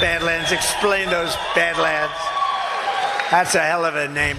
Badlands. Explain those Badlands. That's a hell of a name.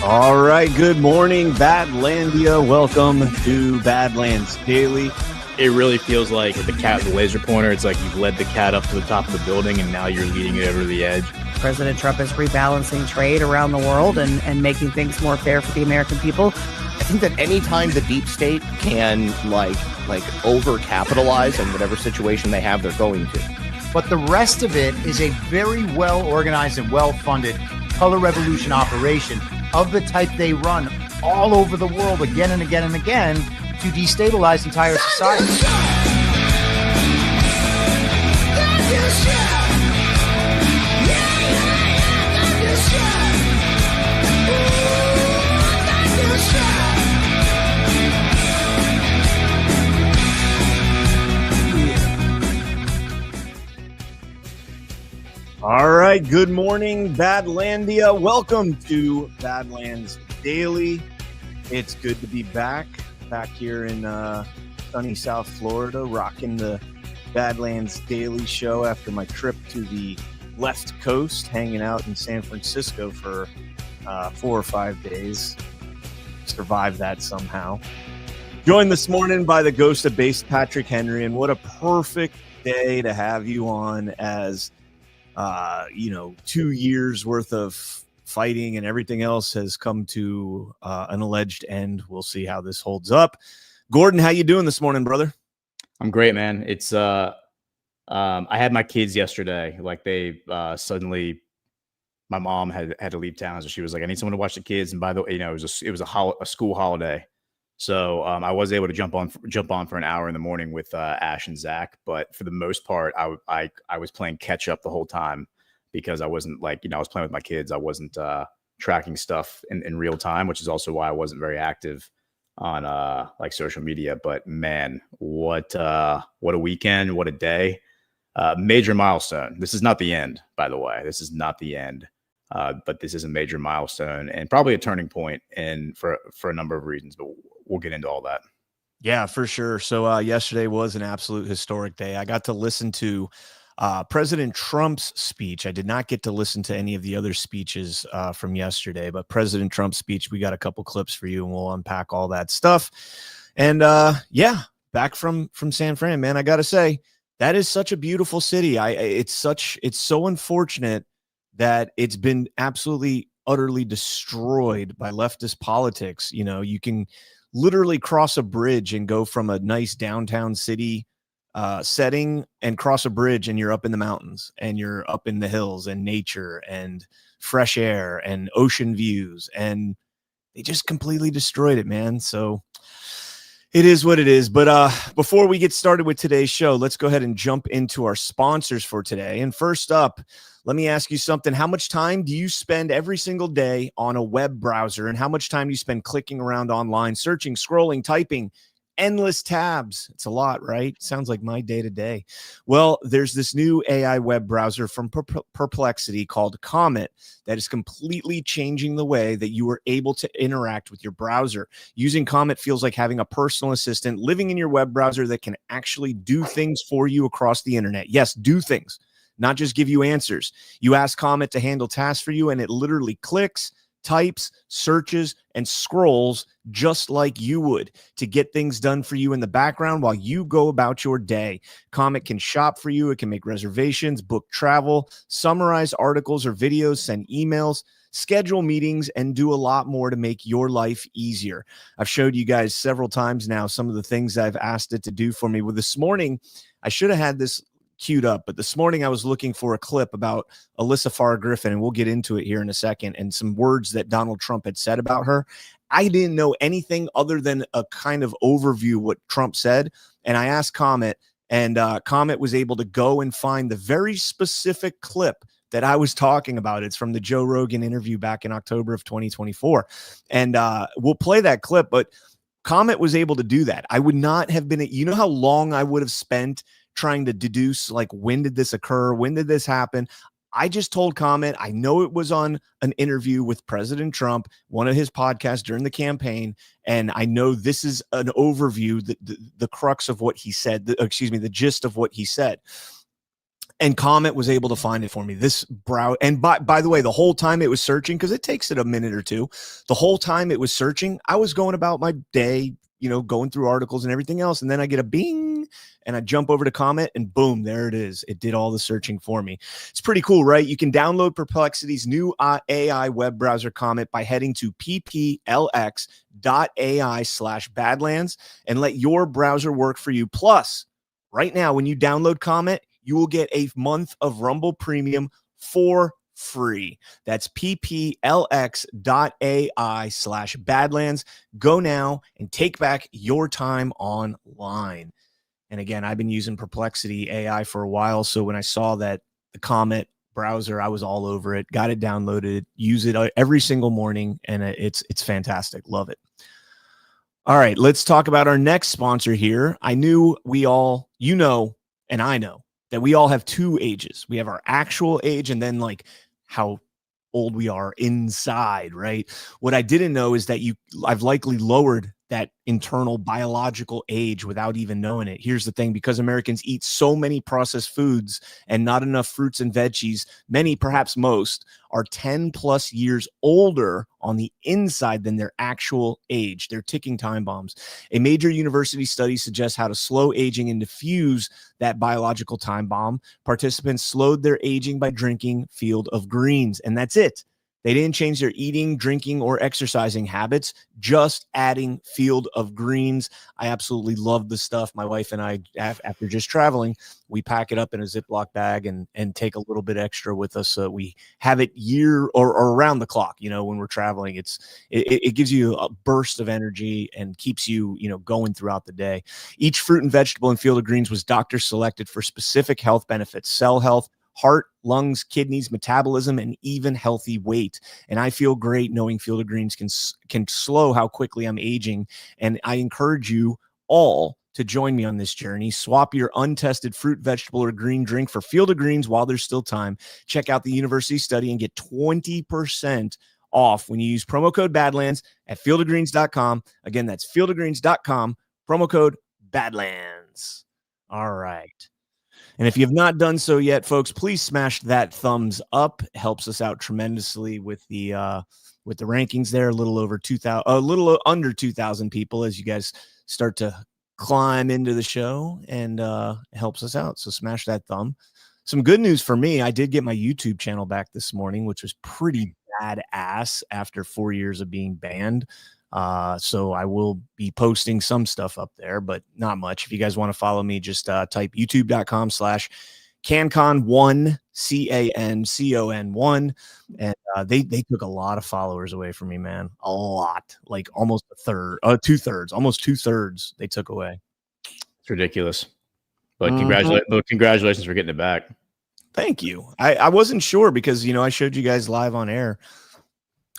All right, good morning, Badlandia. Welcome to Badlands Daily. It really feels like the cat with the laser pointer. It's like you've led the cat up to the top of the building, and now you're leading it over the edge. President Trump is rebalancing trade around the world and making things more fair for the American people. I think that anytime the deep state can like overcapitalize in whatever situation they have, they're going to. But the rest of it is a very well organized and well funded color revolution operation of the type they run all over the world again and again and again to destabilize entire society. All right, good morning, Badlandia. Welcome to Badlands Daily. It's good to be back here in sunny South Florida, rocking the Badlands Daily show after my trip to the left coast, hanging out in San Francisco for 4 or 5 days. Survived that somehow. Joined this morning by the ghost of bass, Patrick Henry, and what a perfect day to have you on as 2 years worth of fighting and everything else has come to an alleged end. We'll see how this holds up. Gordon, how you doing this morning, brother? I'm great, man. It's I had my kids yesterday. Like they suddenly, my mom had to leave town, so she was like, "I need someone to watch the kids." And by the way, it was a school holiday, so I was able to jump on for an hour in the morning with Ash and Zach. But for the most part, I was playing catch up the whole time because I wasn't I was playing with my kids. I wasn't tracking stuff in real time, which is also why I wasn't very active on social media. But man, what a weekend, what a day. Major milestone. This is not the end, by the way. This is not the end. But this is a major milestone and probably a turning point for a number of reasons, but we'll get into all that. Yeah, for sure. So yesterday was an absolute historic day. I got to listen to President Trump's speech. I did not get to listen to any of the other speeches from yesterday, but President Trump's speech, we got a couple clips for you and we'll unpack all that stuff. And back from San Fran, man, I got to say, that is such a beautiful city. It's so unfortunate that it's been absolutely, utterly destroyed by leftist politics. You can literally cross a bridge and go from a nice downtown city setting and cross a bridge and you're up in the mountains and you're up in the hills and nature and fresh air and ocean views. And they just completely destroyed it, man. So it is what it is. But before we get started with today's show, let's go ahead and jump into our sponsors for today. And first up, let me ask you something. How much time do you spend every single day on a web browser? And how much time do you spend clicking around online, searching, scrolling, typing, endless tabs? It's a lot, right? Sounds like my day to day. Well, there's this new AI web browser from Perplexity called Comet that is completely changing the way that you are able to interact with your browser. Using Comet feels like having a personal assistant living in your web browser that can actually do things for you across the internet. Yes, do things, not just give you answers. You ask Comet to handle tasks for you, and it literally clicks, types, searches, and scrolls just like you would to get things done for you in the background while you go about your day. Comet can shop for you. It can make reservations, book travel, summarize articles or videos, send emails, schedule meetings, and do a lot more to make your life easier. I've showed you guys several times now some of the things I've asked it to do for me. Well, this morning, I should have had this queued up, but this morning I was looking for a clip about Alyssa Farr Griffin, and we'll get into it here in a second, and some words that Donald Trump had said about her. I didn't know anything other than a kind of overview what Trump said, and I asked Comet, And Comet was able to go and find the very specific clip that I was talking about. It's from the Joe Rogan interview back in October of 2024. And we'll play that clip, but Comet was able to do that. I would not have been, you know how long I would have spent trying to deduce, like, when did this occur? When did this happen? I just told Comet, I know it was on an interview with President Trump, one of his podcasts during the campaign, and I know this is an overview, the crux of what he said, the gist of what he said. And Comet was able to find it for me. And by the way, the whole time it was searching, because it takes it a minute or two, the whole time it was searching, I was going about my day, going through articles and everything else. And then I get a bing and I jump over to Comet and boom, there it is. It did all the searching for me. It's pretty cool, right? You can download Perplexity's new AI web browser Comet by heading to pplx.ai/Badlands and let your browser work for you. Plus, right now, when you download Comet, you will get a month of Rumble Premium for free. That's pplx.ai/Badlands. Go now and take back your time online. And again, I've been using Perplexity AI for a while. So when I saw that the Comet browser, I was all over it, got it downloaded, use it every single morning. And it's fantastic. Love it. All right, let's talk about our next sponsor here. I knew we all, and I know that we all have two ages. We have our actual age and then like how old we are inside, right? What I didn't know is that I've likely lowered that internal biological age without even knowing it. Here's the thing, because Americans eat so many processed foods and not enough fruits and veggies, many, perhaps most, are 10 plus years older on the inside than their actual age. They're ticking time bombs. A major university study suggests how to slow aging and diffuse that biological time bomb. Participants slowed their aging by drinking Field of Greens, and that's it. They didn't change their eating, drinking, or exercising habits, just adding Field of Greens. I absolutely love the stuff. My wife and I, after just traveling, we pack it up in a Ziploc bag and take a little bit extra with us. So we have it year or around the clock, when we're traveling. It gives you a burst of energy and keeps you, going throughout the day. Each fruit and vegetable in Field of Greens was doctor selected for specific health benefits, cell health, heart, lungs, kidneys, metabolism, and even healthy weight. And I feel great knowing Field of Greens can slow how quickly I'm aging. And I encourage you all to join me on this journey. Swap your untested fruit, vegetable, or green drink for Field of Greens while there's still time. Check out the university study and get 20% off when you use promo code Badlands at fieldofgreens.com. Again, that's fieldofgreens.com, promo code Badlands. All right. And if you have not done so yet, folks, please smash that thumbs up. It helps us out tremendously with the rankings there. A little over 2,000, a little under 2,000 people as you guys start to climb into the show, and it helps us out. So smash that thumb. Some good news for me. I did get my YouTube channel back this morning, which was pretty badass after 4 years of being banned. So I will be posting some stuff up there, but not much. If you guys want to follow me, just type youtube.com/CannCon1, CannCon1. And they took a lot of followers away from me, man. A lot, like almost a third, almost two thirds they took away. It's ridiculous. But congratulations for getting it back. Thank you. I wasn't sure because, I showed you guys live on air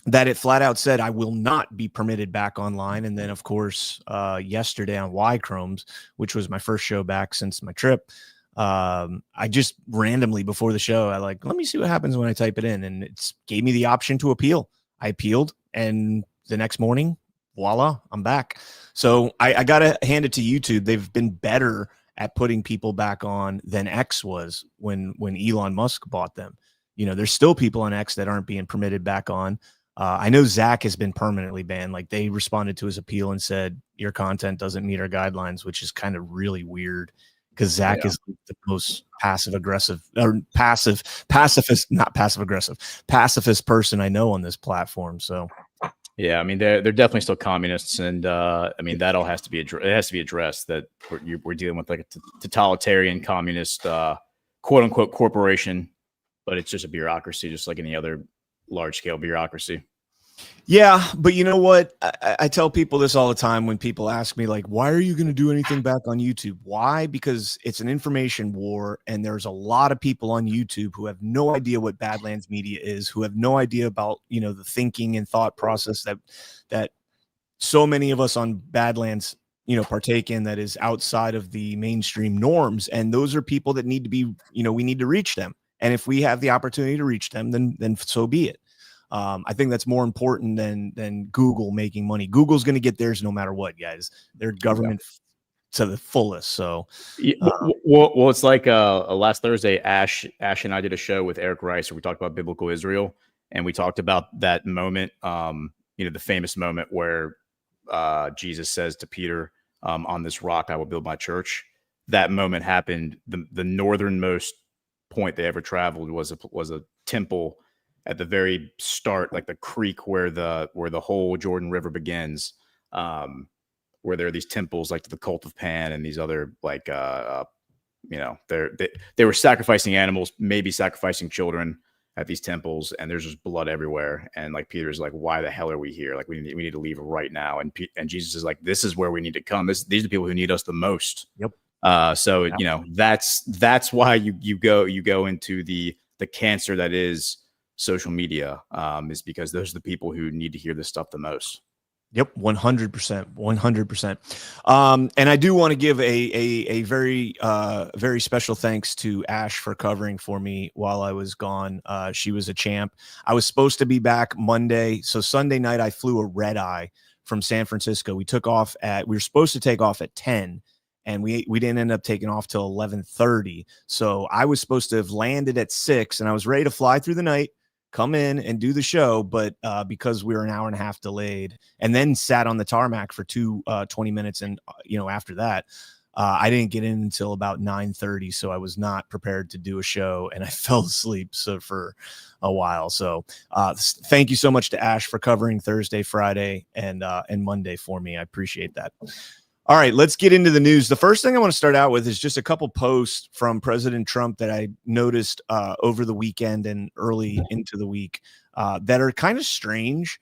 that it flat out said I will not be permitted back online. And then, of course, yesterday on Y Chromes, which was my first show back since my trip, I just randomly before the show, let me see what happens when I type it in. And it gave me the option to appeal. I appealed, and the next morning, voila, I'm back. So I got to hand it to YouTube. They've been better at putting people back on than X was when Elon Musk bought them. There's still people on X that aren't being permitted back on. I know Zach has been permanently banned. Like, they responded to his appeal and said, your content doesn't meet our guidelines, which is kind of really weird because Zach is the most pacifist person I know on this platform. So, yeah, I mean, they're definitely still communists. And that all has to be addressed that we're dealing with like a totalitarian communist, quote unquote, corporation, but it's just a bureaucracy, just like any other large scale bureaucracy. Yeah, but you know what? I tell people this all the time when people ask me, like, why are you going to do anything back on YouTube? Why? Because it's an information war, and there's a lot of people on YouTube who have no idea what Badlands Media is, who have no idea about, the thinking and thought process that so many of us on Badlands, partake in, that is outside of the mainstream norms. And those are people that need to be, we need to reach them. And if we have the opportunity to reach them, then so be it. I think that's more important than Google making money. Google's going to get theirs no matter what, guys. They're government to the fullest. So, well, it's like last Thursday, Ash and I did a show with Eric Rice where we talked about biblical Israel, and we talked about that moment, the famous moment where Jesus says to Peter, "On this rock I will build my church." That moment happened. The northernmost point they ever traveled was a temple at the very start, like the creek where the whole Jordan River begins, where there are these temples like the cult of Pan and these other like they were sacrificing animals, maybe sacrificing children at these temples, and there's just blood everywhere. And like Peter's like, why the hell are we here? Like we need to leave right now. And Jesus is like, this is where we need to come. These are the people who need us the most. Yep. So that's why you go into the cancer that is social media, is because those are the people who need to hear this stuff the most. Yep, 100%, 100%. And I do want to give a very very special thanks to Ash for covering for me while I was gone. She was a champ. I was supposed to be back Monday, so Sunday night I flew a red eye from San Francisco. We were supposed to take off at 10. And we didn't end up taking off till 11:30. So I was supposed to have landed at 6, and I was ready to fly through the night, come in and do the show. But because we were an hour and a half delayed, and then sat on the tarmac for 20 minutes. And, after that, I didn't get in until about 9:30. So I was not prepared to do a show, and I fell asleep for a while. So thank you so much to Ash for covering Thursday, Friday, and Monday for me. I appreciate that. All right, let's get into the news. The first thing I want to start out with is just a couple posts from President Trump that I noticed over the weekend and early into the week that are kind of strange.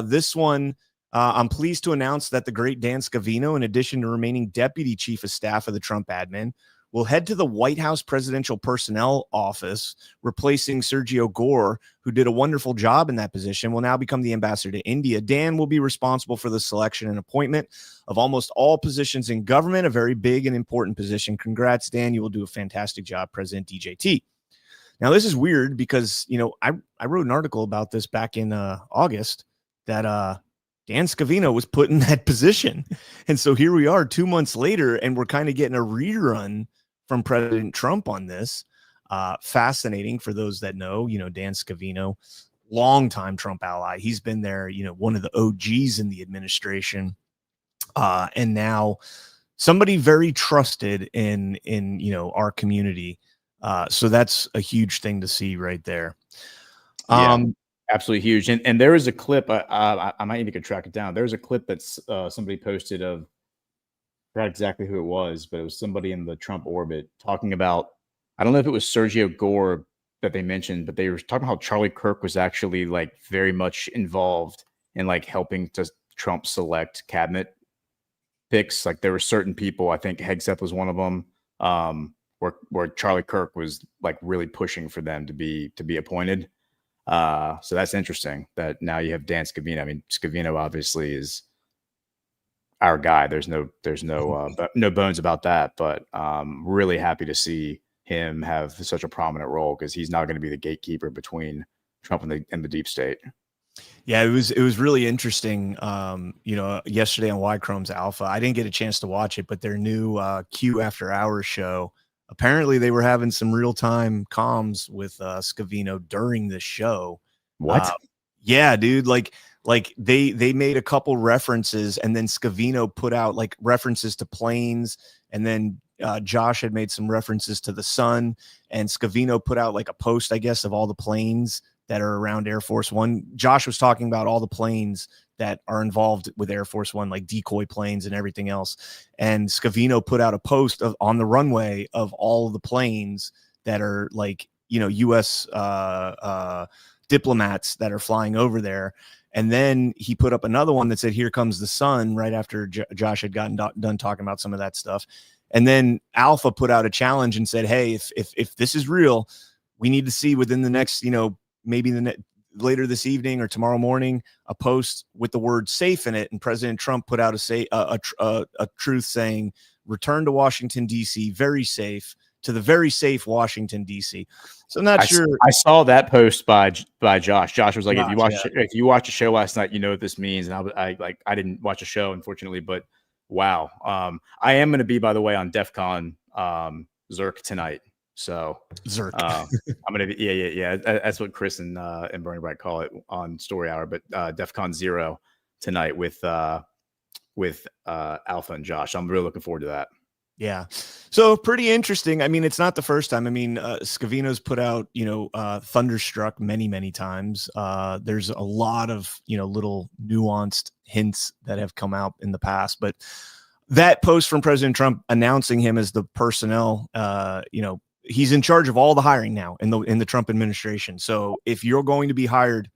This one, I'm pleased to announce that the great Dan Scavino, in addition to remaining deputy chief of staff of the Trump admin, will head to the White House Presidential Personnel Office, replacing Sergio Gore, who did a wonderful job in that position, will now become the ambassador to India. Dan will be responsible for the selection and appointment of almost all positions in government, a very big and important position. Congrats, Dan. You will do a fantastic job, President DJT. Now, this is weird because, I wrote an article about this back in August that Dan Scavino was put in that position. And so here we are 2 months later, and we're kind of getting a rerun from President Trump on this. Fascinating for those that know, Dan Scavino, longtime Trump ally. He's been there, one of the OGs in the administration. And now somebody very trusted in our community. So that's a huge thing to see right there. Absolutely huge. And there is a clip, I might need to track it down. There's a clip that's somebody posted of, I forgot exactly who it was, but it was somebody in the Trump orbit talking about, I don't know if it was Sergio Gore that they mentioned, but they were talking about how Charlie Kirk was actually like very much involved in like helping to Trump select cabinet picks. Like there were certain people, I think Hegseth was one of them, where Charlie Kirk was like really pushing for them to be appointed. So that's interesting that now you have Dan Scavino. I mean, Scavino obviously is our guy. There's no bones about that, but really happy to see him have such a prominent role because he's now going to be the gatekeeper between Trump and the deep state. Yeah, it was really interesting. Yesterday on Y Chrome's Alpha, I didn't get a chance to watch it, but their new Q After Hours show, apparently they were having some real-time comms with Scavino during the show. What? Yeah, dude. Like they made a couple references, and then Scavino put out like references to planes, and then Josh had made some references to the sun, and Scavino put out like a post, I guess, of all the planes that are around Air Force One. Josh was talking about all the planes that are involved with Air Force One, like decoy planes and everything else. And Scavino put out a post on the runway of all of the planes that are like, U.S. Diplomats that are flying over there. And then he put up another one that said, "Here comes the sun," right after Josh had gotten done talking about some of that stuff. And then Alpha put out a challenge and said, "Hey, if this is real, we need to see within the next, maybe later this evening or tomorrow morning, a post with the word safe in it." And President Trump put out a truth saying, "Return to Washington, D.C., very safe, to the very safe Washington, D.C." So I'm not sure. I saw that post by Josh. Josh was like, Josh, if you watch a show last night, you know what this means. And I didn't watch a show, unfortunately, but wow. I am going to be, by the way, on DEF CON Zerk tonight. So Zerk. I'm going to be, yeah. That's what Chris and Bernie Bright call it on Story Hour, but DEF CON 0 tonight with Alpha and Josh. I'm really looking forward to that. Yeah. So pretty interesting. I mean, it's not the first time. I mean, Scavino's put out, Thunderstruck many, many times. There's a lot of, little nuanced hints that have come out in the past, but that post from President Trump announcing him as the personnel, he's in charge of all the hiring now in the Trump administration. So if you're going to be hired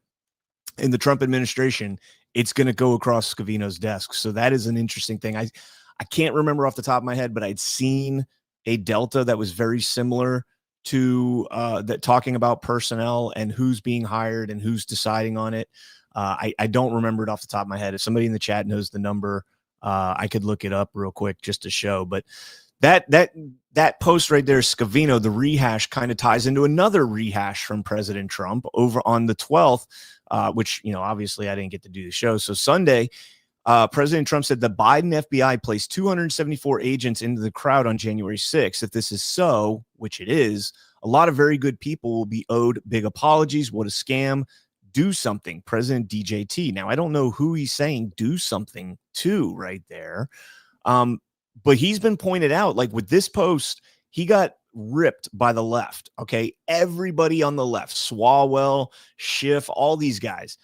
in the Trump administration, it's going to go across Scavino's desk. So that is an interesting thing. I can't remember off the top of my head, but I'd seen a Delta that was very similar to that, talking about personnel and who's being hired and who's deciding on it. I don't remember it off the top of my head. If somebody in the chat knows the number, I could look it up real quick just to show. But that post right there, Scavino, the rehash, kind of ties into another rehash from President Trump over on the 12th, which, obviously I didn't get to do the show. So Sunday, President Trump said the Biden FBI placed 274 agents into the crowd on January 6th. If this is so, which it is, a lot of very good people will be owed big apologies. What a scam. Do something. President DJT. Now, I don't know who he's saying do something to right there. But he's been pointed out, like with this post, he got ripped by the left. Okay. Everybody on the left, Swalwell, Schiff, all these guys.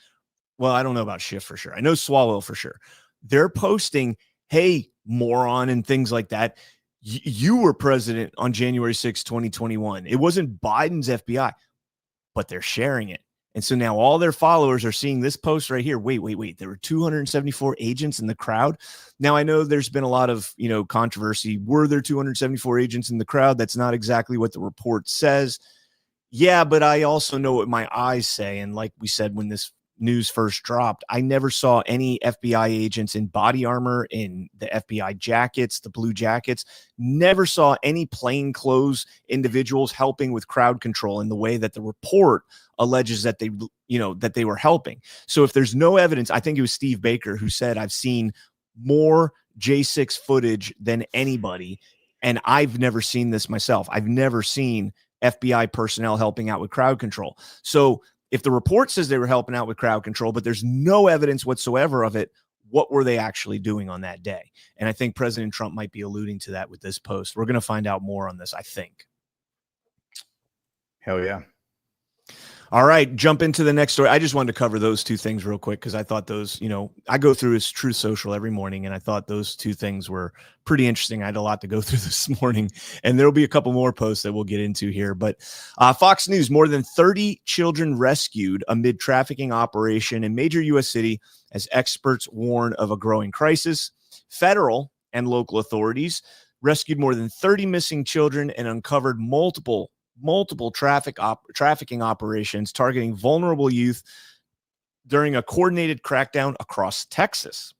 Well, I don't know about Schiff for sure. I know Swalwell for sure. They're posting, "Hey, moron," and things like that. You were president on January 6, 2021. It wasn't Biden's FBI, but they're sharing it. And so now all their followers are seeing this post right here. Wait. There were 274 agents in the crowd. Now, I know there's been a lot of, controversy. Were there 274 agents in the crowd? That's not exactly what the report says. Yeah, but I also know what my eyes say. And like we said, when this news first dropped, I never saw any FBI agents in body armor, in the FBI jackets, the blue jackets. Never saw any plainclothes individuals helping with crowd control in the way that the report alleges that they were helping. So if there's no evidence, I think it was Steve Baker who said, "I've seen more J6 footage than anybody, and I've never seen this myself. I've never seen FBI personnel helping out with crowd control." So if the report says they were helping out with crowd control, but there's no evidence whatsoever of it, what were they actually doing on that day? And I think President Trump might be alluding to that with this post. We're going to find out more on this, I think. Hell yeah. All right, jump into the next story. I just wanted to cover those two things real quick because I thought those, I go through his Truth Social every morning, and I thought those two things were pretty interesting. I had a lot to go through this morning, and there'll be a couple more posts that we'll get into here. But Fox News, more than 30 children rescued amid trafficking operation in major U.S. city as experts warn of a growing crisis. Federal and local authorities rescued more than 30 missing children and uncovered multiple trafficking operations targeting vulnerable youth during a coordinated crackdown across Texas.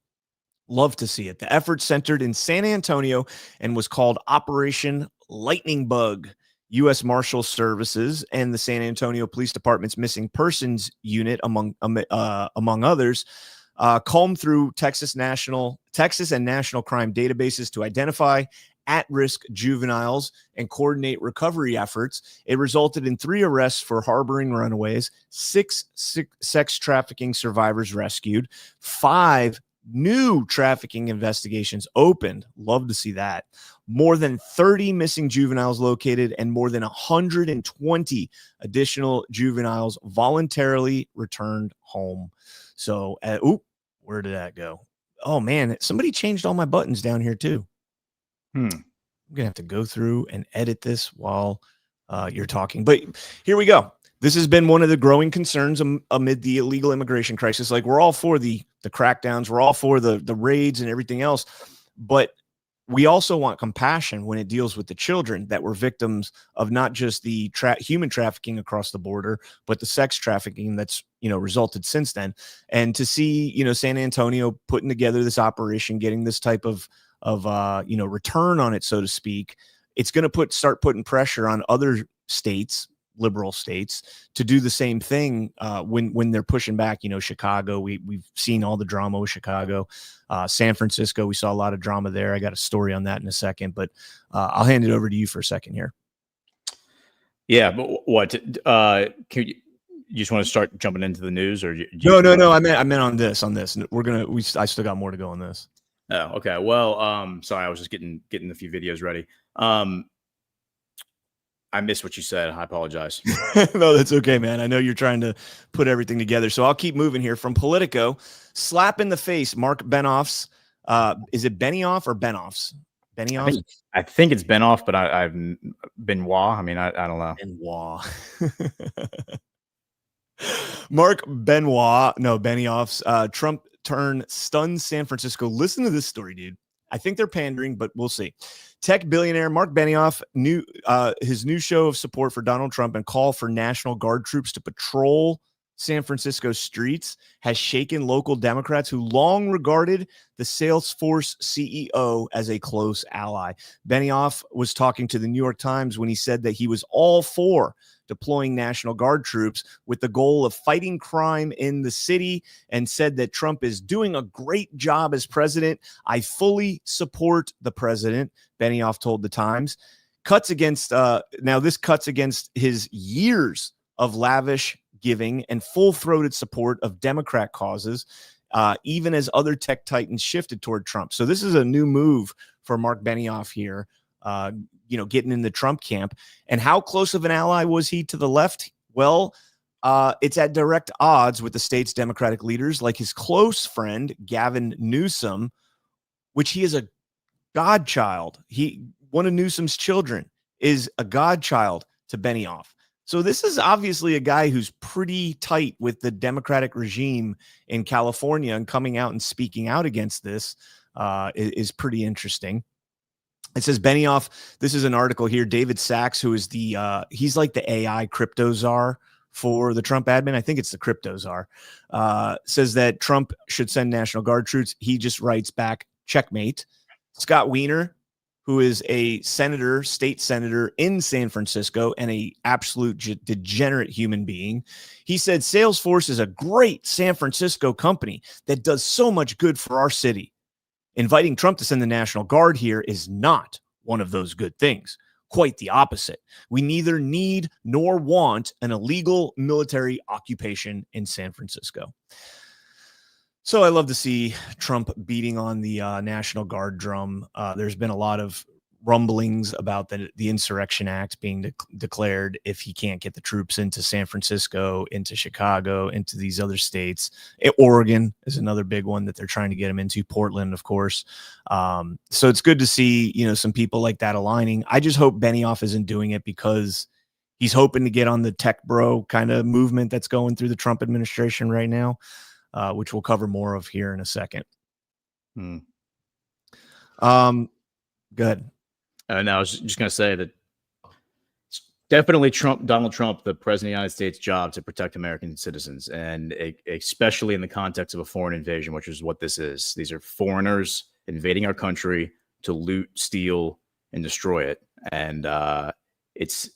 Love to see it. The effort centered in San Antonio and was called Operation Lightning Bug. U.S. Marshal Services and the San Antonio Police Department's Missing Persons Unit, among others, combed through Texas and national crime databases to identify at-risk juveniles and coordinate recovery efforts. It resulted in 3 arrests for harboring runaways, 6 sex trafficking survivors rescued, 5 new trafficking investigations opened. Love to see that. More than 30 missing juveniles located and more than 120 additional juveniles voluntarily returned home. So, where did that go? Oh man, somebody changed all my buttons down here too. I'm going to have to go through and edit this while you're talking. But here we go. this has been one of the growing concerns amid the illegal immigration crisis. Like, we're all for the crackdowns, we're all for the raids and everything else, but we also want compassion when it deals with the children that were victims of not just the human trafficking across the border, but the sex trafficking that's, resulted since then. And to see, San Antonio putting together this operation, getting this type of return on it, so to speak, it's going to start putting pressure on other states, liberal states, to do the same thing when they're pushing back. Chicago, we've seen all the drama with Chicago. San Francisco, we saw a lot of drama there. I got a story on that in a second, but I'll hand it over to you for a second here. Yeah, but what? Can you just want to start jumping into the news, or no? I meant on this. I still got more to go on this. Oh, okay. Well, sorry, I was just getting a few videos ready. I missed what you said. I apologize. No, that's okay, man. I know you're trying to put everything together. So I'll keep moving here. From Politico, slap in the face, Mark Benoff's. Is it Benioff or Benoff's? Benioff? I think it's Benoff, but I've Benoit. I mean, I don't know. Benoit. Mark Benoit. No, Benioff's. Trump turn stuns San Francisco. Listen to this story, dude. I think they're pandering, but we'll see. Tech billionaire Mark Benioff, his new show of support for Donald Trump and call for National Guard troops to patrol San Francisco streets has shaken local Democrats who long regarded the Salesforce CEO as a close ally. Benioff was talking to the New York Times when he said that he was all for deploying National Guard troops with the goal of fighting crime in the city, and said that Trump is doing a great job as president. I fully support the president, Benioff told the Times. This cuts against his years of lavish giving and full-throated support of Democrat causes, even as other tech titans shifted toward Trump. So this is a new move for Mark Benioff here, getting in the Trump camp. And how close of an ally was he to the left? Well, it's at direct odds with the state's Democratic leaders, like his close friend, Gavin Newsom, which he is a godchild. One of Newsom's children is a godchild to Benioff. So this is obviously a guy who's pretty tight with the Democratic regime in California, and coming out and speaking out against this is pretty interesting. It says Benioff, this is an article here, David Sachs, who is he's like the AI crypto czar for the Trump admin. I think it's the crypto czar, says that Trump should send National Guard troops. He just writes back, checkmate. Scott Wiener, who is a state senator in San Francisco and a absolute degenerate human being, he said Salesforce is a great San Francisco company that does so much good for our city. Inviting Trump to send the National Guard here is not one of those good things. Quite the opposite. We neither need nor want an illegal military occupation in San Francisco. So I love to see Trump beating on the National Guard drum. There's been a lot of rumblings about the Insurrection Act being declared if he can't get the troops into San Francisco, into Chicago, into these other states. Oregon is another big one that they're trying to get him into. Portland, of course. So it's good to see, some people like that aligning. I just hope Benioff isn't doing it because he's hoping to get on the tech bro kind of movement that's going through the Trump administration right now, which we'll cover more of here in a second. Good. No, I was just going to say that it's definitely Donald Trump, the president of the United States, job to protect American citizens, and especially in the context of a foreign invasion, which is what this is. These are foreigners invading our country to loot, steal, and destroy it. And it's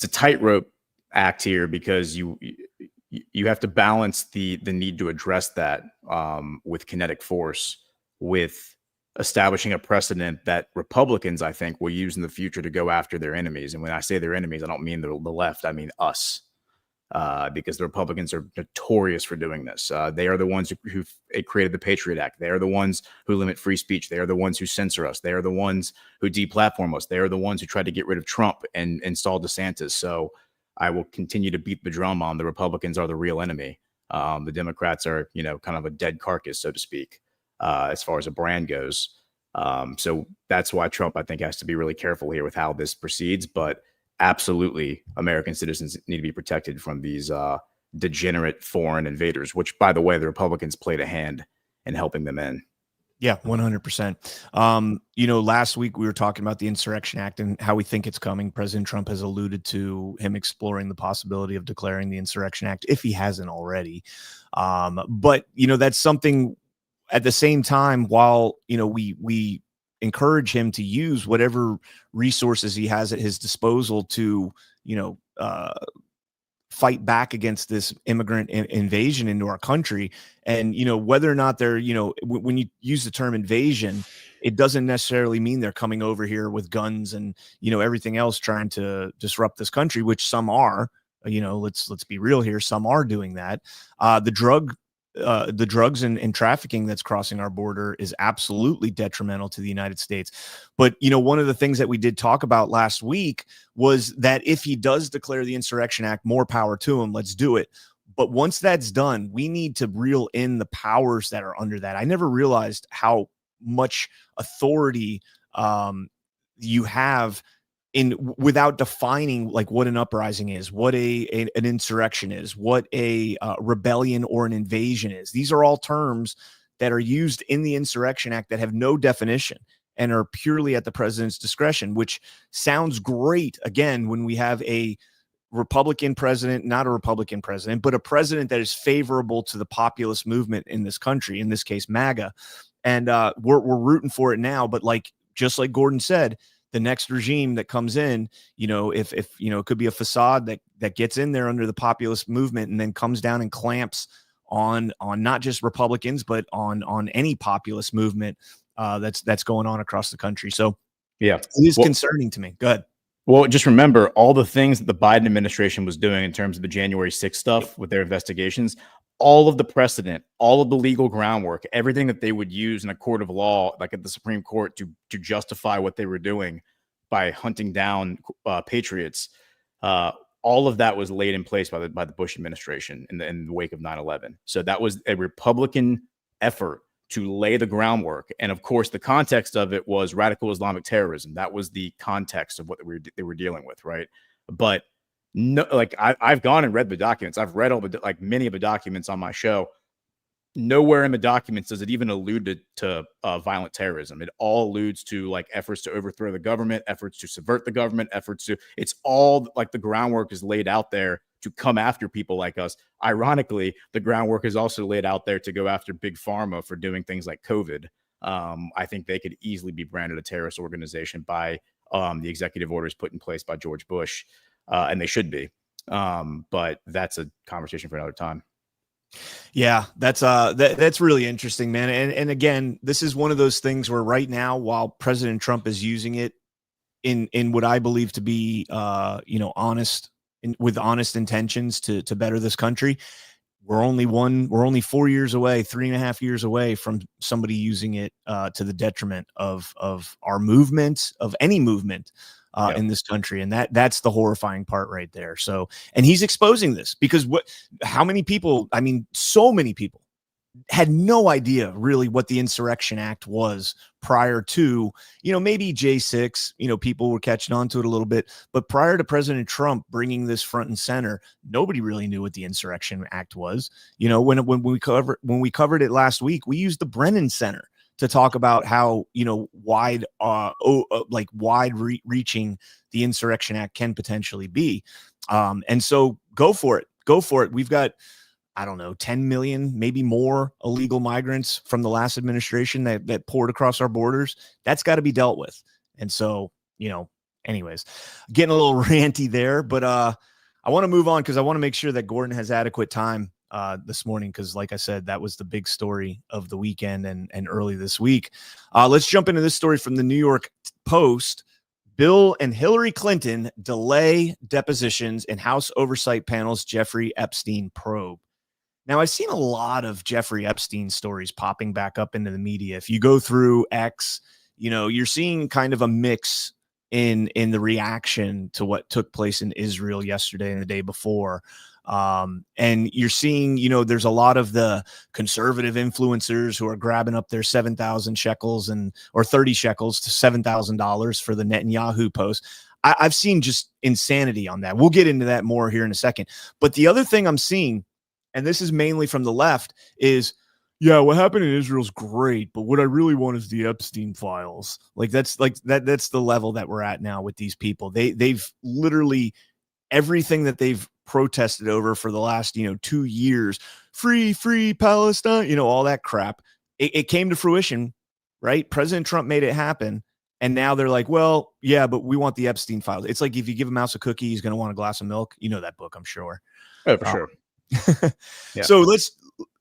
a tightrope act here because you have to balance the need to address that with kinetic force, with establishing a precedent that Republicans, I think, will use in the future to go after their enemies. And when I say their enemies, I don't mean the left, I mean us, because the Republicans are notorious for doing this. They are the ones who created the Patriot Act. They are the ones who limit free speech. They are the ones who censor us. They are the ones who deplatform us. They are the ones who tried to get rid of Trump and install DeSantis. So I will continue to beat the drum on the Republicans are the real enemy. The Democrats are, kind of a dead carcass, so to speak. As far as a brand goes. So that's why Trump, I think, has to be really careful here with how this proceeds. But absolutely American citizens need to be protected from these degenerate foreign invaders, which, by the way, the Republicans played a hand in helping them in. Yeah, 100%. Last week we were talking about the Insurrection Act and how we think it's coming. President Trump has alluded to him exploring the possibility of declaring the Insurrection Act if he hasn't already. But that's something at the same time, while, we encourage him to use whatever resources he has at his disposal to, fight back against this immigrant invasion into our country. And, whether or not they're, when you use the term invasion, it doesn't necessarily mean they're coming over here with guns and, everything else trying to disrupt this country, which some are. Let's be real here. Some are doing that. The drugs and trafficking that's crossing our border is absolutely detrimental to the United States. But, one of the things that we did talk about last week was that if he does declare the Insurrection Act, more power to him. Let's do it. But once that's done, we need to reel in the powers that are under that. I never realized how much authority you have without defining like what an uprising is, what an insurrection is, what a rebellion or an invasion is. These are all terms that are used in the Insurrection Act that have no definition and are purely at the president's discretion, which sounds great. Again, when we have a Republican president, not a Republican president, but a president that is favorable to the populist movement in this country, in this case, MAGA. And we're rooting for it now. But just like Gordon said, the next regime that comes in, if it could be a facade that gets in there under the populist movement and then comes down and clamps on not just Republicans, but on any populist movement that's going on across the country. So yeah, it is concerning to me. Go ahead. Well, just remember all the things that the Biden administration was doing in terms of the January 6th stuff with their investigations, all of the precedent, all of the legal groundwork, everything that they would use in a court of law, like at the Supreme Court, to justify what they were doing by hunting down patriots. All of that was laid in place by the Bush administration in the wake of 9/11. So that was a Republican effort to lay the groundwork. And of course, the context of it was radical Islamic terrorism. That was the context of what they were dealing with, right? But no, I've gone and read the documents. I've read many of the documents on my show. Nowhere in the documents does it even allude to violent terrorism. It all alludes to efforts to overthrow the government, efforts to subvert the government, it's all the groundwork is laid out there to come after people like us. Ironically, the groundwork is also laid out there to go after big pharma for doing things like COVID. I think they could easily be branded a terrorist organization by the executive orders put in place by George Bush. And they should be. But that's a conversation for another time. Yeah, that's really interesting, man. And again, this is one of those things where right now, while President Trump is using it in what I believe to be, honest, with honest intentions to better this country, we're only 4 years away, 3.5 years away from somebody using it to the detriment of our movement, of any movement in this country. And that's the horrifying part right there. So, and he's exposing this because how many people, so many people had no idea really what the Insurrection Act was prior to, maybe J6, people were catching on to it a little bit, but prior to President Trump bringing this front and center, nobody really knew what the Insurrection Act was. When we covered it last week, we used the Brennan Center to talk about how, wide reaching the Insurrection Act can potentially be. And so go for it. We've got, 10 million, maybe more illegal migrants from the last administration that poured across our borders. That's got to be dealt with. And so, anyways, getting a little ranty there, but I want to move on because I want to make sure that Gordon has adequate time this morning. Because like I said, that was the big story of the weekend and early this week. Let's jump into this story from the New York Post. Bill and Hillary Clinton delay depositions in House Oversight Panel's Jeffrey Epstein probe. Now, I've seen a lot of Jeffrey Epstein stories popping back up into the media. If you go through X, you're seeing kind of a mix in the reaction to what took place in Israel yesterday and the day before. And you're seeing, there's a lot of the conservative influencers who are grabbing up their 7,000 shekels or 30 shekels to $7,000 for the Netanyahu post. I've seen just insanity on that. We'll get into that more here in a second. But the other thing I'm seeing, and this is mainly from the left, is, yeah, what happened in Israel's great, but what I really want is the Epstein files. That's the level that we're at now with these people. They've literally everything that they've protested over for the last 2 years, free Palestine, all that crap. It came to fruition, right? President Trump made it happen. And now they're like, well, yeah, but we want the Epstein files. It's like if you give a mouse a cookie, he's going to want a glass of milk. You know that book, I'm sure. Oh, for sure. Yeah. So let's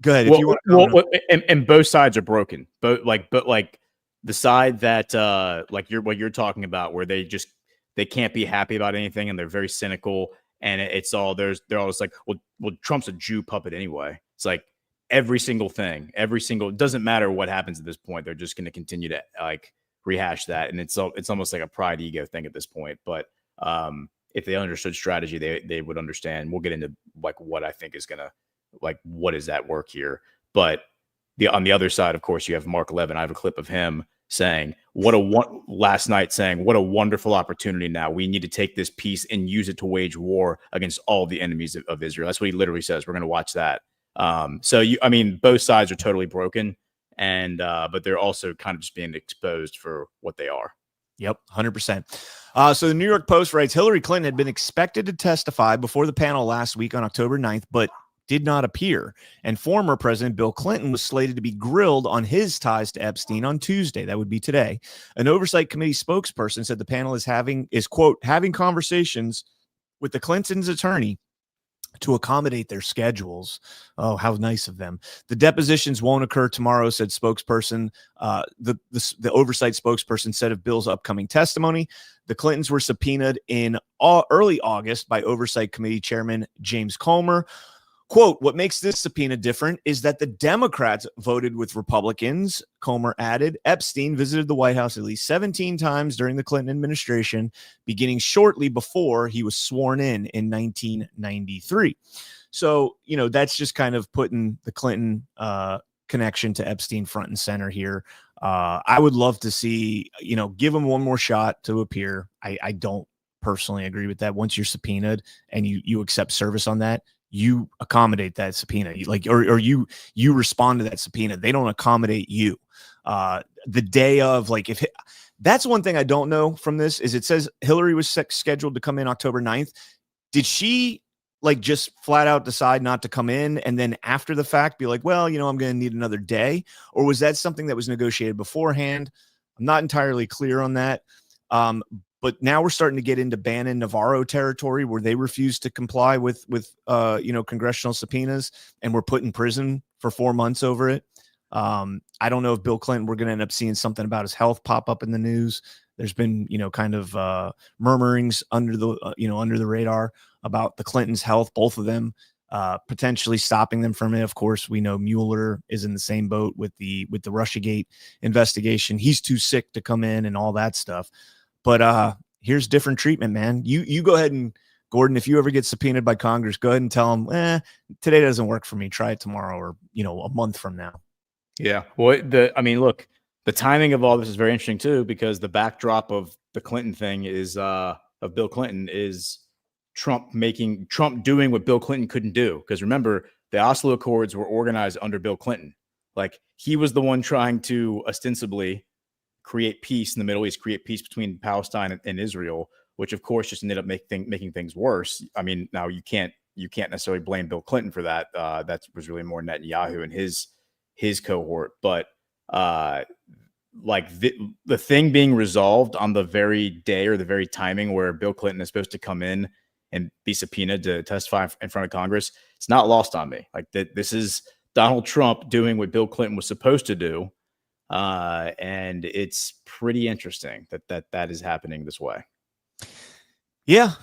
go ahead. Well, if you want and both sides are broken. But the side that what you're talking about, where they can't be happy about anything and they're very cynical, and they're always like, well, Trump's a Jew puppet anyway. It's like every single thing, it doesn't matter what happens at this point. They're just going to continue to rehash that, and it's almost like a pride ego thing at this point. But if they understood strategy, they would understand. We'll get into what I think is gonna what is that work here. But on the other side, of course, you have Mark Levin. I have a clip of him saying last night saying, what a wonderful opportunity now. We need to take this peace and use it to wage war against all the enemies of Israel. That's what he literally says. We're going to watch that. Both sides are totally broken, and but they're also kind of just being exposed for what they are. Yep, 100%. So the New York Post writes, Hillary Clinton had been expected to testify before the panel last week on October 9th, but did not appear. And former President Bill Clinton was slated to be grilled on his ties to Epstein on Tuesday. That would be today. An oversight committee spokesperson said the panel is quote, having conversations with the Clintons' attorney to accommodate their schedules. Oh, how nice of them. The depositions won't occur tomorrow, said spokesperson. The oversight spokesperson said of Bill's upcoming testimony. The Clintons were subpoenaed in early August by Oversight Committee Chairman James Comer. Quote, what makes this subpoena different is that the Democrats voted with Republicans, Comer added. Epstein visited the White House at least 17 times during the Clinton administration, beginning shortly before he was sworn in 1993. So, that's just kind of putting the Clinton connection to Epstein front and center here. I would love to see, give him one more shot to appear. I don't personally agree with that. Once you're subpoenaed and you accept service on that, you accommodate that subpoena, or you respond to that subpoena. They don't accommodate you. The day of, that's one thing I don't know from this is it says Hillary was scheduled to come in October 9th. Did she just flat out decide not to come in and then after the fact be like, well, I'm going to need another day? Or was that something that was negotiated beforehand? I'm not entirely clear on that. But now we're starting to get into Bannon Navarro territory where they refuse to comply with congressional subpoenas and were put in prison for 4 months over it. I don't know if Bill Clinton, we're going to end up seeing something about his health pop up in the news. There's been, kind of murmurings under the radar about the Clintons' health, both of them, potentially stopping them from it. Of course, we know Mueller is in the same boat with the Russiagate investigation. He's too sick to come in and all that stuff. But here's different treatment, man. You go ahead and, Gordon, if you ever get subpoenaed by Congress, go ahead and tell them, today doesn't work for me. Try it tomorrow or, a month from now. Yeah. Well, look, the timing of all this is very interesting too, because the backdrop of the Clinton thing is of Bill Clinton is Trump doing what Bill Clinton couldn't do. Because remember, the Oslo Accords were organized under Bill Clinton. He was the one trying to ostensibly create peace in the Middle East, create peace between Palestine and Israel, which of course just ended up making things worse. Now you can't necessarily blame Bill Clinton for that. That was really more Netanyahu and his cohort. But the thing being resolved on the very day or the very timing where Bill Clinton is supposed to come in and be subpoenaed to testify in front of Congress, it's not lost on me. This is Donald Trump doing what Bill Clinton was supposed to do. And it's pretty interesting that is happening this way. Yeah.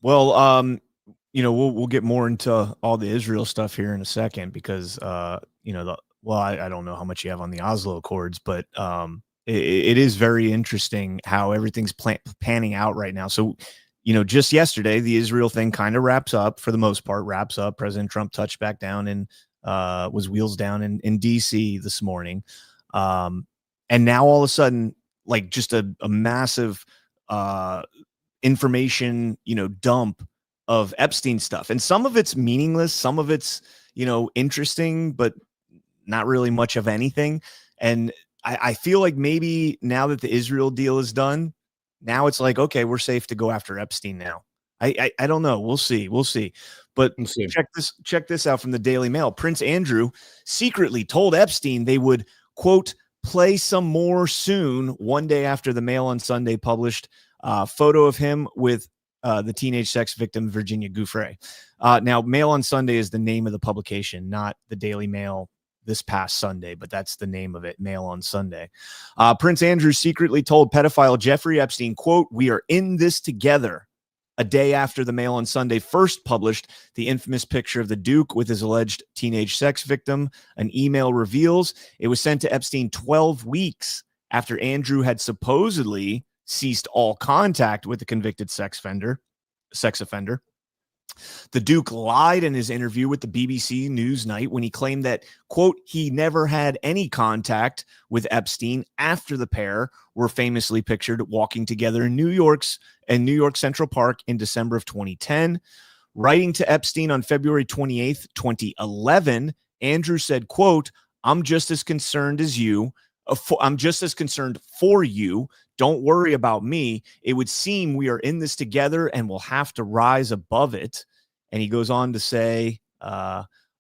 Well, we'll get more into all the Israel stuff here in a second because, I don't know how much you have on the Oslo Accords, but it is very interesting how everything's panning out right now. So, just yesterday, the Israel thing kind of wraps up for the most part. President Trump touched back down and was wheels down in D.C. this morning. And now all of a sudden, just a massive information, dump of Epstein stuff. And some of it's meaningless, some of it's, interesting, but not really much of anything. And I feel like maybe now that the Israel deal is done, now it's like, okay, we're safe to go after Epstein now. I don't know. We'll see. But check this out from the Daily Mail. Prince Andrew secretly told Epstein they would, quote, play some more soon, one day after the Mail on Sunday published a photo of him with the teenage sex victim Virginia Giuffre. Now, Mail on Sunday is the name of the publication, not the Daily Mail this past Sunday, but that's the name of it, Mail on Sunday. Prince Andrew secretly told pedophile Jeffrey Epstein, quote, we are in this together, a day after the Mail on Sunday first published the infamous picture of the Duke with his alleged teenage sex victim. An email reveals it was sent to Epstein 12 weeks after Andrew had supposedly ceased all contact with the convicted sex offender. The Duke lied in his interview with the BBC Newsnight when he claimed that, quote, he never had any contact with Epstein after the pair were famously pictured walking together in New York Central Park in December of 2010. Writing to Epstein on February 28th, 2011, Andrew said, quote, I'm just as concerned as you. I'm just as concerned for you. Don't worry about me. It would seem we are in this together and we'll have to rise above it. And he goes on to say,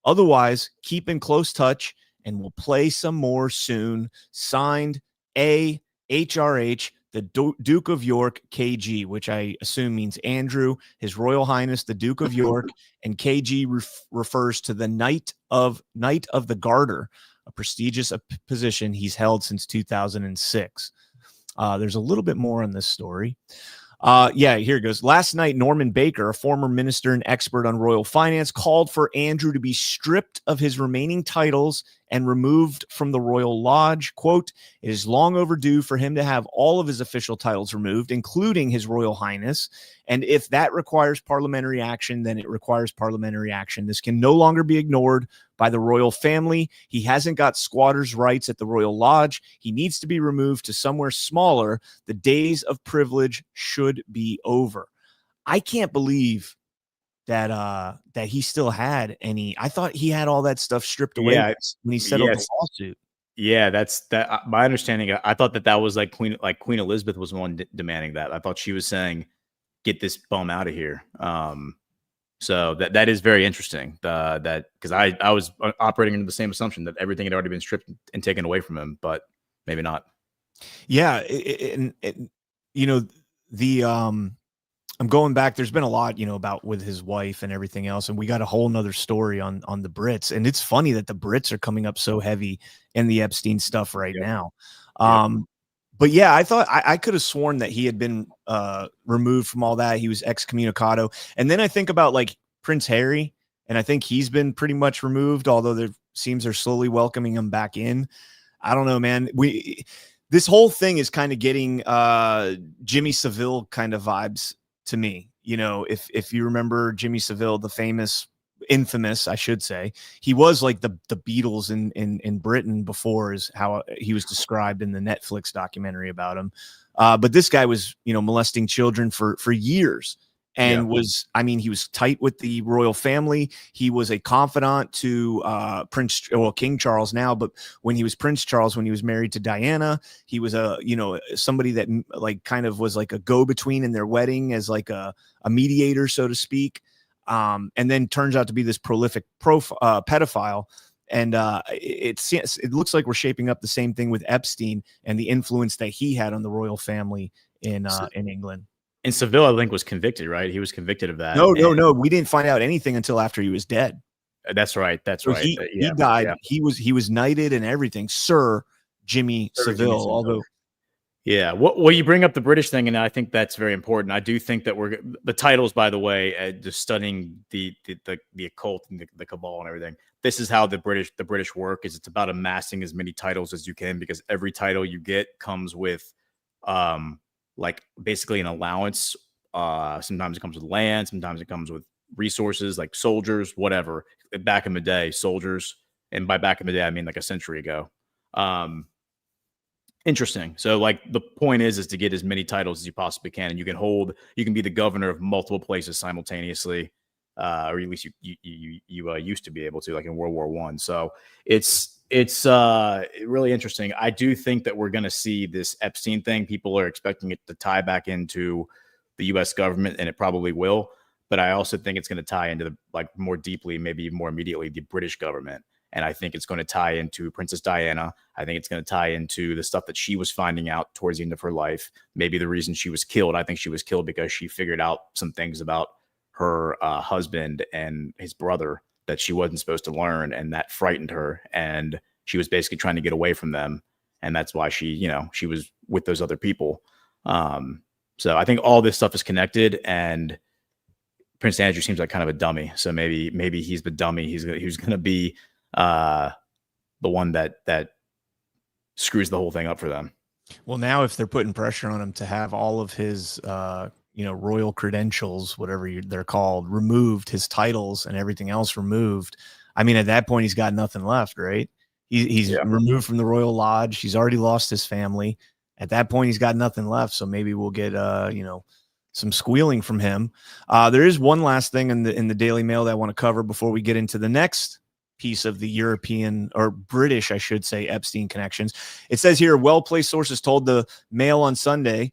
otherwise, keep in close touch and we'll play some more soon. Signed, A. HRH, the Duke of York, KG, which I assume means Andrew, His Royal Highness, the Duke of York, and KG refers to the Knight of the Garter, a prestigious position he's held since 2006. There's a little bit more on this story. Here it goes. Last night, Norman Baker, a former minister and expert on royal finance, called for Andrew to be stripped of his remaining titles and removed from the Royal Lodge. Quote, it is long overdue for him to have all of his official titles removed, including His Royal Highness. And if that requires parliamentary action, then it requires parliamentary action. This can no longer be ignored by the royal family. He hasn't got squatters' rights at the Royal Lodge. He needs to be removed to somewhere smaller. The days of privilege should be over. I can't believe that he still had any. I thought he had all that stuff stripped away when he settled the lawsuit. Yeah, that's that. My understanding, I thought that was like Queen Elizabeth was the one demanding that. I thought she was saying, "Get this bum out of here." So that is very interesting. That because I was operating under the same assumption that everything had already been stripped and taken away from him, but maybe not. Yeah, I'm going back. There's been a lot, about with his wife and everything else. And we got a whole nother story on the Brits. And it's funny that the Brits are coming up so heavy in the Epstein stuff right now. But yeah, I thought I could have sworn that he had been removed from all that. He was excommunicado. And then I think about like Prince Harry, and I think he's been pretty much removed, although there seems they're slowly welcoming him back in. I don't know, man. This whole thing is kind of getting Jimmy Savile kind of vibes to me. If you remember Jimmy Savile, the infamous, I should say, he was like the Beatles in Britain before, is how he was described in the Netflix documentary about him. But this guy was, molesting children for years, and he was tight with the royal family. He was a confidant to King Charles now, but when he was Prince Charles, when he was married to Diana, he was somebody that like kind of was like a go-between in their wedding, as like a mediator, so to speak. And then turns out to be this prolific pedophile. And it looks like we're shaping up the same thing with Epstein and the influence that he had on the royal family in England. And Seville, I think, was convicted, right? He was convicted of that. No. We didn't find out anything until after he was dead. That's right. So right. He died. Yeah. He was knighted and everything, Sir Jimmy Savile. Although, yeah. Well, you bring up the British thing, and I think that's very important. I do think that the titles, by the way, just studying the occult and the cabal and everything. This is how the British work. Is it's about amassing as many titles as you can, because every title you get comes with like basically an allowance. Sometimes it comes with land, sometimes it comes with resources like soldiers, whatever. Back in the day, soldiers, and by back in the day, I mean like a century ago. Interesting. So like the point is to get as many titles as you possibly can, and you can be the governor of multiple places simultaneously, or at least you used to be able to, like in World War I. So it's really interesting. I do think that we're going to see this Epstein thing. People are expecting it to tie back into the U.S. government, and it probably will. But I also think it's going to tie into more deeply, maybe more immediately, the British government. And I think it's going to tie into Princess Diana. I think it's going to tie into the stuff that she was finding out towards the end of her life. Maybe the reason she was killed. I think she was killed because she figured out some things about her husband and his brother that she wasn't supposed to learn, and that frightened her. And she was basically trying to get away from them. And that's why she was with those other people. So I think all this stuff is connected, and Prince Andrew seems like kind of a dummy. So maybe he's the dummy. He's going to be the one that screws the whole thing up for them. Well, now if they're putting pressure on him to have all of his royal credentials, whatever they're called, removed, his titles and everything else removed, I mean, at that point he's got nothing left, right? He's removed from the Royal Lodge. He's already lost his family. At that point he's got nothing left. So maybe we'll get some squealing from him. There is one last thing in the Daily Mail that I want to cover before we get into the next piece of the European, or British, I should say, Epstein connections. It says here, well-placed sources told the Mail on Sunday,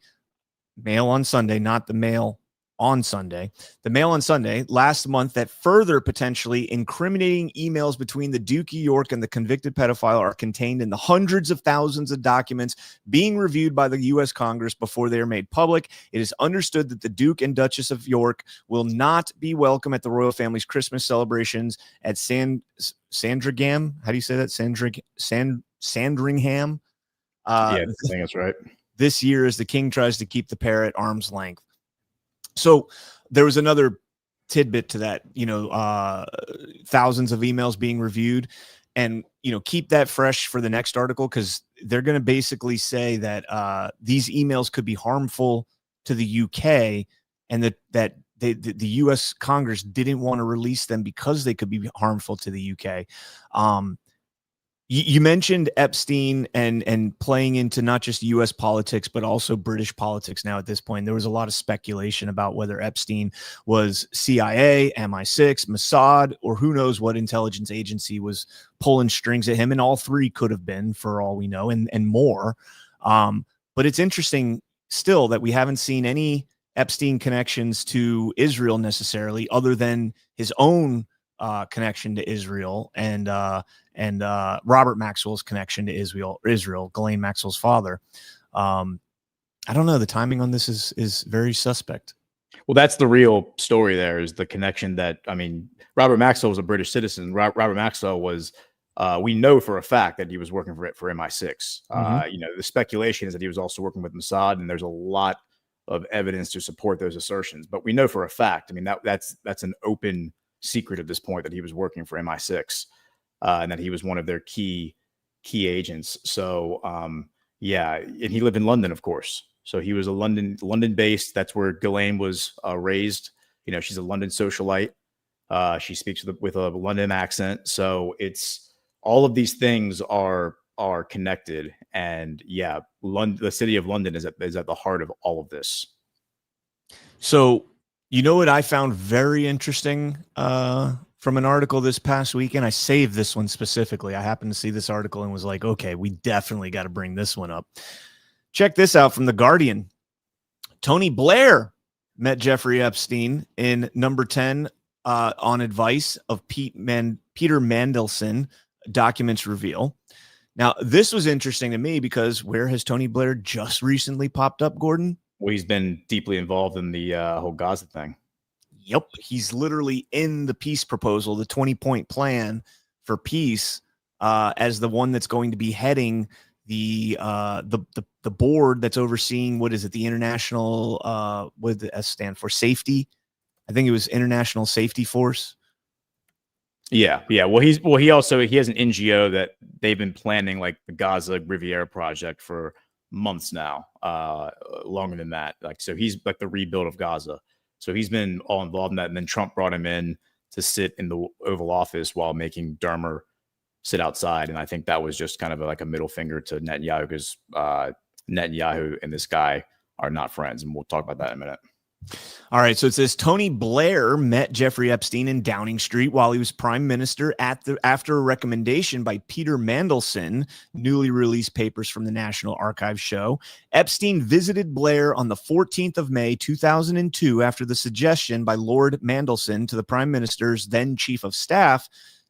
not the Mail on Sunday, the Mail on Sunday last month, that further potentially incriminating emails between the Duke of York and the convicted pedophile are contained in the hundreds of thousands of documents being reviewed by the U.S. Congress before they are made public. It is understood that the Duke and Duchess of York will not be welcome at the royal family's Christmas celebrations at Sandringham. How do you say that? Sandringham. I think that's right. This year, as the king tries to keep the pair at arm's length. So there was another tidbit to that, thousands of emails being reviewed, and, keep that fresh for the next article, because they're going to basically say that these emails could be harmful to the UK, and that the U.S. Congress didn't want to release them because they could be harmful to the UK. You mentioned Epstein and playing into not just U.S. politics, but also British politics now at this point. There was a lot of speculation about whether Epstein was CIA, MI6, Mossad, or who knows what intelligence agency was pulling strings at him. And all three could have been, for all we know, and more. But it's interesting still that we haven't seen any Epstein connections to Israel necessarily, other than his own connection to Israel and Robert Maxwell's connection to Israel, Ghislaine Maxwell's father. I don't know. The timing on this is very suspect. Well, that's the real story. There is the connection that, Robert Maxwell was a British citizen. Robert Maxwell was, we know for a fact that he was working for MI6. The speculation is that he was also working with Mossad, and there's a lot of evidence to support those assertions. But we know for a fact, that's an open secret at this point, that he was working for MI6, and that he was one of their key agents. So and he lived in London, of course. So he was a London based. That's where Ghislaine was raised. She's a London socialite. She speaks with a London accent. So it's all of these things are connected, and the city of London is at the heart of all of this. So, what I found very interesting from an article this past weekend? I saved this one specifically. I happened to see this article and was like, okay, we definitely got to bring this one up. Check this out from The Guardian. Tony Blair met Jeffrey Epstein in number 10 on advice of Peter Mandelson, documents reveal. Now, this was interesting to me because where has Tony Blair just recently popped up, Gordon? Well, he's been deeply involved in the whole Gaza thing. Yep. He's literally in the peace proposal, the 20-point plan for peace, as the one that's going to be heading the board that's overseeing, what is it, the international, what does the S stand for? Safety. I think it was International Safety Force. Yeah. Well, he has an NGO that they've been planning, like the Gaza Riviera project, for months now, longer than that. So he's like the rebuild of Gaza. So he's been all involved in that. And then Trump brought him in to sit in the Oval Office while making Dermer sit outside. And I think that was just kind of like a middle finger to Netanyahu, because Netanyahu and this guy are not friends. And we'll talk about that in a minute. All right, so it says Tony Blair met Jeffrey Epstein in Downing Street while he was prime minister after a recommendation by Peter Mandelson, newly released papers from the National Archives show. Epstein visited Blair on the 14th of May, 2002, after the suggestion by Lord Mandelson to the prime minister's then chief of staff,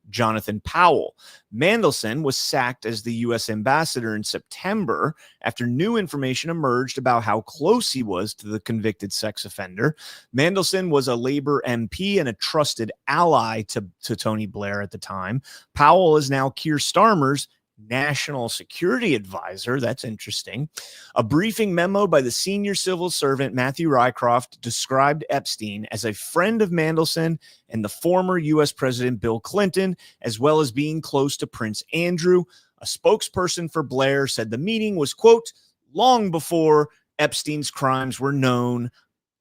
Jonathan Powell. Mandelson was sacked as the U.S. ambassador in September after new information emerged about how close he was to the convicted sex offender. Mandelson was a Labor MP and a trusted ally to Tony Blair at the time. Powell is now Keir Starmer's national security advisor. That's interesting. A briefing memo by the senior civil servant Matthew Rycroft described Epstein as a friend of Mandelson and the former U.S. President Bill Clinton, as well as being close to Prince Andrew. A spokesperson for Blair said the meeting was, quote, long before Epstein's crimes were known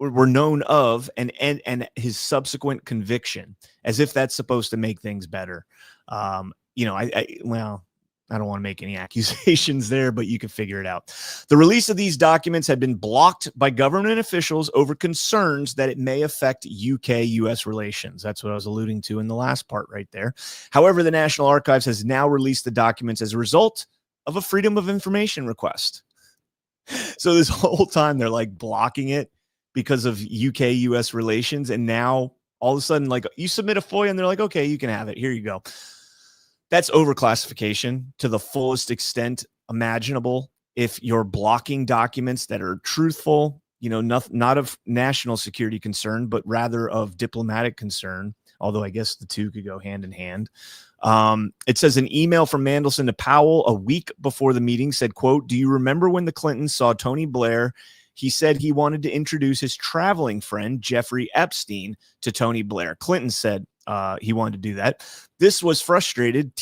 of and his subsequent conviction, as if that's supposed to make things better. I don't want to make any accusations there, but you can figure it out. The release of these documents had been blocked by government officials over concerns that it may affect UK-US relations. That's what I was alluding to in the last part right there. However, the National Archives has now released the documents as a result of a Freedom of Information request. So this whole time they're like blocking it because of UK-US relations. And now all of a sudden, like, you submit a FOIA and they're like, okay, you can have it. Here you go. That's overclassification to the fullest extent imaginable. If you're blocking documents that are truthful, not of national security concern, but rather of diplomatic concern, although I guess the two could go hand in hand. It says an email from Mandelson to Powell a week before the meeting said, quote, do you remember when the Clintons saw Tony Blair? He said he wanted to introduce his traveling friend, Jeffrey Epstein, to Tony Blair. Clinton said he wanted to do that. This was frustrated,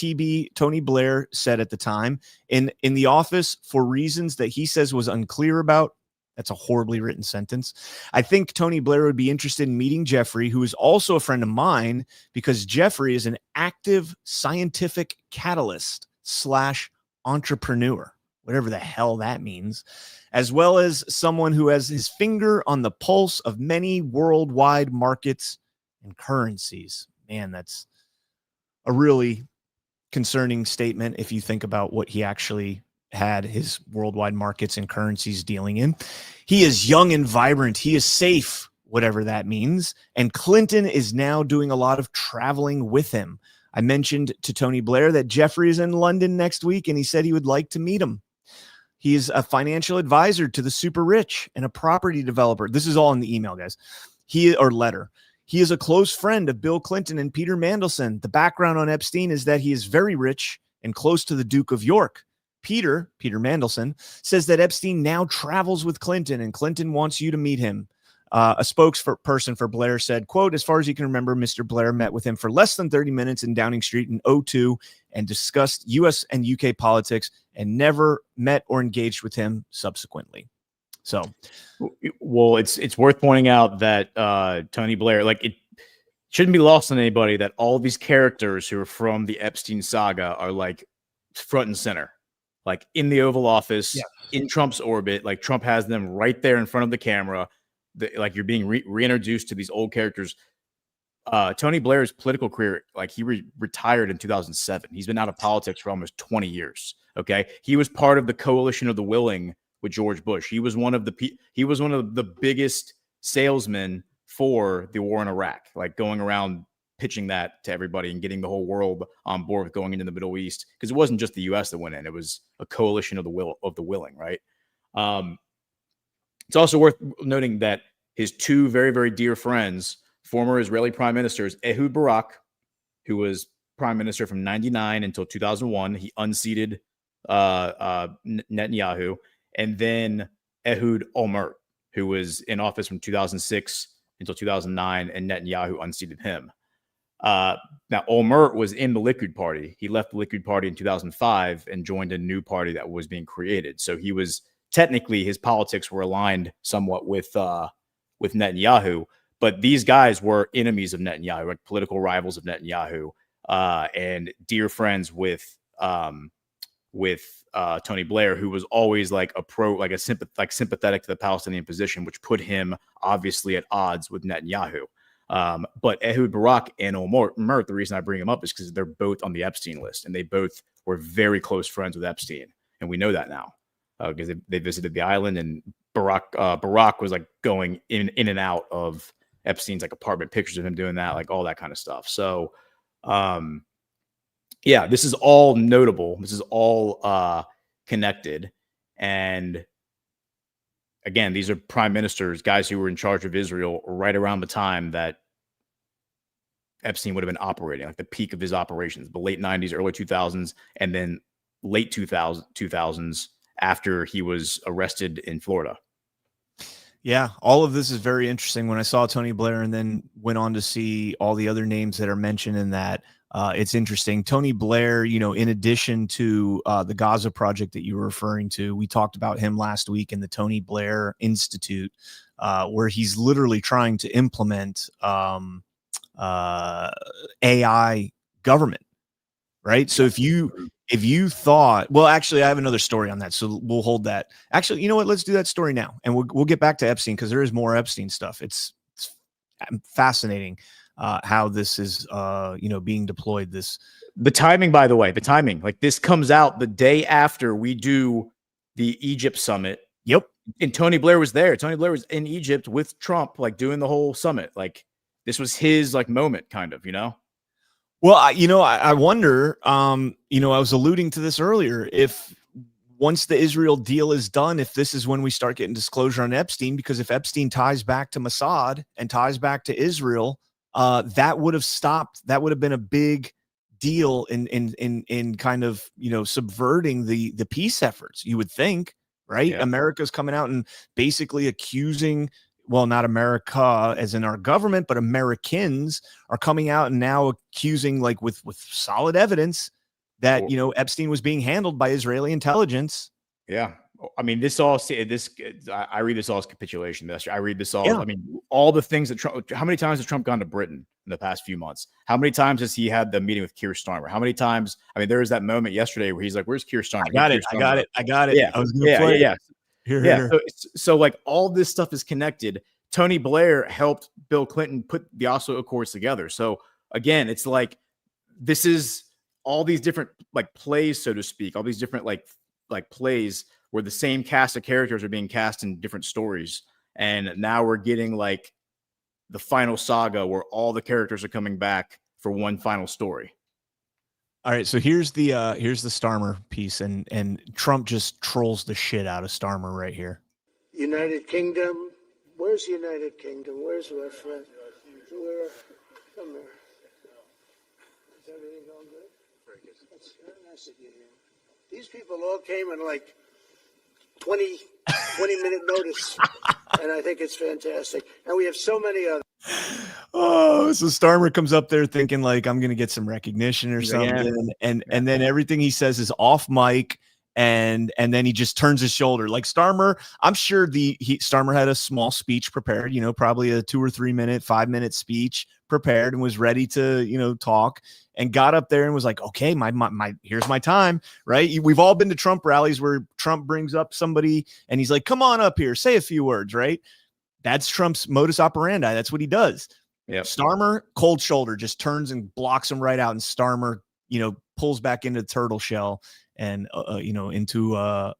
Tony Blair said at the time, in the office for reasons that he says was unclear about. That's a horribly written sentence. I think Tony Blair would be interested in meeting Jeffrey, who is also a friend of mine, because Jeffrey is an active scientific catalyst / entrepreneur, whatever the hell that means, as well as someone who has his finger on the pulse of many worldwide markets and currencies. Man, that's a really concerning statement if you think about what he actually had his worldwide markets and currencies dealing in. He is young and vibrant. He is safe, whatever that means. And Clinton is now doing a lot of traveling with him. I mentioned to Tony Blair that Jeffrey is in London next week, and he said he would like to meet him. He is a financial advisor to the super rich and a property developer. This is all in the email, guys. Letter. He is a close friend of Bill Clinton and Peter Mandelson. The background on Epstein is that he is very rich and close to the Duke of York. Peter Mandelson, says that Epstein now travels with Clinton and Clinton wants you to meet him. A spokesperson for Blair said, quote, as far as you can remember, Mr. Blair met with him for less than 30 minutes in Downing Street in 2002 and discussed U.S. and UK politics and never met or engaged with him subsequently. So, well, it's worth pointing out that Tony Blair, like, it shouldn't be lost on anybody that all these characters who are from the Epstein saga are like front and center, like in the Oval Office, in Trump's orbit. Like, Trump has them right there in front of the camera. Like, you're being reintroduced to these old characters. Tony Blair's political career, like, he retired in 2007. He's been out of politics for almost 20 years. Okay, he was part of the coalition of the willing with George Bush. He was one of the biggest salesmen for the war in Iraq, like going around pitching that to everybody and getting the whole world on board with going into the Middle East, because it wasn't just the U.S. that went in; it was a coalition of the willing, right? It's also worth noting that his two very, very dear friends, former Israeli prime ministers, Ehud Barak, who was prime minister from 1999 until 2001, he unseated Netanyahu, and then Ehud Olmert, who was in office from 2006 until 2009, and Netanyahu unseated him. Now, Olmert was in the Likud party. He left the Likud party in 2005 and joined a new party that was being created. So he was technically, his politics were aligned somewhat with Netanyahu, but these guys were enemies of Netanyahu, like political rivals of Netanyahu. and dear friends with Tony Blair, who was always like sympathetic to the Palestinian position, which put him obviously at odds with Netanyahu. But Ehud Barak and Omar, the reason I bring him up is because they're both on the Epstein list, and they both were very close friends with Epstein, and we know that now because they visited the island, and Barak was like going in and out of Epstein's like apartment, pictures of him doing that, like all that kind of stuff. So, yeah, this is all notable. This is all connected, and again, these are prime ministers, guys who were in charge of Israel right around the time that Epstein would have been operating, like the peak of his operations, the late 90s, early 2000s, and then late 2000s after he was arrested in Florida. Yeah, all of this is very interesting. When I saw Tony Blair and then went on to see all the other names that are mentioned in that, it's interesting. Tony Blair, in addition to the Gaza project that you were referring to, we talked about him last week in the Tony Blair Institute, where he's literally trying to implement AI government, right? So if you thought, well, actually, I have another story on that, so we'll hold that. Actually, you know what? Let's do that story now, and we'll get back to Epstein because there is more Epstein stuff. It's fascinating. How this is, being deployed. The timing, by the way, like this comes out the day after we do the Egypt summit. Yep. And Tony Blair was there. Tony Blair was in Egypt with Trump, like doing the whole summit. Like this was his like moment, kind of, Well, I wonder, I was alluding to this earlier, if once the Israel deal is done, if this is when we start getting disclosure on Epstein, because if Epstein ties back to Mossad and ties back to Israel, that would have stopped. That would have been a big deal in kind of, subverting the peace efforts, you would think, right? Yeah. America's coming out and basically accusing, well, not America as in our government, but Americans are coming out and now accusing, like with solid evidence, that, Epstein was being handled by Israeli intelligence. Yeah. I mean, I read this all as capitulation. I read this all. Yeah. I mean, all the things that Trump. How many times has Trump gone to Britain in the past few months? How many times has he had the meeting with Keir Starmer? How many times? I mean, there was that moment yesterday where he's like, "Where's Keir Starmer?" I got it. Yeah, I was gonna play it. Yeah. Here. So like all this stuff is connected. Tony Blair helped Bill Clinton put the Oslo Accords together. So again, it's like this is all these different like plays, so to speak. All these different like plays where the same cast of characters are being cast in different stories. And now we're getting like the final saga where all the characters are coming back for one final story. All right. So here's the Starmer piece, and Trump just trolls the shit out of Starmer right here. United Kingdom. Where's the United Kingdom? Where's my friend? Come here. Is everything going good? Very good. That's very nice of you here. These people all came in like 20-minute notice, and I think it's fantastic. And we have so many others. Oh, so Starmer comes up there thinking like, I'm going to get some recognition or something. Yeah. And then everything he says is off mic. And then he just turns his shoulder like Starmer. I'm sure Starmer had a small speech prepared, probably a 2 or 3 minute, 5 minute speech prepared, and was ready to, talk, and got up there and was like, okay, my here's my time. Right. We've all been to Trump rallies where Trump brings up somebody and he's like, come on up here, say a few words. Right. That's Trump's modus operandi. That's what he does. Yeah. Starmer, cold shoulder, just turns and blocks him right out. And Starmer, pulls back into the turtle shell and, into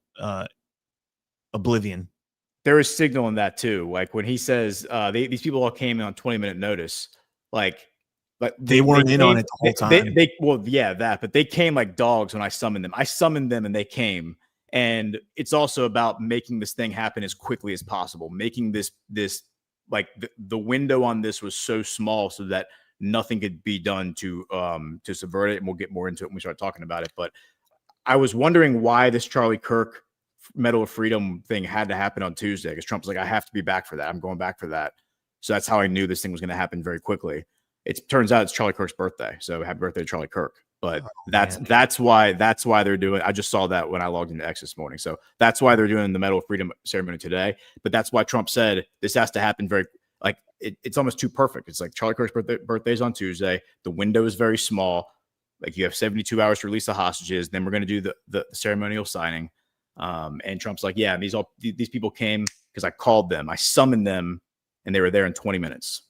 oblivion. There is signal in that too. Like when he says these people all came in on 20-minute notice, like they weren't in on it the whole time. But they came like dogs when I summoned them. I summoned them and they came. And it's also about making this thing happen as quickly as possible, making this like the window on this was so small so that nothing could be done to subvert it. And we'll get more into it when we start talking about it. But I was wondering why this Charlie Kirk Medal of Freedom thing had to happen on Tuesday, because Trump's like, I have to be back for that. I'm going back for that. So that's how I knew this thing was going to happen very quickly. It turns out it's Charlie Kirk's birthday. So happy birthday to Charlie Kirk. But that's why they're doing. I just saw that when I logged into X this morning. So that's why they're doing the Medal of Freedom ceremony today. But that's why Trump said this has to happen very it's almost too perfect. It's like Charlie Kirk's birthday's on Tuesday. The window is very small. Like you have 72 hours to release the hostages. Then we're going to do the ceremonial signing. And Trump's like, yeah, these people came because I called them, I summoned them, and they were there in 20 minutes.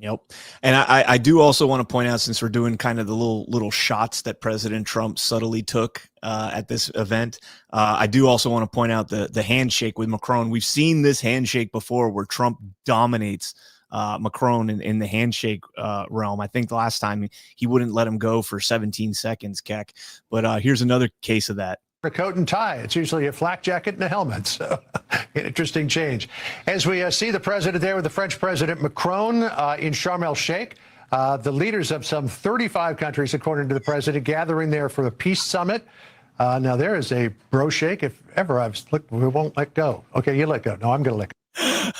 Yep. And I do also want to point out, since we're doing kind of the little shots that President Trump subtly took at this event, I do also want to point out the handshake with Macron. We've seen this handshake before where Trump dominates Macron in the handshake realm. I think the last time he wouldn't let him go for 17 seconds, Keck. But here's another case of that. A coat and tie. It's usually a flak jacket and a helmet. So an interesting change. As we see the president there with the French President Macron in Sharm el-Sheikh, the leaders of some 35 countries, according to the president, gathering there for a peace summit. Now there is a bro shake. If ever I've slipped, we won't let go. Okay, you let go. No, I'm going to let go.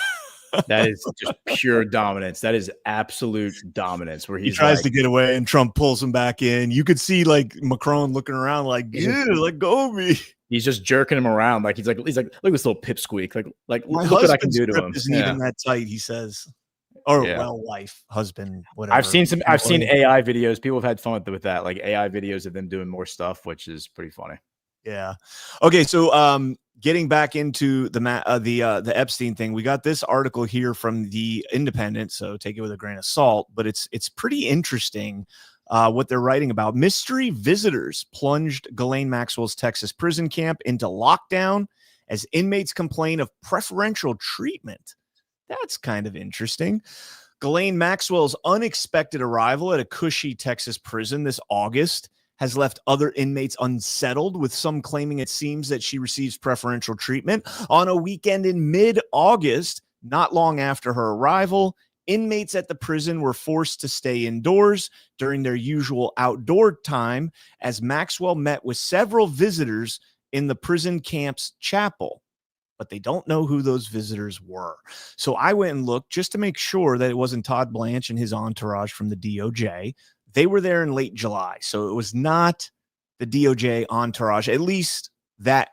That is just pure dominance. That is absolute dominance. Where he tries to get away and Trump pulls him back in. You could see like Macron looking around like, yeah, let go of me. He's just jerking him around. Like he's like, look at this little pipsqueak. Like my look what I can do to him. Isn't even that tight, he says. Or well, wife, husband, whatever. I've seen AI videos. People have had fun with that. Like AI videos of them doing more stuff, which is pretty funny. Yeah. Okay. So, getting back into the Epstein thing, we got this article here from the Independent, so take it with a grain of salt, but it's pretty interesting what they're writing about. Mystery visitors plunged Ghislaine Maxwell's Texas prison camp into lockdown as inmates complain of preferential treatment. That's kind of interesting. Ghislaine Maxwell's unexpected arrival at a cushy Texas prison this August has left other inmates unsettled, with some claiming it seems that she receives preferential treatment. On a weekend in mid-August, not long after her arrival, inmates at the prison were forced to stay indoors during their usual outdoor time as Maxwell met with several visitors in the prison camp's chapel. But they don't know who those visitors were. So I went and looked just to make sure that it wasn't Todd Blanche and his entourage from the DOJ. They were there in late July, so it was not the DOJ entourage, at least that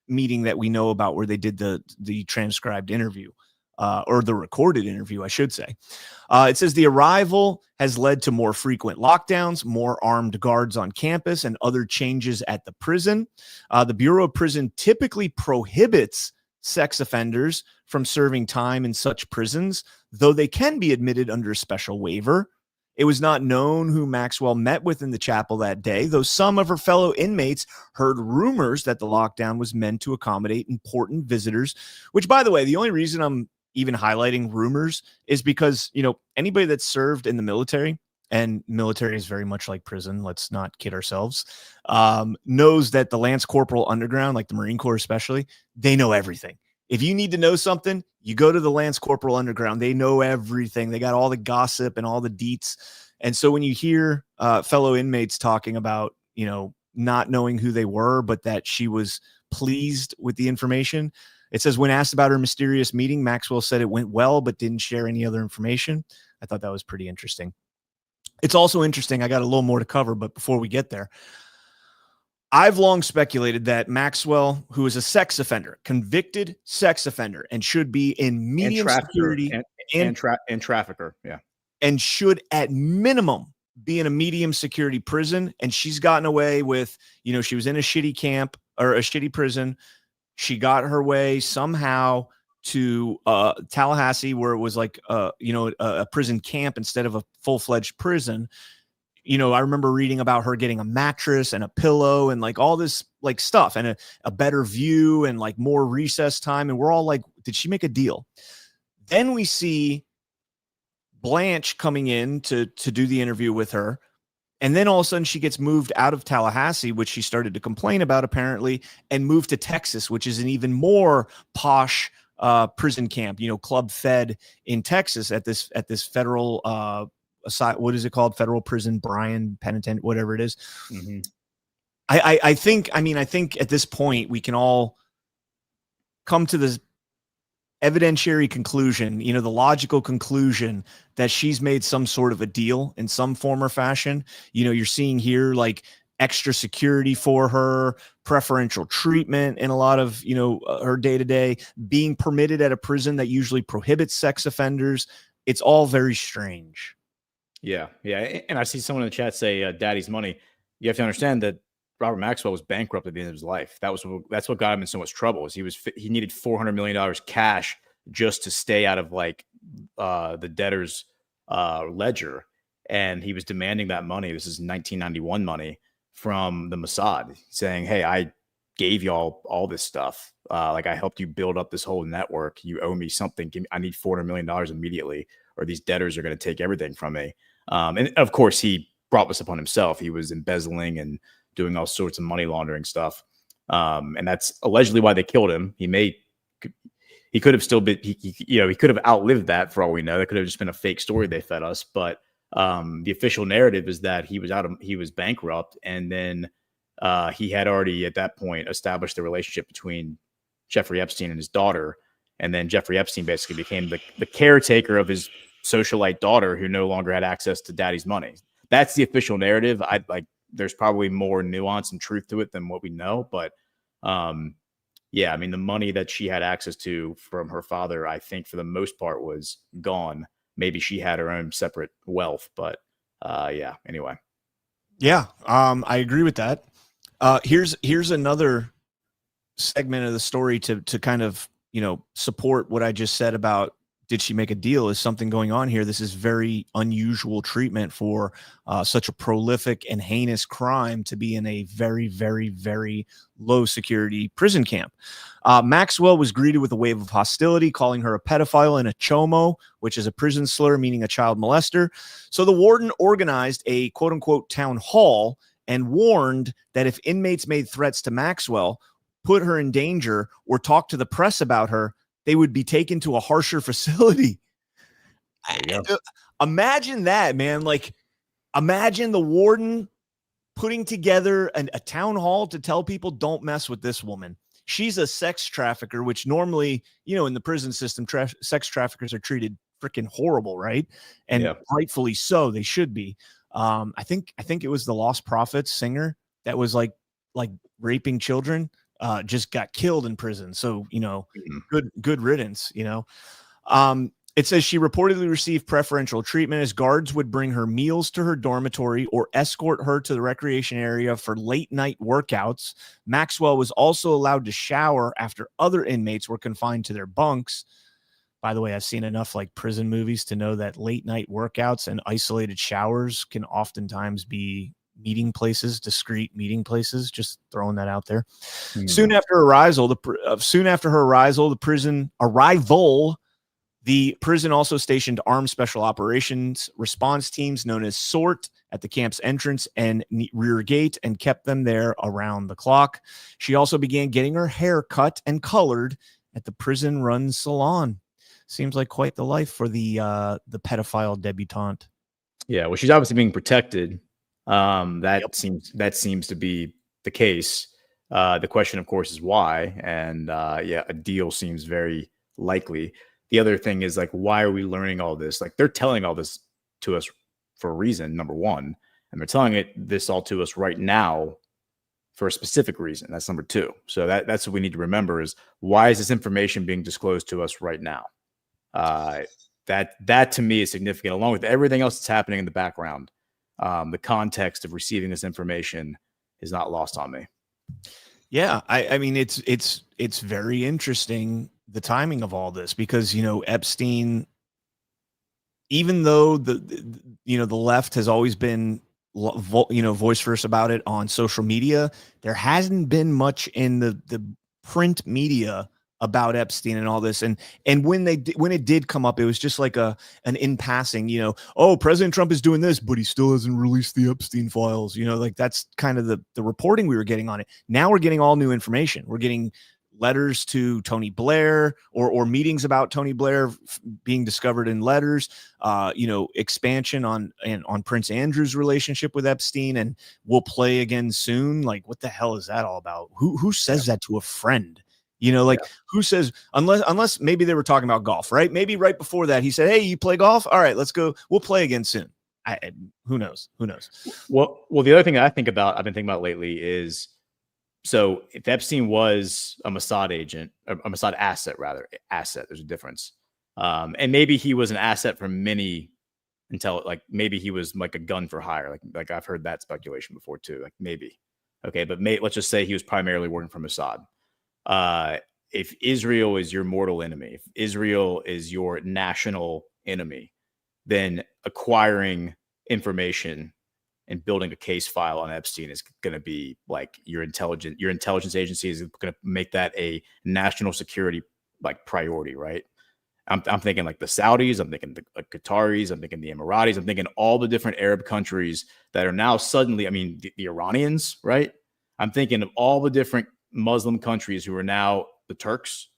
meeting that we know about where they did the transcribed interview, or the recorded interview, I should say. It says the arrival has led to more frequent lockdowns, more armed guards on campus, and other changes at the prison. The Bureau of Prison typically prohibits sex offenders from serving time in such prisons, though they can be admitted under a special waiver. It was not known who Maxwell met with in the chapel that day, though some of her fellow inmates heard rumors that the lockdown was meant to accommodate important visitors, which, by the way, the only reason I'm even highlighting rumors is because, anybody that's served in the military, and military is very much like prison, let's not kid ourselves, knows that the Lance Corporal Underground, like the Marine Corps especially, they know everything. If you need to know something, you go to the Lance Corporal Underground. They know everything. They got all the gossip and all the deets. And so when you hear fellow inmates talking about, not knowing who they were, but that she was pleased with the information, it says when asked about her mysterious meeting, Maxwell said it went well, but didn't share any other information. I thought that was pretty interesting. It's also interesting. I got a little more to cover, but before we get there, I've long speculated that Maxwell, who is a sex offender, convicted sex offender, and should be in medium security and trafficker, yeah, and should at minimum be in a medium security prison. And she's gotten away with, she was in a shitty camp or a shitty prison. She got her way somehow to Tallahassee, where it was like a prison camp instead of a full-fledged prison. I remember reading about her getting a mattress and a pillow and like all this like stuff and a better view and like more recess time. And we're all like, did she make a deal? Then we see Blanche coming in to do the interview with her. And then all of a sudden she gets moved out of Tallahassee, which she started to complain about apparently, and moved to Texas, which is an even more posh prison camp, Club Fed in Texas at this federal what is it called? Federal Prison Bryan Penitentiary, whatever it is. Mm-hmm. I think at this point we can all come to this evidentiary conclusion, the logical conclusion that she's made some sort of a deal in some form or fashion. You're seeing here like extra security for her, preferential treatment in a lot of, her day-to-day, being permitted at a prison that usually prohibits sex offenders. It's all very strange. Yeah. And I see someone in the chat say, daddy's money. you have to understand that Robert Maxwell was bankrupt at the end of his life. That's what got him in so much trouble. Is he needed $400 million cash just to stay out of like the debtor's ledger, and he was demanding that money. This is 1991 money from the Mossad, saying, "Hey, I gave y'all all this stuff. Like I helped you build up this whole network. You owe me something. I need $400 million immediately, or these debtors are going to take everything from me." And of course, he brought this upon himself. He was embezzling and doing all sorts of money laundering stuff. And that's allegedly why they killed him. He could have still been, he could have outlived that for all we know. That could have just been a fake story they fed us. But the official narrative is that he was bankrupt. And then he had already at that point established the relationship between Jeffrey Epstein and his daughter. And then Jeffrey Epstein basically became the caretaker of his socialite daughter who no longer had access to daddy's money. That's the official narrative. There's probably more nuance and truth to it than what we know. But yeah, I mean, the money that she had access to from her father, I think for the most part was gone. Maybe she had her own separate wealth, but yeah, anyway. Yeah, I agree with that. Here's another segment of the story to kind of, support what I just said about did she make a deal? Is something going on here? This is very unusual treatment for such a prolific and heinous crime to be in a very, very, very low security prison camp. Maxwell was greeted with a wave of hostility, calling her a pedophile and a chomo, which is a prison slur meaning a child molester. So the warden organized a quote unquote town hall and warned that if inmates made threats to Maxwell, put her in danger, or talk to the press about her, they would be taken to a harsher facility. Imagine that, man. Like, imagine the warden putting together a town hall to tell people don't mess with this woman. She's a sex trafficker, which normally, in the prison system, sex traffickers are treated freaking horrible, right? And rightfully so. They should be. I think it was the Lost Prophets singer that was like raping children. Just got killed in prison. So, good riddance, It says she reportedly received preferential treatment as guards would bring her meals to her dormitory or escort her to the recreation area for late night workouts. Maxwell was also allowed to shower after other inmates were confined to their bunks. By the way, I've seen enough prison movies to know that late night workouts and isolated showers can oftentimes be meeting places, discreet meeting places. Just throwing that out there. Soon after her arrival, the prison also stationed armed special operations response teams known as SORT at the camp's entrance and rear gate and kept them there around the clock. She also began getting her hair cut and colored at the prison-run salon. Seems like quite the life for the pedophile debutante. Yeah, well, she's obviously being protected. That seems to be the case. The question, of course, is why. And a deal seems very likely. The other thing is why are we learning all this? They're telling all this to us for a reason, number one, and they're telling this all to us right now for a specific reason. That's number two. So that's what we need to remember is why is this information being disclosed to us right now? That to me is significant, along with everything else that's happening in the background. The context of receiving this information is not lost on me. Yeah, I mean, it's very interesting, the timing of all this, because Epstein, even though the left has always been voice first about it on social media, there hasn't been much in the print media about Epstein and all this. And when it did come up, it was just like an in passing, President Trump is doing this, but he still hasn't released the Epstein files. That's kind of the reporting we were getting on it. Now we're getting all new information. We're getting letters to Tony Blair or meetings about Tony Blair being discovered in letters, expansion on Prince Andrew's relationship with Epstein, and we'll play again soon. What the hell is that all about? Who says that to a friend? Who says, unless maybe they were talking about golf, right? Maybe right before that, he said, "Hey, you play golf? All right, let's go. We'll play again soon." Who knows? Well, the other thing that I've been thinking about lately is, so if Epstein was a Mossad agent, a Mossad asset, there's a difference. And maybe he was an asset for many until like maybe he was like a gun for hire. Like I've heard that speculation before too. Like maybe. Okay, but let's just say he was primarily working for Mossad. If Israel is your mortal enemy, if Israel is your national enemy, then acquiring information and building a case file on Epstein is going to be like your intelligence agency is going to make that a national security like priority, right? I'm thinking like the Saudis, I'm thinking the Qataris, I'm thinking the Emiratis, I'm thinking all the different Arab countries that are now suddenly, I mean, the Iranians, right? I'm thinking of all the different Muslim countries who are now the Turks,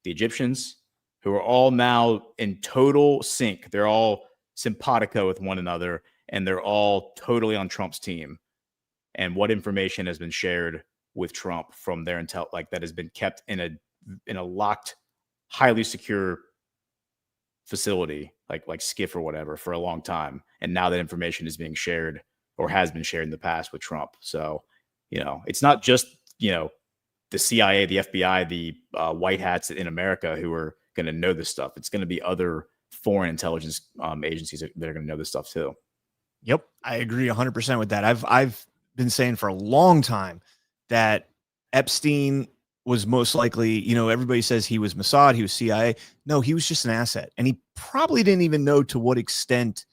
the Egyptians, who are all now in total sync. They're all simpatico with one another, and they're all totally on Trump's team. And what information has been shared with Trump from their intel, like that has been kept in a locked, highly secure facility, like SCIF or whatever, for a long time. And now that information is being shared or has been shared in the past with Trump. So, it's not just, the CIA, the FBI, the white hats in America who are going to know this stuff. It's going to be other foreign intelligence agencies that are going to know this stuff too. Yep, I agree 100% with that. I've been saying for a long time that Epstein was most likely, everybody says he was Mossad, he was CIA. No, he was just an asset. And he probably didn't even know to what extent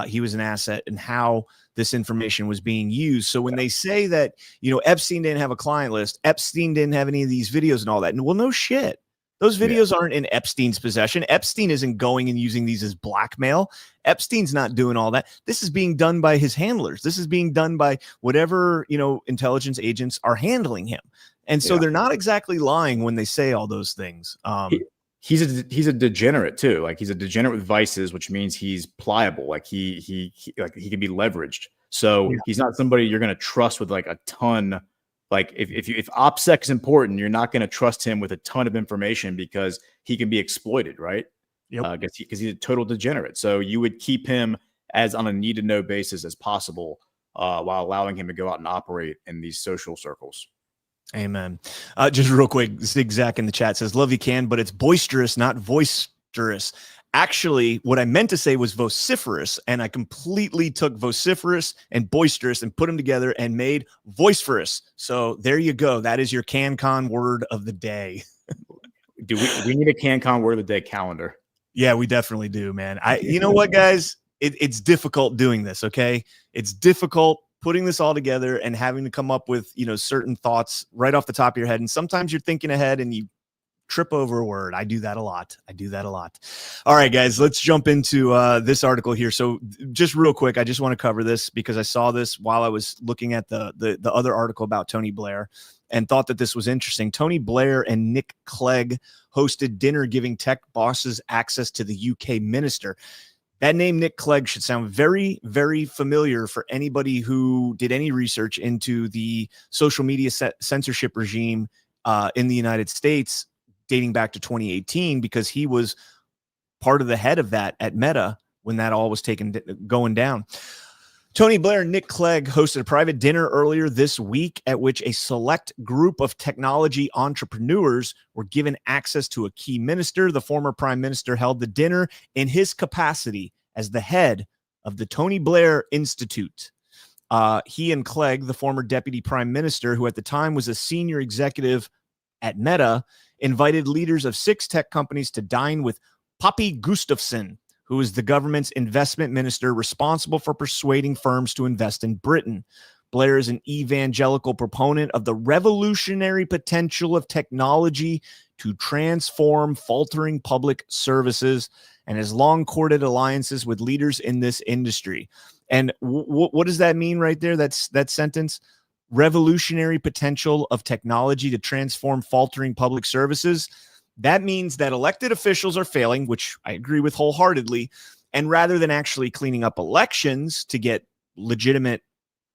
he was an asset and how this information was being used. So when they say that, Epstein didn't have a client list, Epstein didn't have any of these videos and all that. And well, no shit. Those videos aren't in Epstein's possession. Epstein isn't going and using these as blackmail. Epstein's not doing all that. This is being done by his handlers. This is being done by whatever, intelligence agents are handling him. And so they're not exactly lying when they say all those things. He's a degenerate too. Like he's a degenerate with vices, which means he's pliable. Like he can be leveraged. So he's not somebody you're going to trust with like a ton. Like if OPSEC is important, you're not going to trust him with a ton of information because he can be exploited, right? Yep. Because he's a total degenerate. So you would keep him as on a need to know basis as possible, while allowing him to go out and operate in these social circles. Amen. Just real quick, Zigzag in the chat says, love you can, but it's boisterous, not voisterous. Actually, what I meant to say was vociferous, and I completely took vociferous and boisterous and put them together and made voiceferous. So there you go. That is your CannCon word of the day. Do we need a CannCon word of the day calendar? Yeah, we definitely do, man. You know what, guys? It's difficult doing this, okay? It's difficult putting this all together and having to come up with, certain thoughts right off the top of your head. And sometimes you're thinking ahead and you trip over a word. I do that a lot. All right, guys, let's jump into this article here. So just real quick, I just want to cover this because I saw this while I was looking at the other article about Tony Blair and thought that this was interesting. Tony Blair and Nick Clegg hosted dinner giving tech bosses access to the UK minister. That name, Nick Clegg, should sound very, very familiar for anybody who did any research into the social media censorship regime in the United States dating back to 2018, because he was part of the head of that at Meta when that all was going down. Tony Blair and Nick Clegg hosted a private dinner earlier this week at which a select group of technology entrepreneurs were given access to a key minister. The former prime minister held the dinner in his capacity as the head of the Tony Blair Institute. He and Clegg, the former deputy prime minister, who at the time was a senior executive at Meta, invited leaders of 6 tech companies to dine with Poppy Gustafsson, who is the government's investment minister responsible for persuading firms to invest in Britain. Blair is an evangelical proponent of the revolutionary potential of technology to transform faltering public services and has long courted alliances with leaders in this industry. And what does that mean right there? That sentence, revolutionary potential of technology to transform faltering public services. That means that elected officials are failing, which I agree with wholeheartedly. And rather than actually cleaning up elections to get legitimate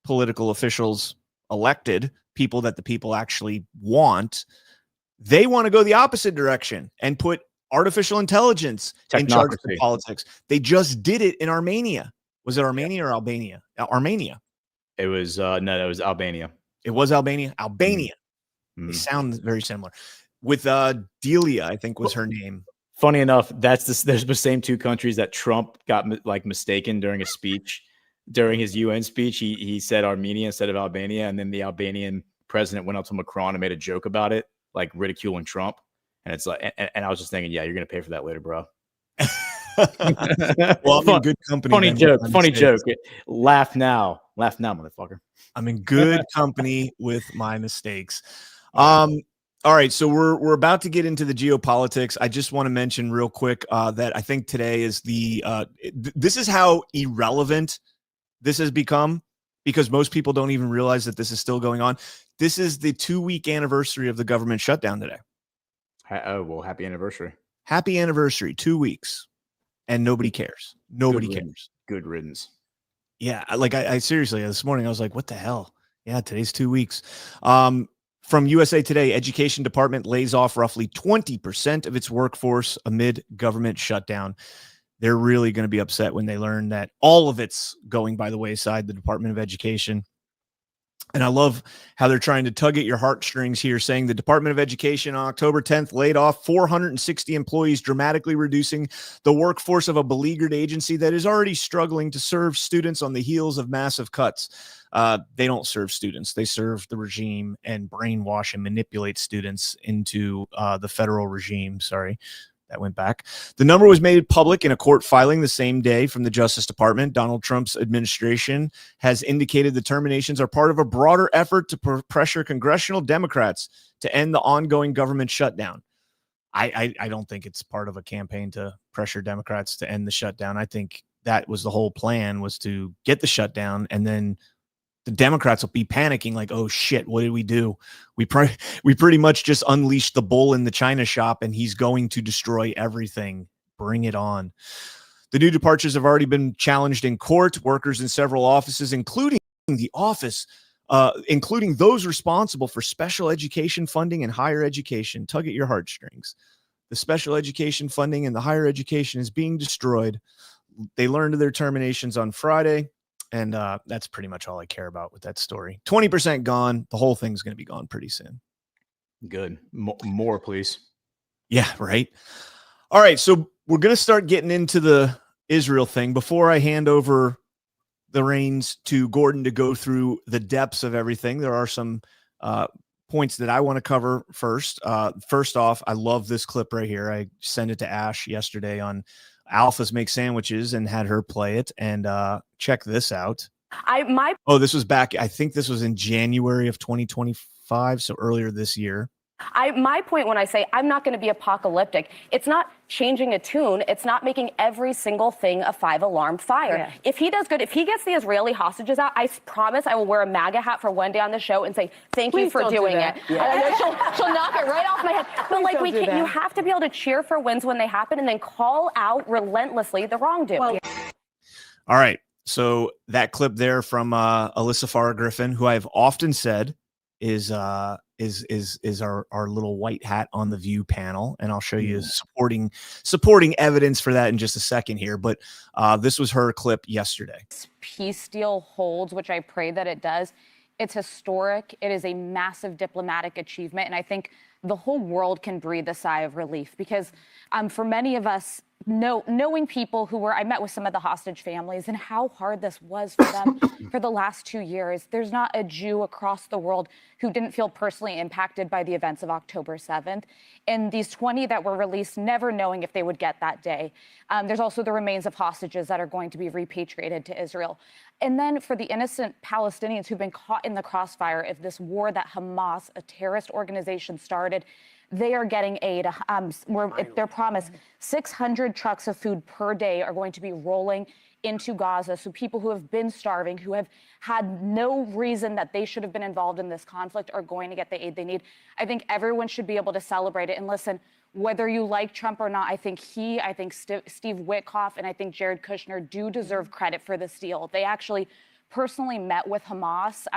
political officials elected, people that the people actually want, they want to go the opposite direction and put artificial intelligence in charge of politics. They just did it in Armenia. Was it Armenia or Albania? Armenia. It was no, that was Albania. It was Albania. Albania. They sound very similar. With Delia, I think was her name. Funny enough, there's the same two countries that Trump got mistaken during a speech, during his UN speech. He said Armenia instead of Albania, and then the Albanian president went up to Macron and made a joke about it, like ridiculing Trump. And it's like, and I was just thinking, yeah, you're gonna pay for that later, bro. Well, I'm in good company. Funny joke. Laugh now, motherfucker. I'm in good company with my mistakes. All right, so we're about to get into the geopolitics. I just want to mention real quick that I think today is this is how irrelevant this has become, because most people don't even realize that this is still going on. This is the 2-week anniversary of the government shutdown today. Oh, well, happy anniversary. Happy anniversary, 2 weeks, and nobody cares. Nobody cares. Good riddance. Yeah, like I seriously, this morning I was like, what the hell? Yeah, today's 2 weeks. From USA Today, Education Department lays off roughly 20% of its workforce amid government shutdown. They're really going to be upset when they learn that all of it's going by the wayside, the Department of Education. And I love how they're trying to tug at your heartstrings here, saying the Department of Education on October 10th laid off 460 employees, dramatically reducing the workforce of a beleaguered agency that is already struggling to serve students on the heels of massive cuts. They don't serve students. They serve the regime and brainwash and manipulate students into the federal regime. Sorry. That went back. The number was made public in a court filing the same day from the Justice Department. Donald Trump's administration has indicated the terminations are part of a broader effort to pressure congressional Democrats to end the ongoing government shutdown. I don't think it's part of a campaign to pressure Democrats to end the shutdown. I think that was the whole plan, was to get the shutdown, and then the Democrats will be panicking like, oh shit, what did we do? We pretty much just unleashed the bull in the china shop, and he's going to destroy everything. Bring it on. The new departures have already been challenged in court. Workers in several offices, including those responsible for special education funding and higher education, tug at your heartstrings. The special education funding and the higher education is being destroyed. They learned of their terminations on Friday. And that's pretty much all I care about with that story. 20% gone. The whole thing's going to be gone pretty soon. Good. More, please. Yeah, right. All right. So we're going to start getting into the Israel thing. Before I hand over the reins to Gordon to go through the depths of everything, there are some points that I want to cover first. First off, I love this clip right here. I sent it to Ash yesterday on Alphas Make Sandwiches and had her play it, and check this out. This was back, I think this was in January of 2025, so earlier this year. My point when I say I'm not going to be apocalyptic, it's not changing a tune. It's not making every single thing a 5-alarm fire. Yeah. If he does good, if he gets the Israeli hostages out, I promise I will wear a MAGA hat for one day on the show and say, thank you for doing it. Yeah. She'll knock it right off my head. But like, you have to be able to cheer for wins when they happen and then call out relentlessly the wrongdoing. Well, all right. So that clip there from Alyssa Farah Griffin, who I've often said is our little white hat on the View panel, and I'll show you supporting evidence for that in just a second here. But this was her clip yesterday. Peace deal holds, which I pray that it does. It's historic. It is a massive diplomatic achievement, and I think the whole world can breathe a sigh of relief, because for many of us, knowing people who were, I met with some of the hostage families and how hard this was for them for the last 2 years. There's not a Jew across the world who didn't feel personally impacted by the events of October 7th. And these 20 that were released, never knowing if they would get that day. There's also the remains of hostages that are going to be repatriated to Israel. And then for the innocent Palestinians who've been caught in the crossfire of this war that Hamas, a terrorist organization, started, they are getting aid. They're promised 600 trucks of food per day are going to be rolling into Gaza. So people who have been starving, who have had no reason that they should have been involved in this conflict, are going to get the aid they need. I think everyone should be able to celebrate it. And listen, whether you like Trump or not, I think Steve Witkoff and I think Jared Kushner do deserve credit for this deal. They actually personally met with Hamas.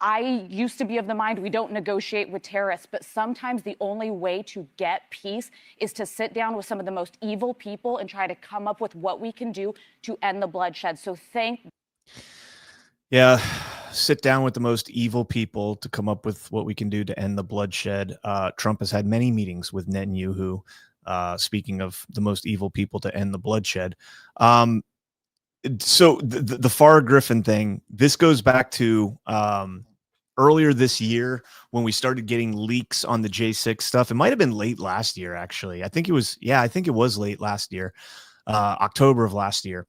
I used to be of the mind we don't negotiate with terrorists, but sometimes the only way to get peace is to sit down with some of the most evil people and try to come up with what we can do to end the bloodshed. So sit down with the most evil people to come up with what we can do to end the bloodshed. Trump has had many meetings with Netanyahu. Speaking of the most evil people to end the bloodshed. So the Farah Griffin thing, this goes back to earlier this year when we started getting leaks on the J6 stuff. It might have been late last year, actually. I think it was late last year, October of last year.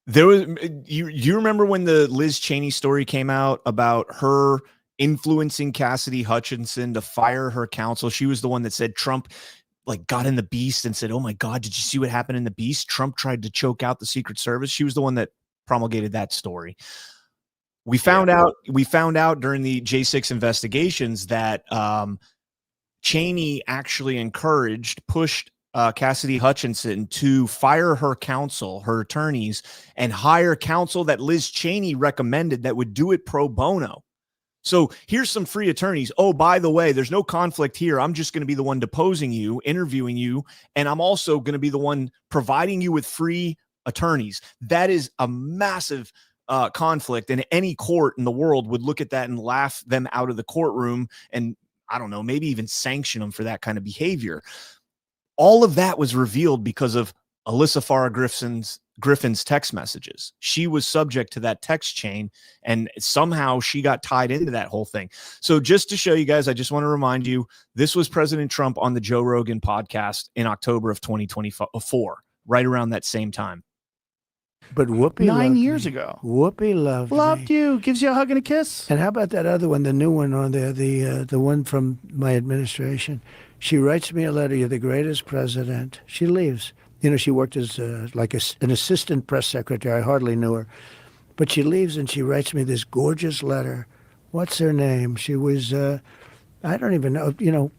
There was you remember when the Liz Cheney story came out about her influencing Cassidy Hutchinson to fire her counsel? She was the one that said Trump like got in the beast and said, "Oh my God, did you see what happened in the beast? Trump tried to choke out the Secret Service." She was the one that promulgated that story. We found out during the J6 investigations that Cheney actually pushed Cassidy Hutchinson to fire her counsel, her attorneys, and hire counsel that Liz Cheney recommended that would do it pro bono. So here's some free attorneys. Oh, by the way, there's no conflict here. I'm just going to be the one deposing you, interviewing you, and I'm also going to be the one providing you with free attorneys. That is a massive conflict, and any court in the world would look at that and laugh them out of the courtroom and, I don't know, maybe even sanction them for that kind of behavior. All of that was revealed because of Alyssa Farah Griffin's text messages. She was subject to that text chain, and somehow she got tied into that whole thing. So just to show you guys, I just want to remind you, this was President Trump on the Joe Rogan podcast in October of 2024, right around that same time. But Whoopi 9 years ago. Whoopi loved me. you. Gives you a hug and a kiss. And how about that other one, the new one on there, the one from my administration? She writes me a letter. You're the greatest president. She leaves. You know, she worked as an assistant press secretary. I hardly knew her. But she leaves and she writes me this gorgeous letter. What's her name? She was, I don't even know. You know,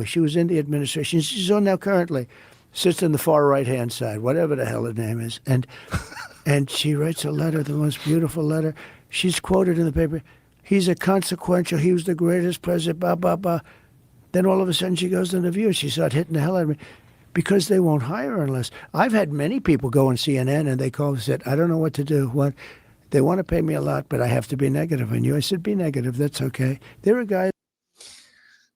she was in the administration. She's on now currently. Sits on the far right-hand side, whatever the hell her name is. And she writes a letter, the most beautiful letter. She's quoted in the paper. He was the greatest president, blah, blah, blah. Then all of a sudden she goes to the View. She started hitting the hell out of me because they won't hire her unless. I've had many people go on CNN and they call and said, I don't know what to do. They want to pay me a lot, but I have to be negative on you. I said, be negative. That's okay. There are guys.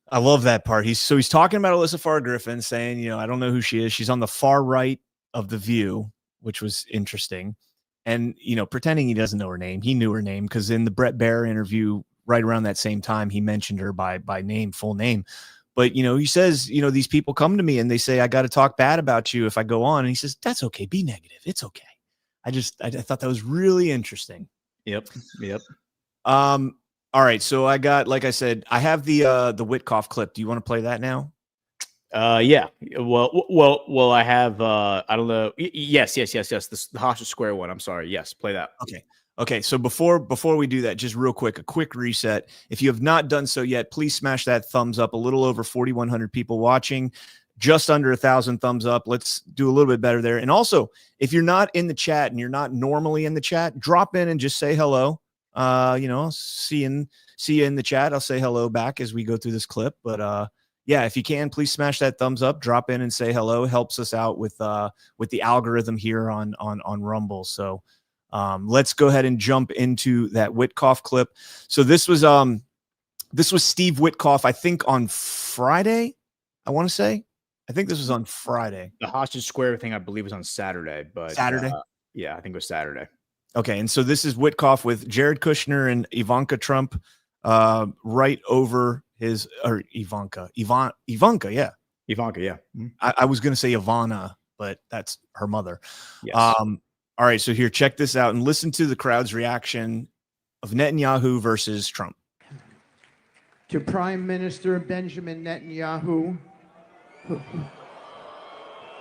I love that part. He's talking about Alyssa Farah Griffin, saying, you know, I don't know who she is. She's on the far right of the View, which was interesting. And, you know, pretending he doesn't know her name. He knew her name because in the Brett Baer interview right around that same time, he mentioned her by name, full name. But, you know, he says, you know, these people come to me and they say, I got to talk bad about you if I go on. And he says, that's okay. Be negative. It's okay. I thought that was really interesting. Yep. All right, so I got, like I said, I have the Witkoff clip. Do you want to play that now? Yeah. Well, I have. I don't know. Yes. The Hostage Square one. I'm sorry. Yes, play that. Okay. So before we do that, just real quick, a quick reset. If you have not done so yet, please smash that thumbs up. A little over 4,100 people watching, just under 1,000 thumbs up. Let's do a little bit better there. And also, if you're not in the chat and you're not normally in the chat, drop in and just say hello. You know, see you in the chat. I'll say hello back as we go through this clip. But yeah, if you can, please smash that thumbs up, drop in and say hello. It helps us out with the algorithm here on Rumble. So let's go ahead and jump into that Witkoff clip. So this was Steve Witkoff, I think on Friday, I want to say. I think this was on Friday. The Hostage Square thing, I believe, was on Saturday. But Saturday? Yeah, I think it was Saturday. Okay, and so this is Witkoff with Jared Kushner and Ivanka Trump right over his, or Ivanka, yeah. Ivanka, yeah. Mm-hmm. I was going to say Ivana, but that's her mother. Yes. All right, so here, check this out and listen to the crowd's reaction of Netanyahu versus Trump. To Prime Minister Benjamin Netanyahu.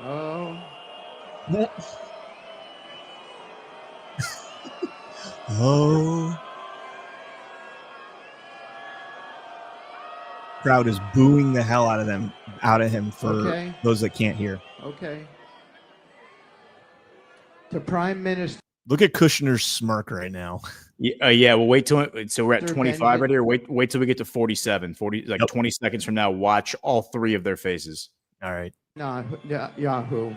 Oh. Oh. Crowd is booing the hell out of him for those that can't hear. Okay. To Prime Minister. Look at Kushner's smirk right now. Yeah. Well, wait till so we're at 25 right here. Wait till we get to 47. 20 seconds from now. Watch all three of their faces. All right. No, Yahoo.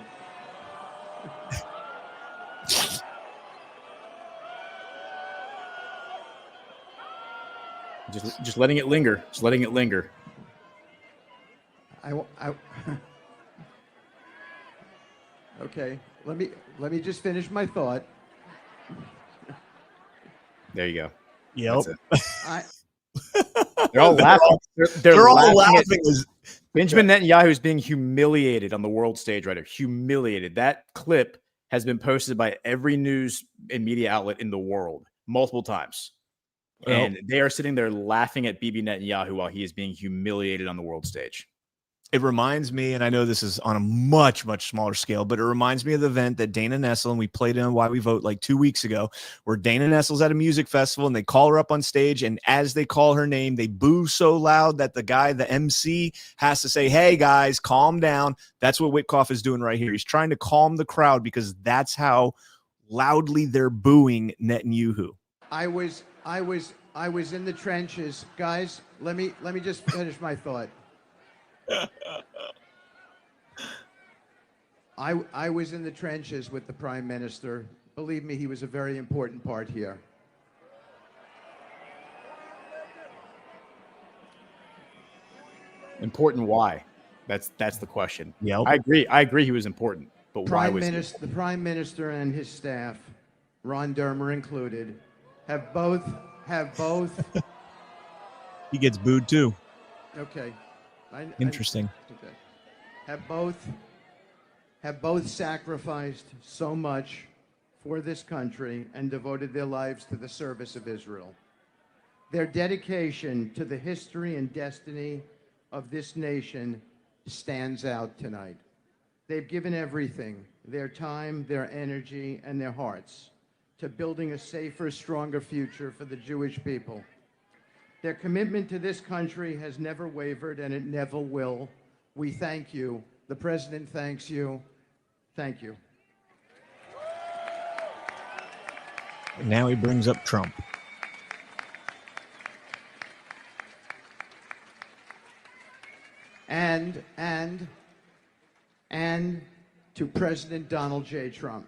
Just letting it linger. Just letting it linger. Okay, let me just finish my thought. There you go. Yep. They're all laughing. They're all laughing. laughing. Benjamin Netanyahu is being humiliated on the world stage right now. Humiliated. That clip has been posted by every news and media outlet in the world multiple times. And they are sitting there laughing at Bibi Netanyahu while he is being humiliated on the world stage. It reminds me, and I know this is on a much, much smaller scale, but it reminds me of the event that Dana Nessel, and we played in Why We Vote like 2 weeks ago, where Dana Nessel's at a music festival and they call her up on stage. And as they call her name, they boo so loud that the MC has to say, "Hey guys, calm down." That's what Witkoff is doing right here. He's trying to calm the crowd because that's how loudly they're booing Netanyahu. I was in the trenches, guys. Let me just finish my thought. I was in the trenches with the Prime Minister. Believe me, he was a very important part here. Important why? That's the question. Yeah, I agree he was important, but why was he? The Prime Minister and his staff, Ron Dermer included, have both He gets booed too. Okay. Interesting. Okay. Have both sacrificed so much for this country and devoted their lives to the service of Israel. Their dedication to the history and destiny of this nation stands out tonight. They've given everything, their time, their energy, and their hearts to building a safer, stronger future for the Jewish people. Their commitment to this country has never wavered, and it never will. We thank you. The President thanks you. Thank you. Now he brings up Trump. And to President Donald J. Trump.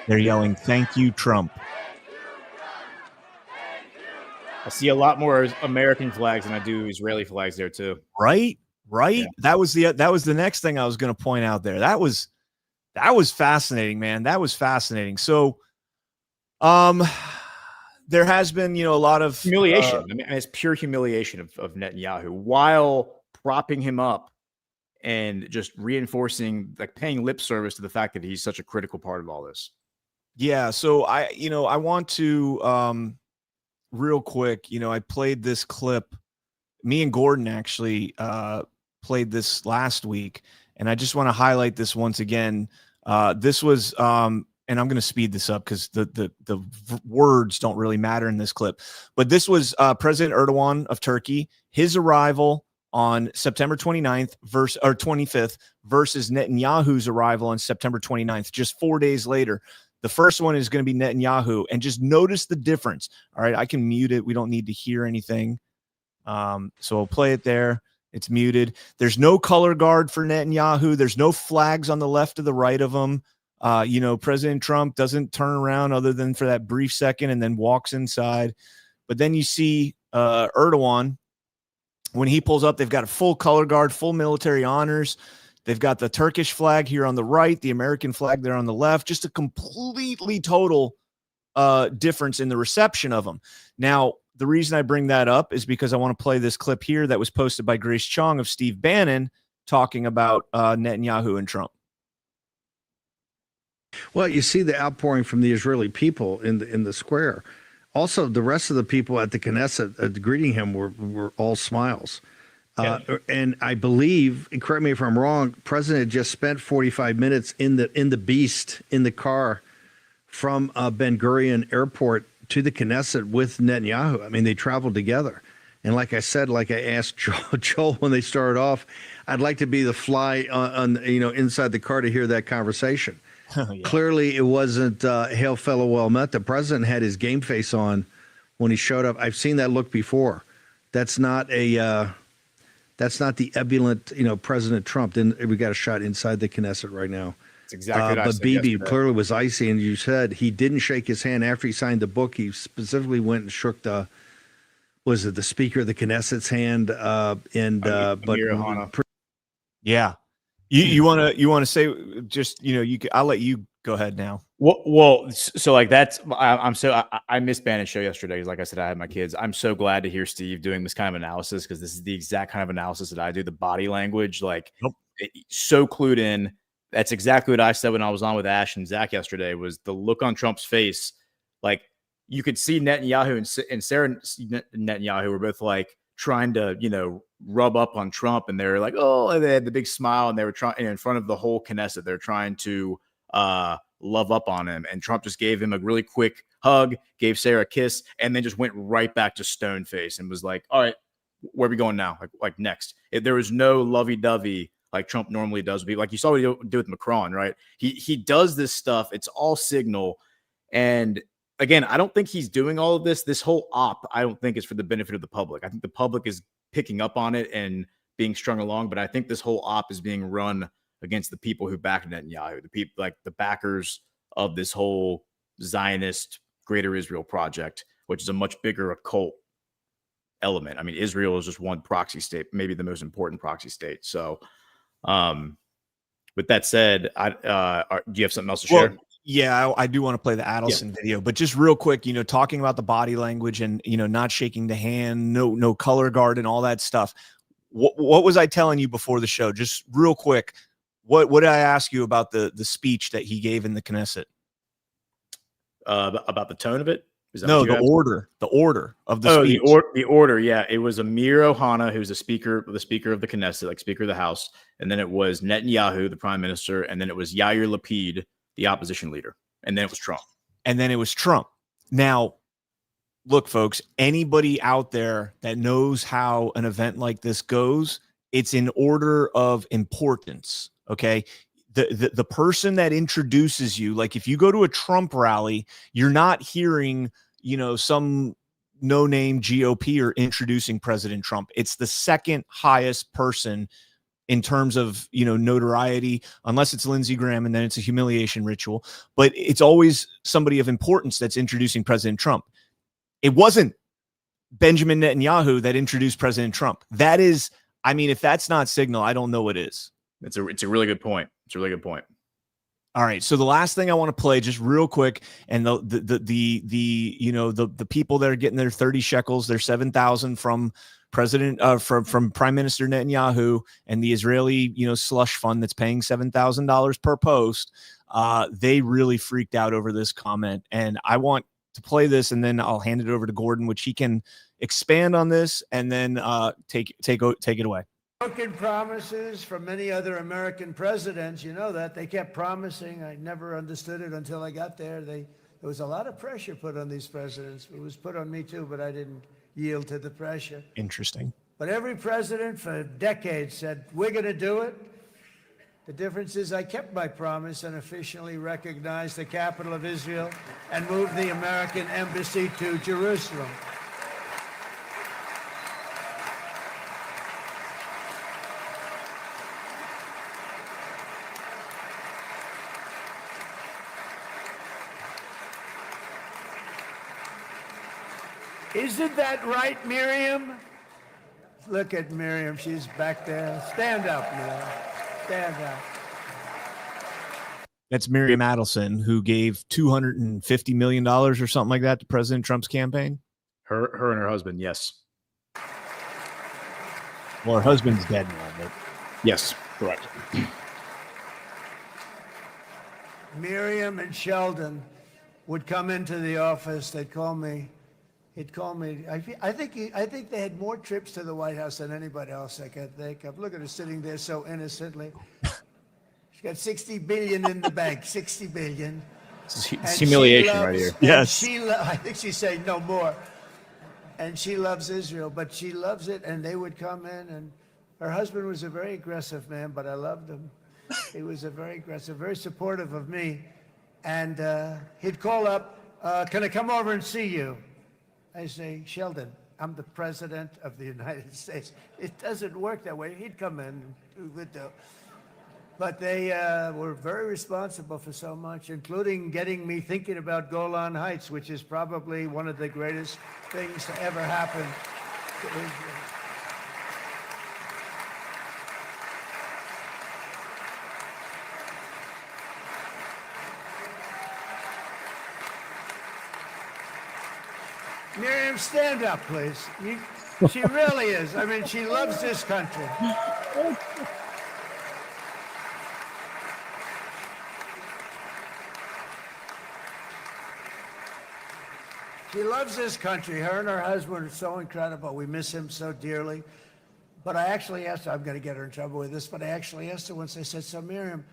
They're yelling, "Thank you, Trump." I see a lot more American flags than I do Israeli flags there too. Right? Yeah. That was the next thing I was going to point out there. That was fascinating, man. That was fascinating. So, there has been, a lot of humiliation. I mean, it's pure humiliation of Netanyahu while propping him up and just reinforcing, like, paying lip service to the fact that he's such a critical part of all this. Yeah. So I want to, real quick, I played this clip. Me and Gordon actually played this last week, and I just want to highlight this once again. This was, and I'm going to speed this up because the words don't really matter in this clip. But this was President Erdogan of Turkey, his arrival on September 25th versus Netanyahu's arrival on September 29th, just 4 days later. The first one is going to be Netanyahu, and just notice the difference. All right, I can mute it. We don't need to hear anything. So I'll play it there. It's muted. There's no color guard for Netanyahu. There's no flags on the left or the right of him. President Trump doesn't turn around other than for that brief second and then walks inside. But then you see Erdogan. When he pulls up, they've got a full color guard, full military honors. They've got the Turkish flag here on the right, the American flag there on the left, just a completely total difference in the reception of them. Now, the reason I bring that up is because I want to play this clip here that was posted by Grace Chong of Steve Bannon talking about Netanyahu and Trump. Well, you see the outpouring from the Israeli people in the square. Also, the rest of the people at the Knesset greeting him were all smiles. And I believe, and correct me if I'm wrong, President had just spent 45 minutes in the Beast in the car from Ben Gurion Airport to the Knesset with Netanyahu. I mean, they traveled together. And like I said, like I asked Joel when they started off, I'd like to be the fly on inside the car to hear that conversation. Yeah. Clearly, it wasn't hail fellow well met. The president had his game face on when he showed up. I've seen that look before. That's not a That's not the ebullient, President Trump. Then we got a shot inside the Knesset right now. It's exactly what I But said Bibi yesterday. clearly was icy, and you said he didn't shake his hand after he signed the book. He specifically went and shook the Speaker of the Knesset's hand? Amir Ohana. Yeah. You want to say just, I'll let you go ahead now. Well, so like I missed Bannon's show yesterday. Like I said, I had my kids. I'm so glad to hear Steve doing this kind of analysis, because this is the exact kind of analysis that I do. The body language, so clued in. That's exactly what I said when I was on with Ash and Zach yesterday, was the look on Trump's face. Like, you could see Netanyahu and Sarah Netanyahu were both like trying to, rub up on Trump, and they were like, oh, and they had the big smile, and they were trying in front of the whole Knesset. They're trying to love up on him, and Trump just gave him a really quick hug, gave Sarah a kiss, and then just went right back to stone face and was like, all right, where are we going now? Like next. There was no lovey-dovey like Trump normally does. Like you saw what he do with Macron, right? He does this stuff. It's all signal. And again, I don't think he's doing all of this. This whole op, I don't think is for the benefit of the public. I think the public is picking up on it and being strung along, but I think this whole op is being run against the people who back Netanyahu, the people like the backers of this whole Zionist Greater Israel project, which is a much bigger occult element. I mean, Israel is just one proxy state, maybe the most important proxy state. So, with that said, do you have something else to share? Yeah, I do want to play the Adelson video, but just real quick, talking about the body language and, not shaking the hand, no color guard and all that stuff. What was I telling you before the show? Just real quick. What did I ask you about the speech that he gave in the Knesset? About the tone of it? No, the order of the speech. The order. Yeah, it was Amir Ohana, who's the speaker of the Knesset, like Speaker of the House, and then it was Netanyahu, the Prime Minister, and then it was Yair Lapid, the opposition leader, and then it was Trump. Now, look, folks, anybody out there that knows how an event like this goes, it's in order of importance. Okay. The person that introduces you, like if you go to a Trump rally, you're not hearing, some no-name GOP or introducing President Trump. It's the second highest person in terms of, notoriety, unless it's Lindsey Graham, and then it's a humiliation ritual. But it's always somebody of importance that's introducing President Trump. It wasn't Benjamin Netanyahu that introduced President Trump. That is, if that's not signal, I don't know what is. It's a really good point. It's a really good point. All right. So the last thing I want to play just real quick, and the people that are getting their 30 shekels, their 7,000 from from Prime Minister Netanyahu and the Israeli, slush fund that's paying $7,000 per post. They really freaked out over this comment, and I want to play this, and then I'll hand it over to Gordon, which he can expand on this, and then take it away. Broken promises from many other American presidents, that they kept promising. I never understood it until I got there. There was a lot of pressure put on these presidents. It was put on me too, but I didn't yield to the pressure. Interesting. But every president for decades said, we're going to do it. The difference is I kept my promise and officially recognized the capital of Israel and moved the American embassy to Jerusalem. Isn't that right, Miriam? Look at Miriam. She's back there. Stand up, Miriam. Stand up. That's Miriam Adelson, who gave $250 million or something like that to President Trump's campaign. Her and her husband, yes. Well, her husband's dead now, but yes, correct. Miriam and Sheldon would come into the office. They'd call me. He'd call me. I think they had more trips to the White House than anybody else I could think of. Look at her sitting there so innocently. She's got $60 billion in the bank. $60 billion. It's humiliation right here. Yes. I think she's saying no more. And she loves Israel, but she loves it. And they would come in, and her husband was a very aggressive man, but I loved him. He was a very aggressive, very supportive of me. And he'd call up, can I come over and see you? I say, Sheldon, I'm the president of the United States. It doesn't work that way. He'd come in, but they were very responsible for so much, including getting me thinking about Golan Heights, which is probably one of the greatest things to ever happen to Israel. Miriam, stand up, please. She really is. I mean, she loves this country. She loves this country. Her and her husband are so incredible. We miss him so dearly. But I actually asked her, I'm going to get her in trouble with this, but I actually asked her once, I said, so Miriam,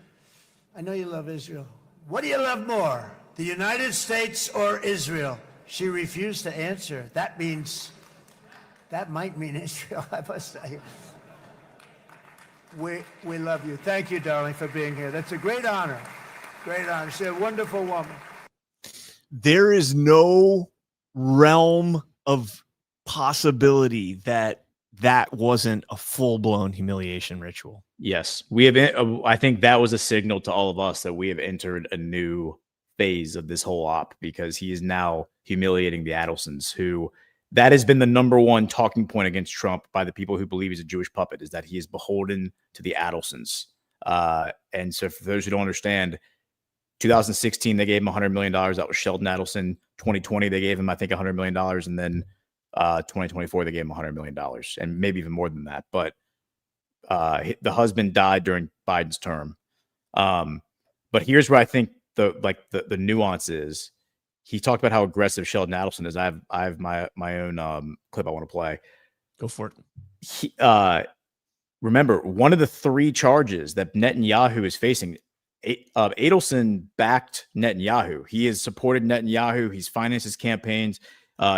I know you love Israel. What do you love more, the United States or Israel? She refused to answer. That might mean Israel, I must say. We love you. Thank you, darling, for being here. That's a great honor. Great honor. She's a wonderful woman. There is no realm of possibility that wasn't a full-blown humiliation ritual. Yes, we have. I think that was a signal to all of us that we have entered a new phase of this whole op, because he is now humiliating the Adelsons, who that has been the number one talking point against Trump by the people who believe he's a Jewish puppet, is that he is beholden to the Adelsons. And so for those who don't understand, 2016, they gave him $100 million. That was Sheldon Adelson. 2020, they gave him, I think, $100 million. And then 2024, they gave him $100 million, and maybe even more than that. But the husband died during Biden's term. But here's where I think the nuance is. He talked about how aggressive Sheldon Adelson is. I have my own clip I want to play. Go for it. Remember, one of the three charges that Netanyahu is facing, Adelson backed Netanyahu. He has supported Netanyahu. He's financed his campaigns.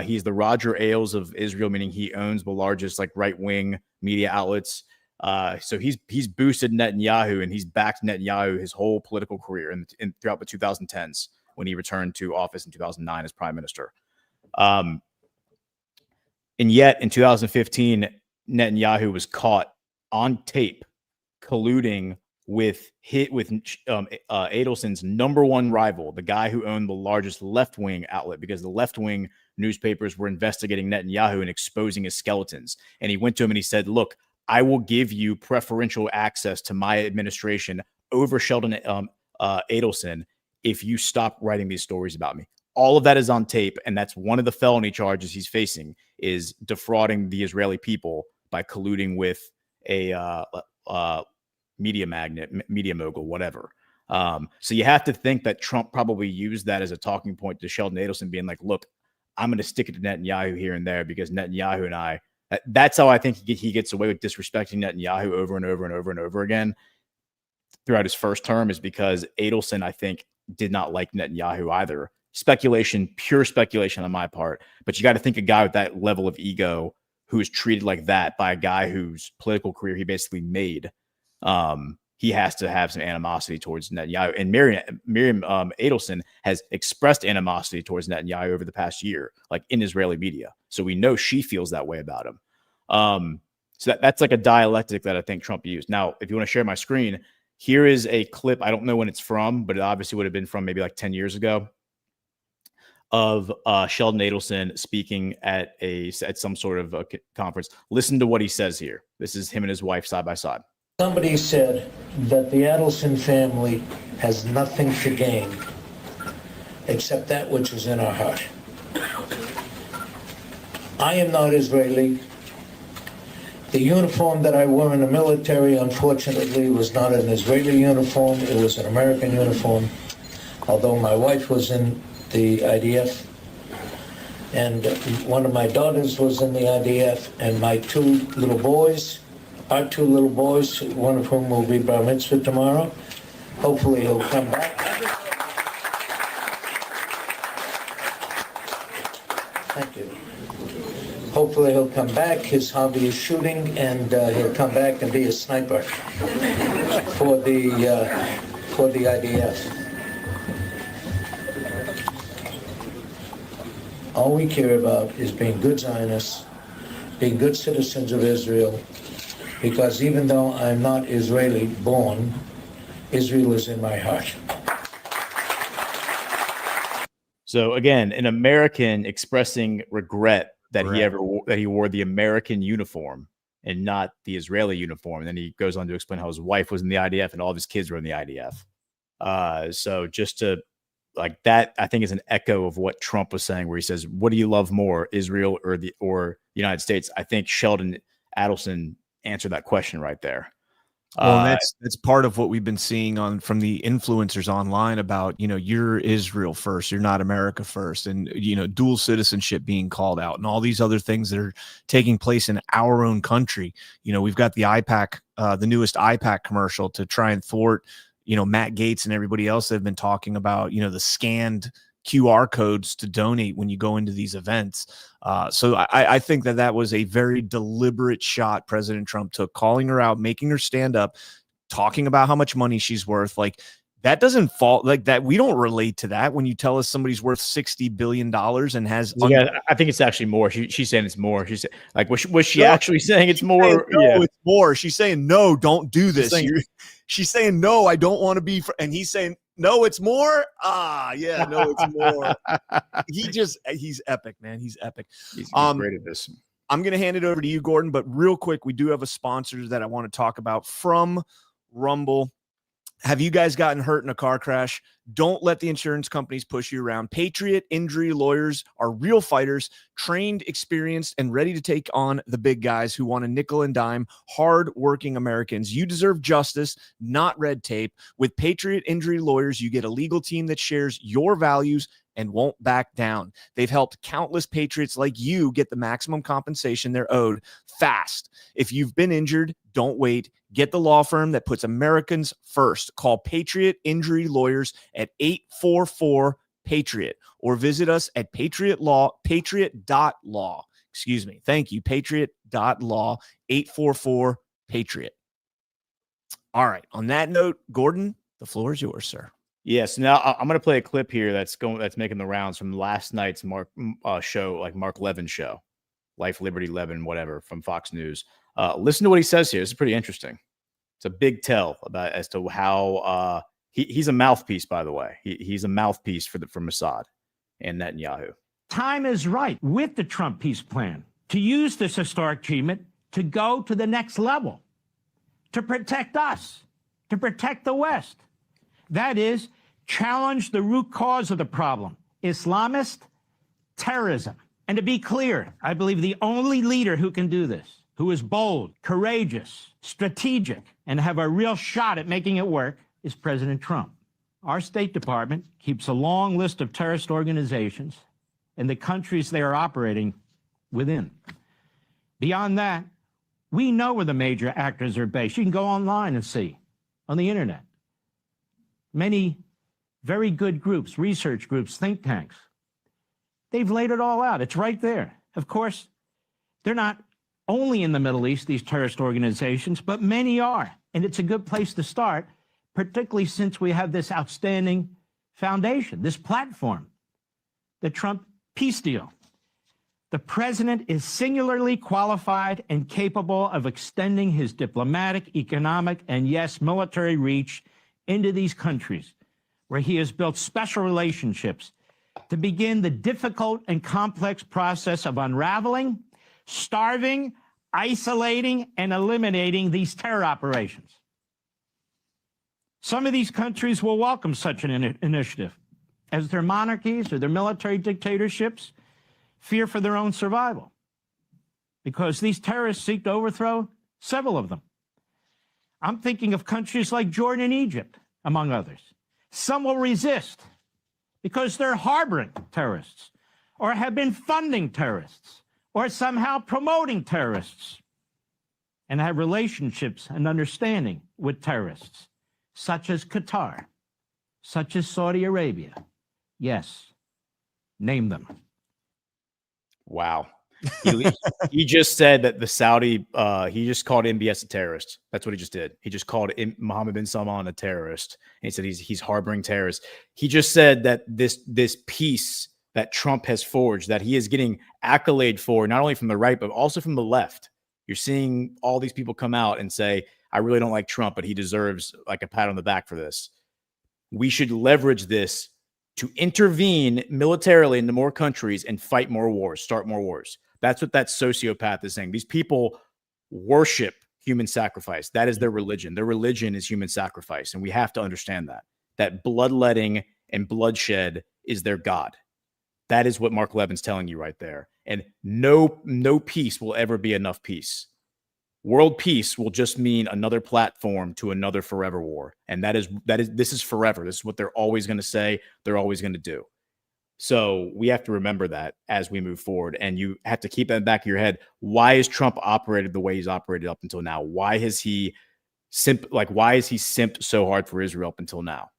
He's the Roger Ailes of Israel, meaning he owns the largest right-wing media outlets. So he's boosted Netanyahu, and he's backed Netanyahu his whole political career and throughout the 2010s when he returned to office in 2009 as prime minister. And yet in 2015, Netanyahu was caught on tape colluding with Adelson's number one rival, the guy who owned the largest left-wing outlet, because the left-wing newspapers were investigating Netanyahu and exposing his skeletons. And he went to him and he said, look, I will give you preferential access to my administration over Sheldon Adelson if you stop writing these stories about me. All of that is on tape, and that's one of the felony charges he's facing, is defrauding the Israeli people by colluding with a media magnate, media mogul, whatever. So you have to think that Trump probably used that as a talking point to Sheldon Adelson, being like, look, I'm going to stick it to Netanyahu here and there, because Netanyahu and I, that's how I think he gets away with disrespecting Netanyahu over and over and over and over again throughout his first term, is because Adelson, I think, did not like Netanyahu either. Speculation, pure speculation on my part. But you got to think a guy with that level of ego who is treated like that by a guy whose political career he basically made, he has to have some animosity towards Netanyahu. And Miriam Adelson has expressed animosity towards Netanyahu over the past year, like in Israeli media. So we know she feels that way about him. So that's like a dialectic that I think Trump used. Now, if you want to share my screen, here is a clip. I don't know when it's from, but it obviously would have been from maybe like 10 years ago, of Sheldon Adelson speaking at some sort of a conference. Listen to what he says here. This is him and his wife side by side. Somebody said that the Adelson family has nothing to gain except that which is in our heart. I am not Israeli. The uniform that I wore in the military, unfortunately, was not an Israeli uniform. It was an American uniform, although my wife was in the IDF, and one of my daughters was in the IDF, and my two little boys, one of whom will be bar mitzvah tomorrow. Hopefully he'll come back. Thank you. Hopefully he'll come back. His hobby is shooting, and he'll come back and be a sniper for the IDF. All we care about is being good Zionists being good citizens of Israel, because even though I'm not Israeli born, Israel is in my heart. So again, an American expressing regret that he wore the American uniform and not the Israeli uniform. And then he goes on to explain how his wife was in the IDF and all of his kids were in the IDF. So just to like that, I think is an echo of what Trump was saying, where he says, "What do you love more, Israel or the United States?" I think Sheldon Adelson answered that question right there. Well, that's part of what we've been seeing from the influencers online about, you're Israel first, you're not America first, and dual citizenship being called out, and all these other things that are taking place in our own country. We've got the IPAC, the newest IPAC commercial to try and thwart, Matt Gaetz and everybody else that have been talking about, the scanned QR codes to donate when you go into these events. So I think that was a very deliberate shot President Trump took, calling her out, making her stand up, talking about how much money she's worth. Like, that doesn't fall like that. We don't relate to that when you tell us somebody's worth $60 billion and has. I think it's actually more. She's saying it's more. She's like, was she actually saying it's more? No, it's more. She's saying, no, don't do this. She's saying, no, I don't want to be. And he's saying, no, it's more. Yeah, no, it's more. He's epic, man. He's epic. He's great at this. I'm going to hand it over to you, Gordon, but real quick, we do have a sponsor that I want to talk about from Rumble. Have you guys gotten hurt in a car crash? Don't let the insurance companies push you around. Patriot Injury Lawyers are real fighters, trained, experienced, and ready to take on the big guys who want a nickel and dime, hard-working Americans. You deserve justice, not red tape. With Patriot Injury Lawyers, you get a legal team that shares your values and won't back down. They've helped countless patriots like you get the maximum compensation they're owed fast. If you've been injured, don't wait. Get the law firm that puts Americans first. Call Patriot Injury Lawyers at 844-PATRIOT or visit us at patriot.law. Excuse me. Thank you. Patriot.law, 844-PATRIOT. All right. On that note, Gordon, the floor is yours, sir. Yes. Now I'm going to play a clip here that's making the rounds from last night's Mark Levin show, Life, Liberty, Levin, whatever, from Fox News. Listen to what he says here. This is pretty interesting. It's a big tell as to how he's a mouthpiece, by the way. He's a mouthpiece for Mossad and Netanyahu. Time is right with the Trump peace plan to use this historic achievement to go to the next level, to protect us, to protect the West. That is, challenge the root cause of the problem, Islamist terrorism. And to be clear, I believe the only leader who can do this, who is bold, courageous, strategic, and have a real shot at making it work, is President Trump. Our State Department keeps a long list of terrorist organizations and the countries they are operating within. Beyond that, we know where the major actors are based. You can go online and see on the internet. Many very good groups, research groups, think tanks, they've laid it all out. It's right there. Of course, they're not only in the Middle East, these terrorist organizations, but many are. And it's a good place to start, particularly since we have this outstanding foundation, this platform, the Trump peace deal. The president is singularly qualified and capable of extending his diplomatic, economic, and yes, military reach into these countries where he has built special relationships to begin the difficult and complex process of unraveling, starving, isolating, and eliminating these terror operations. Some of these countries will welcome such an initiative, as their monarchies or their military dictatorships fear for their own survival, because these terrorists seek to overthrow several of them. I'm thinking of countries like Jordan and Egypt, among others. Some will resist because they're harboring terrorists or have been funding terrorists or somehow promoting terrorists and have relationships and understanding with terrorists, such as Qatar, such as Saudi Arabia. Yes, name them. Wow. He just said that the Saudi, he just called MBS a terrorist. That's what he just did. He just called Mohammed bin Salman a terrorist. And he said he's harboring terrorists. He just said that this peace that Trump has forged, that he is getting accolade for, not only from the right, but also from the left. You're seeing all these people come out and say, I really don't like Trump, but he deserves like a pat on the back for this. We should leverage this to intervene militarily into more countries and fight more wars, start more wars. That's what that sociopath is saying. These people worship human sacrifice. That is their religion. Their religion is human sacrifice. And we have to understand that bloodletting and bloodshed is their God. That is what Mark Levin's telling you right there. And no peace will ever be enough peace. World peace will just mean another platform to another forever war. And this is forever. This is what they're always going to say. They're always going to do. So we have to remember that as we move forward. And you have to keep that in the back of your head. Why is Trump operated the way he's operated up until now? Why has he simped so hard for Israel up until now?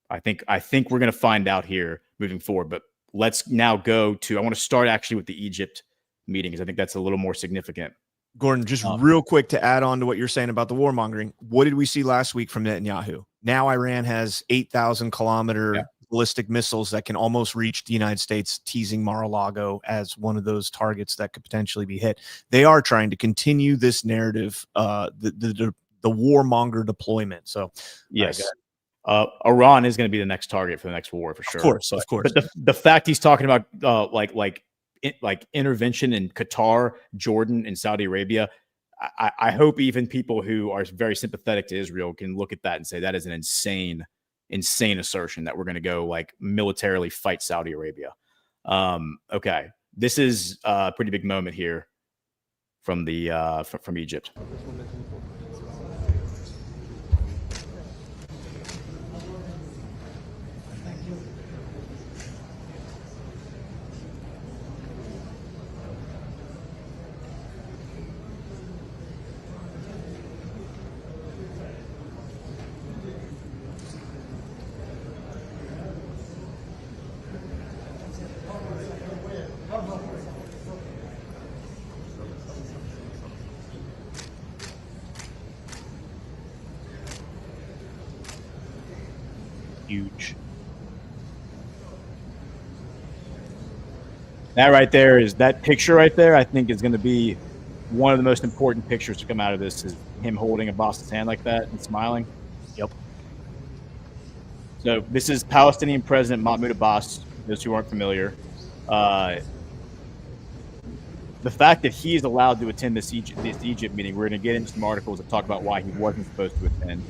I think we're going to find out here moving forward. But let's now go to, I want to start actually with the Egypt meeting, because I think that's a little more significant. Gordon, just real quick to add on to what you're saying about the warmongering. What did we see last week from Netanyahu? Now Iran has 8,000 kilometer ballistic missiles that can almost reach the United States, teasing Mar-a-Lago as one of those targets that could potentially be hit. They are trying to continue this narrative, the warmonger deployment. So yes, Iran is going to be the next target for the next war for sure. Of course. But the fact he's talking about like intervention in Qatar, Jordan, and Saudi Arabia, I hope even people who are very sympathetic to Israel can look at that and say that is an insane assertion that we're going to go like militarily fight Saudi Arabia. Okay, this is a pretty big moment here from the from Egypt. Huge. That right there is that picture right there. I think is going to be one of the most important pictures to come out of this. Is him holding Abbas's hand like that and smiling. Yep. So this is Palestinian President Mahmoud Abbas. Those who aren't familiar, the fact that he's allowed to attend this Egypt meeting. We're going to get into some articles that talk about why he wasn't supposed to attend.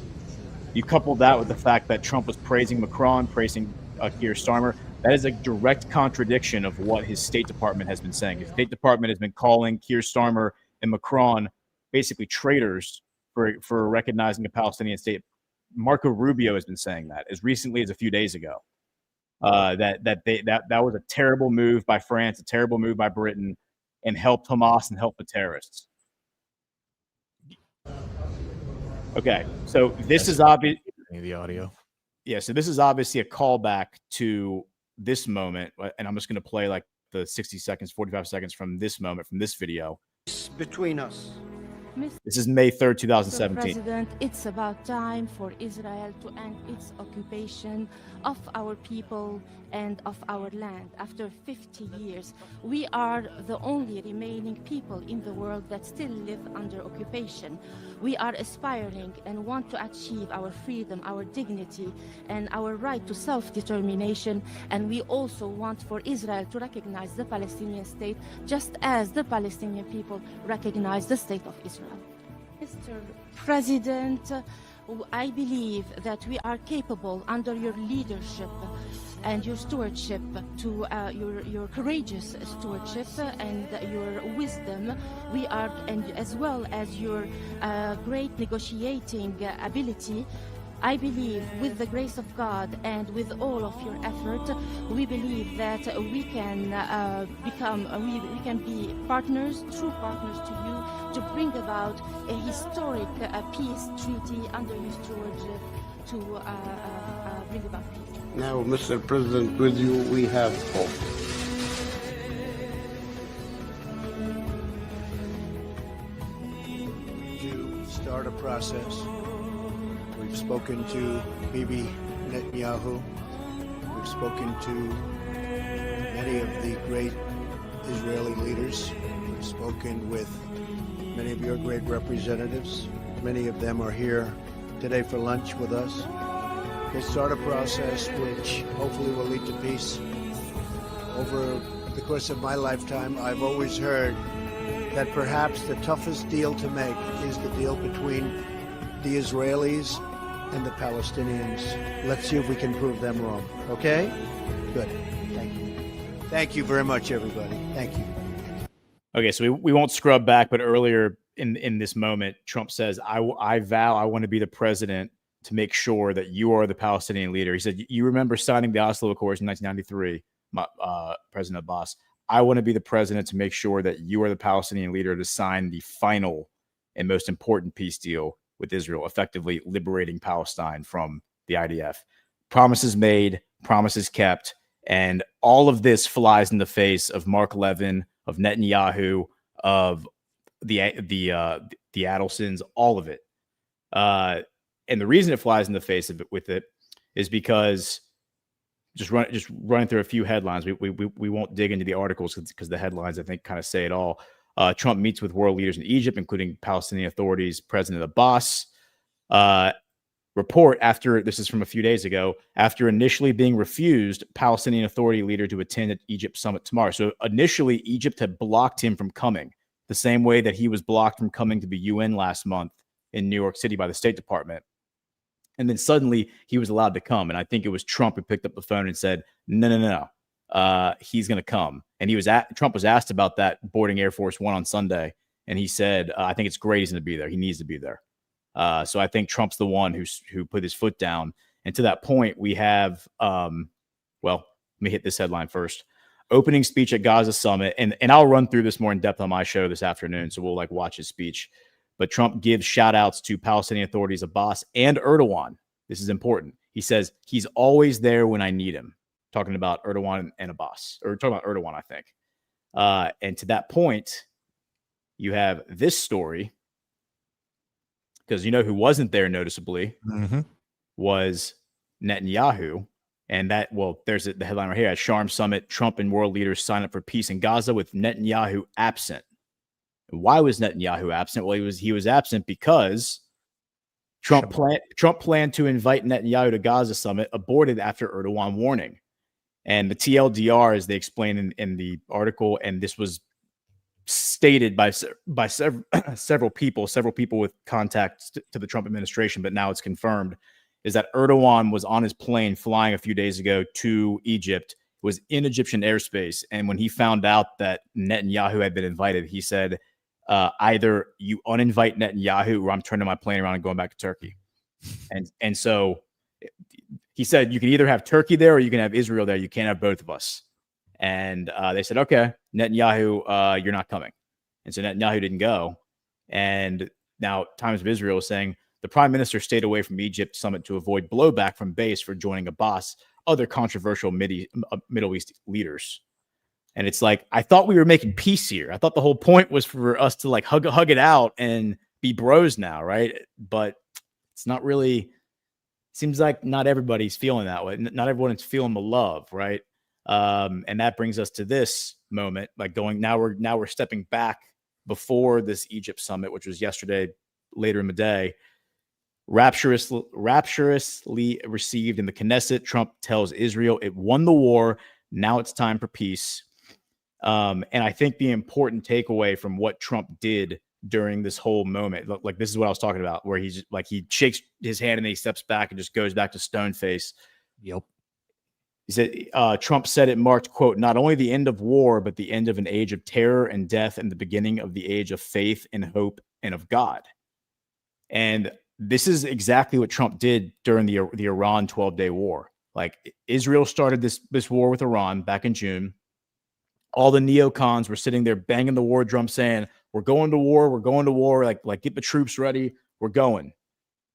You couple that with the fact that Trump was praising Macron, praising Keir Starmer. That is a direct contradiction of what his State Department has been saying. His State Department has been calling Keir Starmer and Macron basically traitors for recognizing a Palestinian state. Marco Rubio has been saying that as recently as a few days ago. That was a terrible move by France, a terrible move by Britain, and helped Hamas and helped the terrorists. Okay, so this is obvious. The audio. Yeah, so this is obviously a callback to this moment, and I'm just going to play like the 60 seconds, 45 seconds from this moment, from this video. Between us. This is May 3rd, 2017. President, it's about time for Israel to end its occupation of our people and of our land. After 50 years, we are the only remaining people in the world that still live under occupation. We are aspiring and want to achieve our freedom, our dignity, and our right to self-determination. And we also want for Israel to recognize the Palestinian state, just as the Palestinian people recognize the state of Israel. Mr. President, I believe that we are capable, under your leadership and your stewardship, to your courageous stewardship and your wisdom, we are, and as well as your great negotiating ability. I believe with the grace of God and with all of your effort, we believe that we can we can be partners, true partners to you, to bring about a historic peace treaty under your stewardship to bring about peace. Now, Mr. President, with you we have hope. To start a process. We've spoken to Bibi Netanyahu. We've spoken to many of the great Israeli leaders. We've spoken with many of your great representatives. Many of them are here today for lunch with us. They start a process which hopefully will lead to peace. Over the course of my lifetime, I've always heard that perhaps the toughest deal to make is the deal between the Israelis and the Palestinians. Let's see if we can prove them wrong. Okay? Good. Thank you. Thank you very much, everybody. Thank you. Okay, so we won't scrub back, but earlier in this moment, Trump says, I vow I want to be the president to make sure that you are the Palestinian leader. He said, you remember signing the Oslo Accords in 1993, President Abbas. I want to be the president to make sure that you are the Palestinian leader to sign the final and most important peace deal with Israel, effectively liberating Palestine from the IDF. Promises made, promises kept, and all of this flies in the face of Mark Levin, of Netanyahu, of the Adelsons, all of it. And the reason it flies in the face of it with it is because just running through a few headlines. We won't dig into the articles because the headlines, I think, kind of say it all. Trump meets with world leaders in Egypt, including Palestinian authorities, President Abbas. Report after, this is from a few days ago, after initially being refused Palestinian Authority leader to attend at Egypt summit tomorrow. So initially, Egypt had blocked him from coming, the same way that he was blocked from coming to the UN last month in New York City by the State Department. And then suddenly he was allowed to come. And I think it was Trump who picked up the phone and said, no. He's going to come. And Trump was asked about that boarding Air Force One on Sunday. And he said, I think it's great he's going to be there. He needs to be there. So I think Trump's the one who put his foot down. And to that point, we have, well, let me hit this headline first. Opening speech at Gaza summit. And I'll run through this more in depth on my show this afternoon. So we'll watch his speech. But Trump gives shout outs to Palestinian authorities, Abbas and Erdogan. This is important. He says he's always there when I need him. Talking about Erdogan and Abbas, or talking about Erdogan, I think. And to that point, you have this story, because you know who wasn't there noticeably was Netanyahu. And that, well, there's the headline right here. At Sharm Summit, Trump and world leaders sign up for peace in Gaza with Netanyahu absent. Why was Netanyahu absent? Well, he was absent because Trump planned to invite Netanyahu to Gaza summit, aborted after Erdogan warning. And the TLDR, as they explain in the article, and this was stated by several people with contacts to the Trump administration, but now it's confirmed, is that Erdogan was on his plane flying a few days ago to Egypt, was in Egyptian airspace. And when he found out that Netanyahu had been invited, he said, either you uninvite Netanyahu or I'm turning my plane around and going back to Turkey. And so he said, you can either have Turkey there or you can have Israel there. You can't have both of us. And they said, okay, Netanyahu, you're not coming. And so Netanyahu didn't go. And now Times of Israel is saying the prime minister stayed away from Egypt summit to avoid blowback from base for joining Abbas, other controversial Middle East leaders. And it's like, I thought we were making peace here. I thought the whole point was for us to hug it out and be bros now, right? But it's not really. Seems like not everybody's feeling that way. Not everyone's feeling the love, right? And that brings us to this moment, now we're stepping back before this Egypt summit, which was yesterday, later in the day. Rapturously received in the Knesset, Trump tells Israel it won the war. Now it's time for peace. And I think the important takeaway from what Trump did during this whole moment, like this is what I was talking about, where he's like, he shakes his hand and then he steps back and just goes back to stone face. Yep. He said, Trump said it marked, quote, not only the end of war, but the end of an age of terror and death and the beginning of the age of faith and hope and of God. And this is exactly what Trump did during the Iran 12-day war. Like, Israel started this war with Iran back in June. All the neocons were sitting there banging the war drum saying, we're going to war, like get the troops ready, we're going.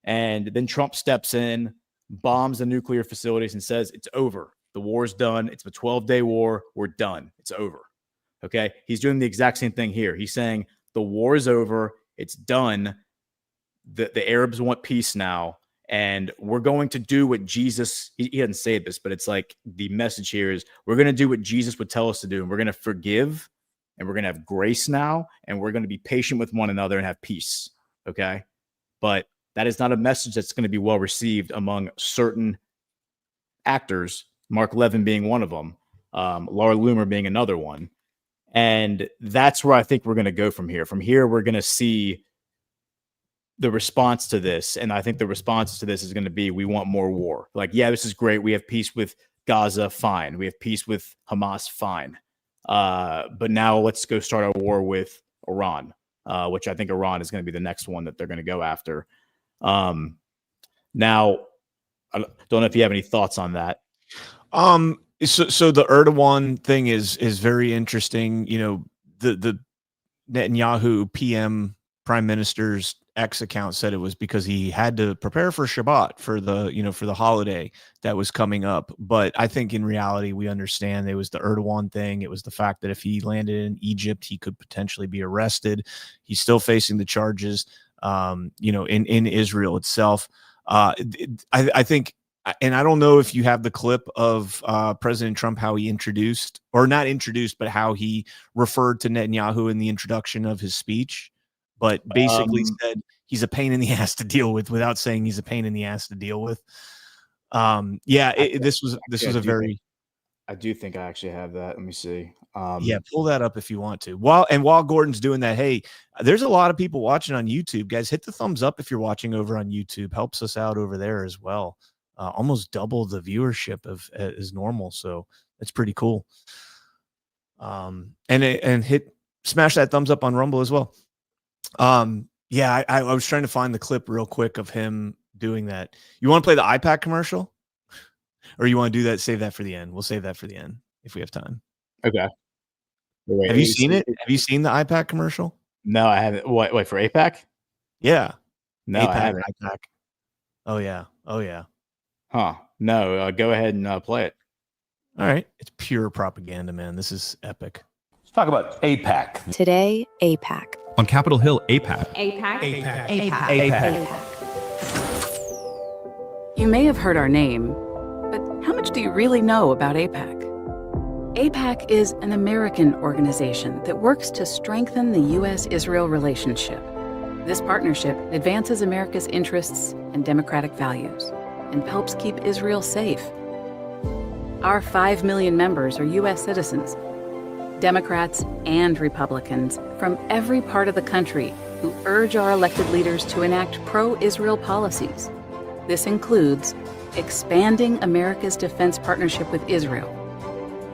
And then Trump steps in, bombs the nuclear facilities and says, it's over. The war's done. It's a 12-day war. We're done. It's over. Okay. He's doing the exact same thing here. He's saying the war is over. It's done. The Arabs want peace now. And we're going to do what Jesus, he doesn't say this, but it's like the message here is we're going to do what Jesus would tell us to do. And we're going to forgive, and we're going to have grace now, and we're going to be patient with one another and have peace. Okay. But that is not a message that's going to be well received among certain actors, Mark Levin being one of them, Laura Loomer being another one. And that's where I think we're going to go from here. From here, we're going to see the response to this. And I think the response to this is going to be, we want more war. Like, yeah, this is great. We have peace with Gaza. Fine. We have peace with Hamas. Fine. But now let's go start our war with Iran, which I think Iran is going to be the next one that they're going to go after. Now, I don't know if you have any thoughts on that. So the Erdogan thing is very interesting. You know, the Netanyahu PM Prime Minister's X account said it was because he had to prepare for Shabbat, for the holiday that was coming up. But I think in reality, we understand it was the Erdogan thing. It was the fact that if he landed in Egypt, he could potentially be arrested. He's still facing the charges, in Israel itself. I think, and I don't know if you have the clip of President Trump, how he but how he referred to Netanyahu in the introduction of his speech, but basically said he's a pain in the ass to deal with without saying he's a pain in the ass to deal with. This was a very. I do think I actually have that. Let me see. Pull that up if you want to. While Gordon's doing that, hey, there's a lot of people watching on YouTube. Guys, hit the thumbs up if you're watching over on YouTube. Helps us out over there as well. Almost double the viewership as normal, so that's pretty cool. And smash that thumbs up on Rumble as well. I was trying to find the clip real quick of him doing that. You want to play the iPack commercial, or you want to do that? Save that for the end. We'll save that for the end if we have time. Okay. Have you seen it? Have you seen the iPack commercial? No, I haven't. Wait for APAC? Yeah. No, APAC, I haven't. iPack. Oh yeah. Huh. No, go ahead and play it. All right. It's pure propaganda, man. This is epic. Let's talk about APAC. Today, APAC. On Capitol Hill, APAC. APAC. You may have heard our name, but how much do you really know about APAC? APAC is an American organization that works to strengthen the U.S.-Israel relationship. This partnership advances America's interests and democratic values and helps keep Israel safe. Our 5 million members are U.S. citizens, Democrats and Republicans from every part of the country who urge our elected leaders to enact pro-Israel policies. This includes expanding America's defense partnership with Israel,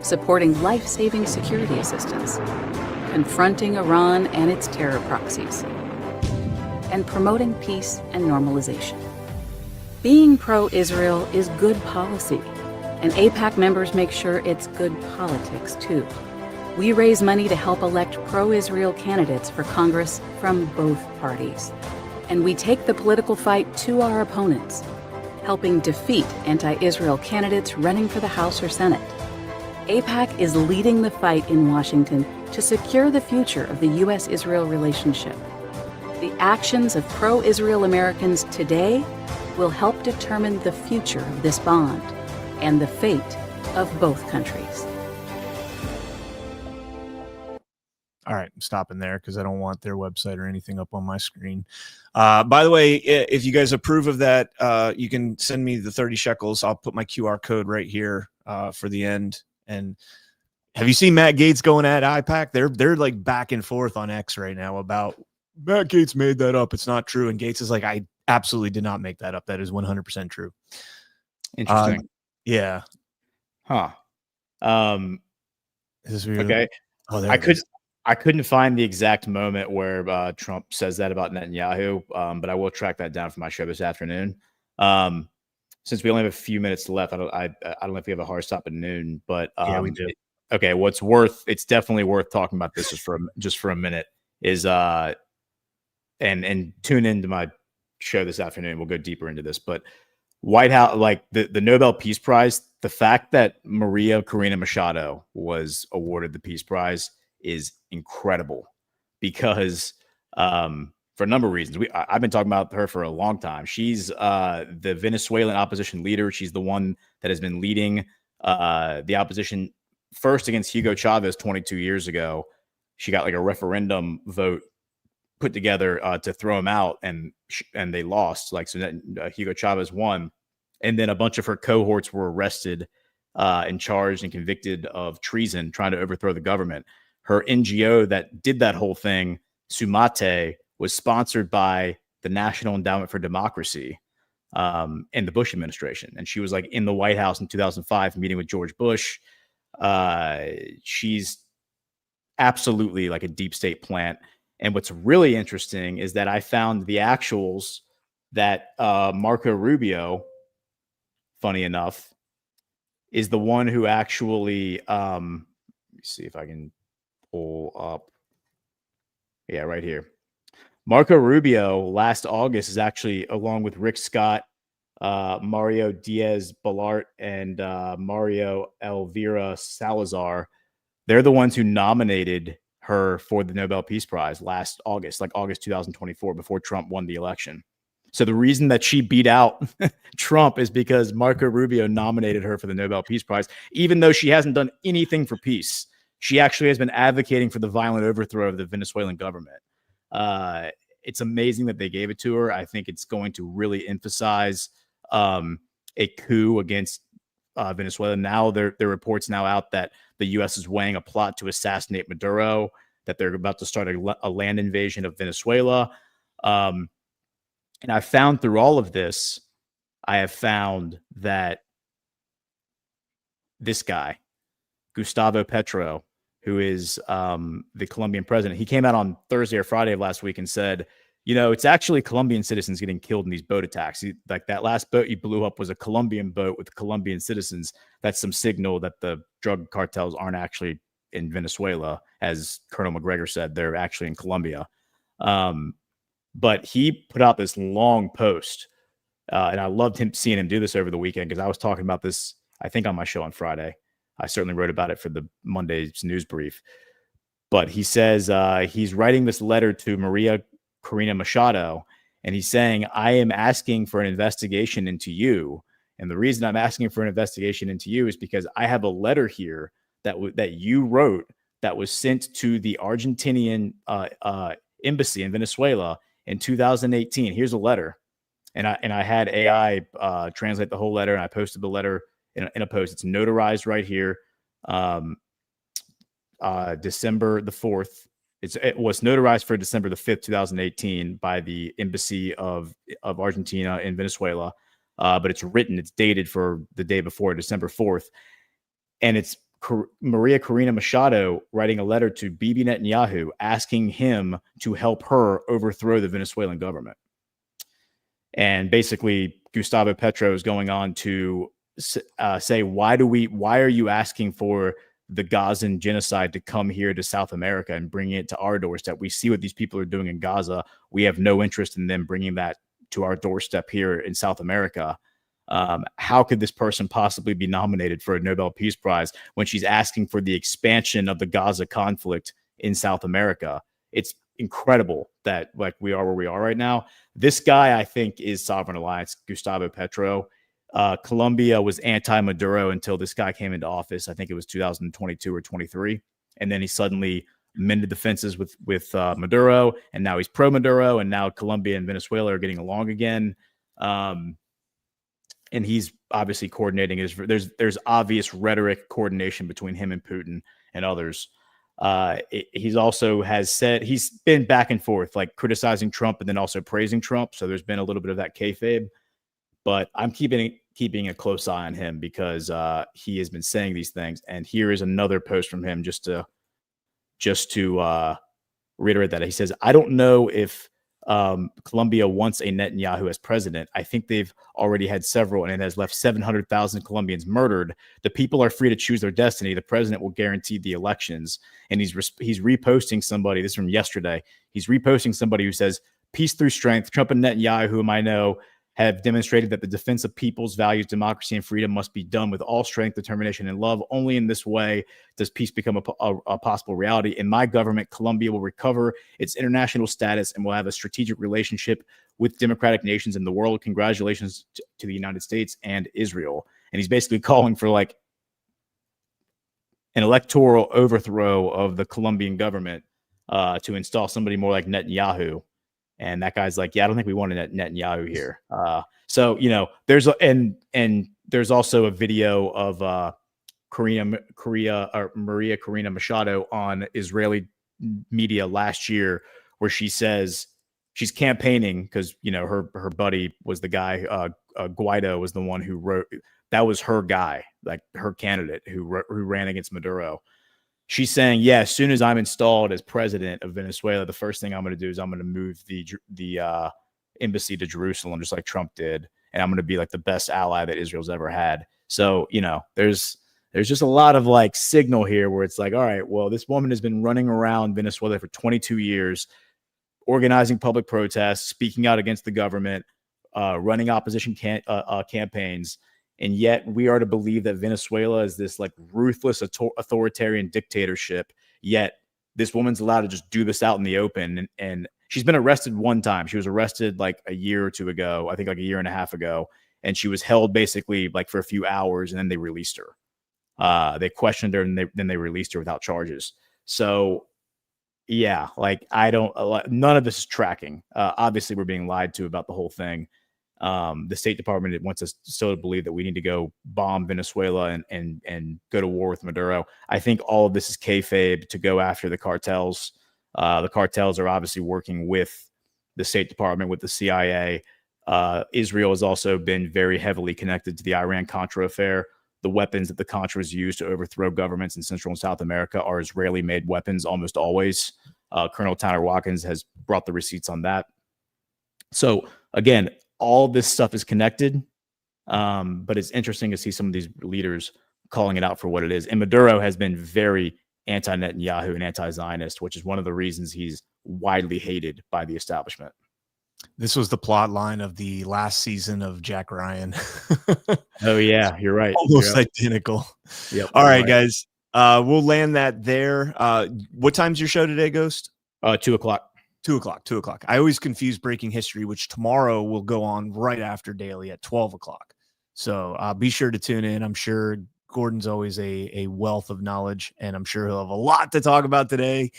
supporting life-saving security assistance, confronting Iran and its terror proxies, and promoting peace and normalization. Being pro-Israel is good policy, and APAC members make sure it's good politics, too. We raise money to help elect pro-Israel candidates for Congress from both parties. And we take the political fight to our opponents, helping defeat anti-Israel candidates running for the House or Senate. APAC is leading the fight in Washington to secure the future of the U.S.-Israel relationship. The actions of pro-Israel Americans today will help determine the future of this bond and the fate of both countries. All right, I'm stopping there because I don't want their website or anything up on my screen. By the way, if you guys approve of that, you can send me the 30 shekels. I'll put my QR code right here for the end. And have you seen Matt Gaetz going at IPAC? They're like back and forth on X right now about Matt Gaetz made that up. It's not true. And Gaetz is like, I absolutely did not make that up. That is 100% true. Interesting. Yeah. Huh. Is this weird? Okay. Oh, there I couldn't find the exact moment where Trump says that about Netanyahu, but I will track that down for my show this afternoon. Since we only have a few minutes left, I don't know if we have a hard stop at noon, but yeah, we do. Okay, it's definitely worth talking about this just for a minute is and tune into my show this afternoon. We'll go deeper into this, but White House, like the Nobel Peace Prize, the fact that Maria Corina Machado was awarded the Peace Prize is incredible because for a number of reasons. I've been talking about her for a long time. She's the Venezuelan opposition leader. She's the one that has been leading the opposition first against Hugo Chavez 22 years ago. She got like a referendum vote put together to throw him out, and they lost. Like, so that, Hugo Chavez won, and then a bunch of her cohorts were arrested and charged and convicted of treason, trying to overthrow the government. Her NGO that did that whole thing, Sumate, was sponsored by the National Endowment for Democracy in the Bush administration, and she was like in the White House in 2005 meeting with George Bush. She's absolutely like a deep state plant. And what's really interesting is that I found the actuals that Marco Rubio, funny enough, is the one who actually, let me see if I can pull up. Yeah, right here. Marco Rubio last August is actually, along with Rick Scott, Mario Diaz-Balart, and Mario Elvira Salazar, they're the ones who nominated her for the Nobel Peace Prize last August, like August 2024, before Trump won the election. So the reason that she beat out Trump is because Marco Rubio nominated her for the Nobel Peace Prize, even though she hasn't done anything for peace. She actually has been advocating for the violent overthrow of the Venezuelan government. It's amazing that they gave it to her. I think it's going to really emphasize a coup against Venezuela. Now there are reports now out that the U.S. is weighing a plot to assassinate Maduro, that they're about to start a land invasion of Venezuela. And I found through all of this, I have found that this guy, Gustavo Petro, who is the Colombian president, he came out on Thursday or Friday of last week and said, you know, it's actually Colombian citizens getting killed in these boat attacks. Like that last boat you blew up was a Colombian boat with Colombian citizens. That's some signal that the drug cartels aren't actually in Venezuela. As Colonel McGregor said, they're actually in Colombia. But he put out this long post, and I loved seeing him do this over the weekend, because I was talking about this, I think, on my show on Friday. I certainly wrote about it for the Monday's news brief. But he says he's writing this letter to Maria Corina Machado, and he's saying, I am asking for an investigation into you. And the reason I'm asking for an investigation into you is because I have a letter here that you wrote that was sent to the Argentinian embassy in Venezuela in 2018. Here's a letter. And I had AI translate the whole letter, and I posted the letter in a post. It's notarized right here. December the 4th. It was notarized for December the 5th, 2018 by the embassy of Argentina in Venezuela. But it's dated for the day before, December 4th. And it's Maria Corina Machado writing a letter to Bibi Netanyahu asking him to help her overthrow the Venezuelan government. And basically, Gustavo Petro is going on to say, why are you asking for the Gazan genocide to come here to South America and bring it to our doorstep? We see what these people are doing in Gaza. We have no interest in them bringing that to our doorstep here in South America. How could this person possibly be nominated for a Nobel Peace Prize when she's asking for the expansion of the Gaza conflict in South America? It's incredible that like we are where we are right now. This guy, I think, is Sovereign Alliance, Gustavo Petro. Colombia was anti-Maduro until this guy came into office. I think it was 2022 or 23. And then he suddenly mended the fences with Maduro, and now he's pro-Maduro, and now Colombia and Venezuela are getting along again. And he's obviously coordinating. There's obvious rhetoric coordination between him and Putin and others. He's also has said he's been back and forth, like criticizing Trump and then also praising Trump. So there's been a little bit of that kayfabe. But I'm keeping a close eye on him because he has been saying these things. And here is another post from him just to reiterate that. He says, I don't know if Colombia wants a Netanyahu as president. I think they've already had several, and it has left 700,000 Colombians murdered. The people are free to choose their destiny. The president will guarantee the elections. And he's reposting somebody. This is from yesterday. He's reposting somebody who says, peace through strength. Trump and Netanyahu, whom I know, have demonstrated that the defense of people's values, democracy, and freedom must be done with all strength, determination, and love. Only in this way does peace become a possible reality. In my government, Colombia will recover its international status and will have a strategic relationship with democratic nations in the world. Congratulations to the United States and Israel. And he's basically calling for like an electoral overthrow of the Colombian government to install somebody more like Netanyahu. And that guy's like, yeah, I don't think we want a Netanyahu here. So, you know, there's also a video of Maria Corina Machado on Israeli media last year, where she says she's campaigning because, you know, her buddy was the guy, Guaido was the one who wrote, that was her guy, like her candidate who ran against Maduro. She's saying, yeah, as soon as I'm installed as president of Venezuela, the first thing I'm going to do is I'm going to move the embassy to Jerusalem, just like Trump did. And I'm going to be like the best ally that Israel's ever had. So, you know, there's just a lot of like signal here where it's like, all right, well, this woman has been running around Venezuela for 22 years, organizing public protests, speaking out against the government, running opposition campaigns. And yet we are to believe that Venezuela is this like ruthless authoritarian dictatorship. Yet this woman's allowed to just do this out in the open. And she's been arrested one time. She was arrested like a year or two ago, I think like a year and a half ago. And she was held basically like for a few hours, and then they released her. They questioned her, and then they released her without charges. So yeah, like none of this is tracking. Obviously we're being lied to about the whole thing. The State Department wants us still to believe that we need to go bomb Venezuela and go to war with Maduro. I think all of this is kayfabe to go after the cartels. The cartels are obviously working with the State Department, with the CIA. Israel has also been very heavily connected to the Iran-Contra affair. The weapons that the Contras use to overthrow governments in Central and South America are Israeli-made weapons almost always. Colonel Tanner Watkins has brought the receipts on that. So again, all this stuff is connected, but it's interesting to see some of these leaders calling it out for what it is. And Maduro has been very anti-Netanyahu and anti-Zionist, which is one of the reasons he's widely hated by the establishment. This was the plot line of the last season of Jack Ryan. Oh yeah, you're right. Almost identical. Yep. All right, guys. We'll land that there. What time's your show today, Ghost? 2 o'clock. 2 o'clock. 2 o'clock. I always confuse Breaking History, which tomorrow will go on right after Daily at 12 o'clock. So be sure to tune in. I'm sure Gordon's always a wealth of knowledge, and I'm sure he'll have a lot to talk about today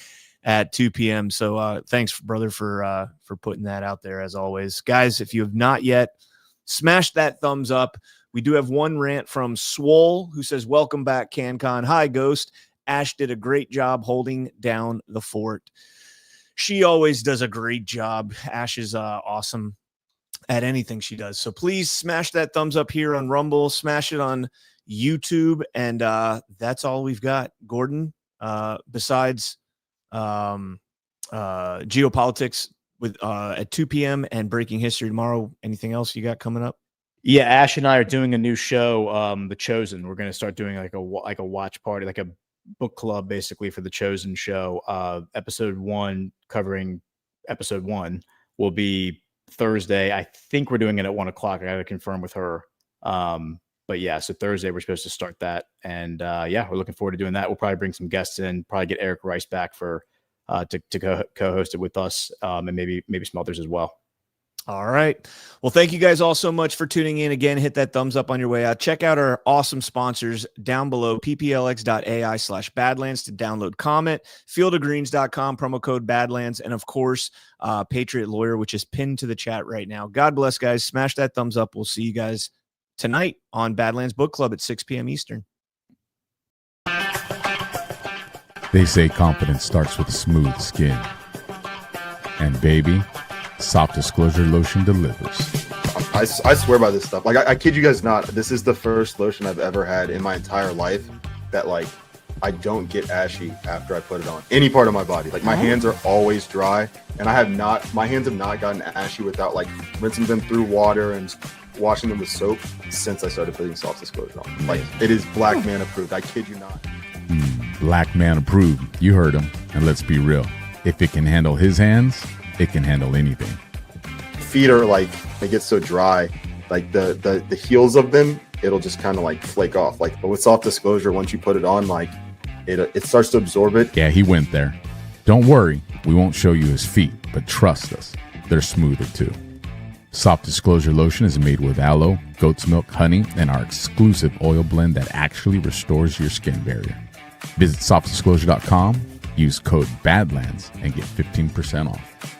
at 2 p.m. So thanks, brother, for putting that out there as always. Guys, if you have not yet, smash that thumbs up. We do have one rant from Swole, who says, welcome back, CannCon. Hi, Ghost. Ash did a great job holding down the fort. She always does a great job. Ash is awesome at anything she does. So please smash that thumbs up here on Rumble, smash it on YouTube, and that's all we've got. Gordon, besides geopolitics with at 2 p.m. and Breaking History tomorrow, anything else you got coming up? Yeah, Ash and I are doing a new show, The Chosen. We're going to start doing like a watch party, like a book club basically for The Chosen show. Episode 1, covering episode 1, will be Thursday. I think we're doing it at 1 o'clock. I got to confirm with her. But yeah, so Thursday we're supposed to start that, and yeah, we're looking forward to doing that. We'll probably bring some guests in, probably get Eric Rice back for to co-host it with us, and maybe some others as well. All right. Well, thank you guys all so much for tuning in. Again, hit that thumbs up on your way out. Check out our awesome sponsors down below, pplx.ai/Badlands to download comment, fieldofgreens.com, promo code Badlands, and of course, Patriot Lawyer, which is pinned to the chat right now. God bless, guys. Smash that thumbs up. We'll see you guys tonight on Badlands Book Club at 6 p.m. Eastern. They say confidence starts with smooth skin. And baby, Soft Disclosure Lotion delivers. I swear by this stuff. Like, I kid you guys not. This is the first lotion I've ever had in my entire life that, like, I don't get ashy after I put it on any part of my body. Like, my hands are always dry, and my hands have not gotten ashy without, like, rinsing them through water and washing them with soap since I started putting Soft Disclosure on. Like, it is Black Man approved. I kid you not. Black Man approved. You heard him. And let's be real. If it can handle his hands, it can handle anything. feet are like, they get so dry, like the heels of them, it'll just kind of like flake off. Like, but with soft disclosure, once you put it on, like it starts to absorb it. Yeah, he went there. Don't worry, we won't show you his feet, but trust us, they're smoother too. Soft Disclosure Lotion is made with aloe, goat's milk, honey, and our exclusive oil blend that actually restores your skin barrier. Visit softdisclosure.com, use code BADLANDS, and get 15% off.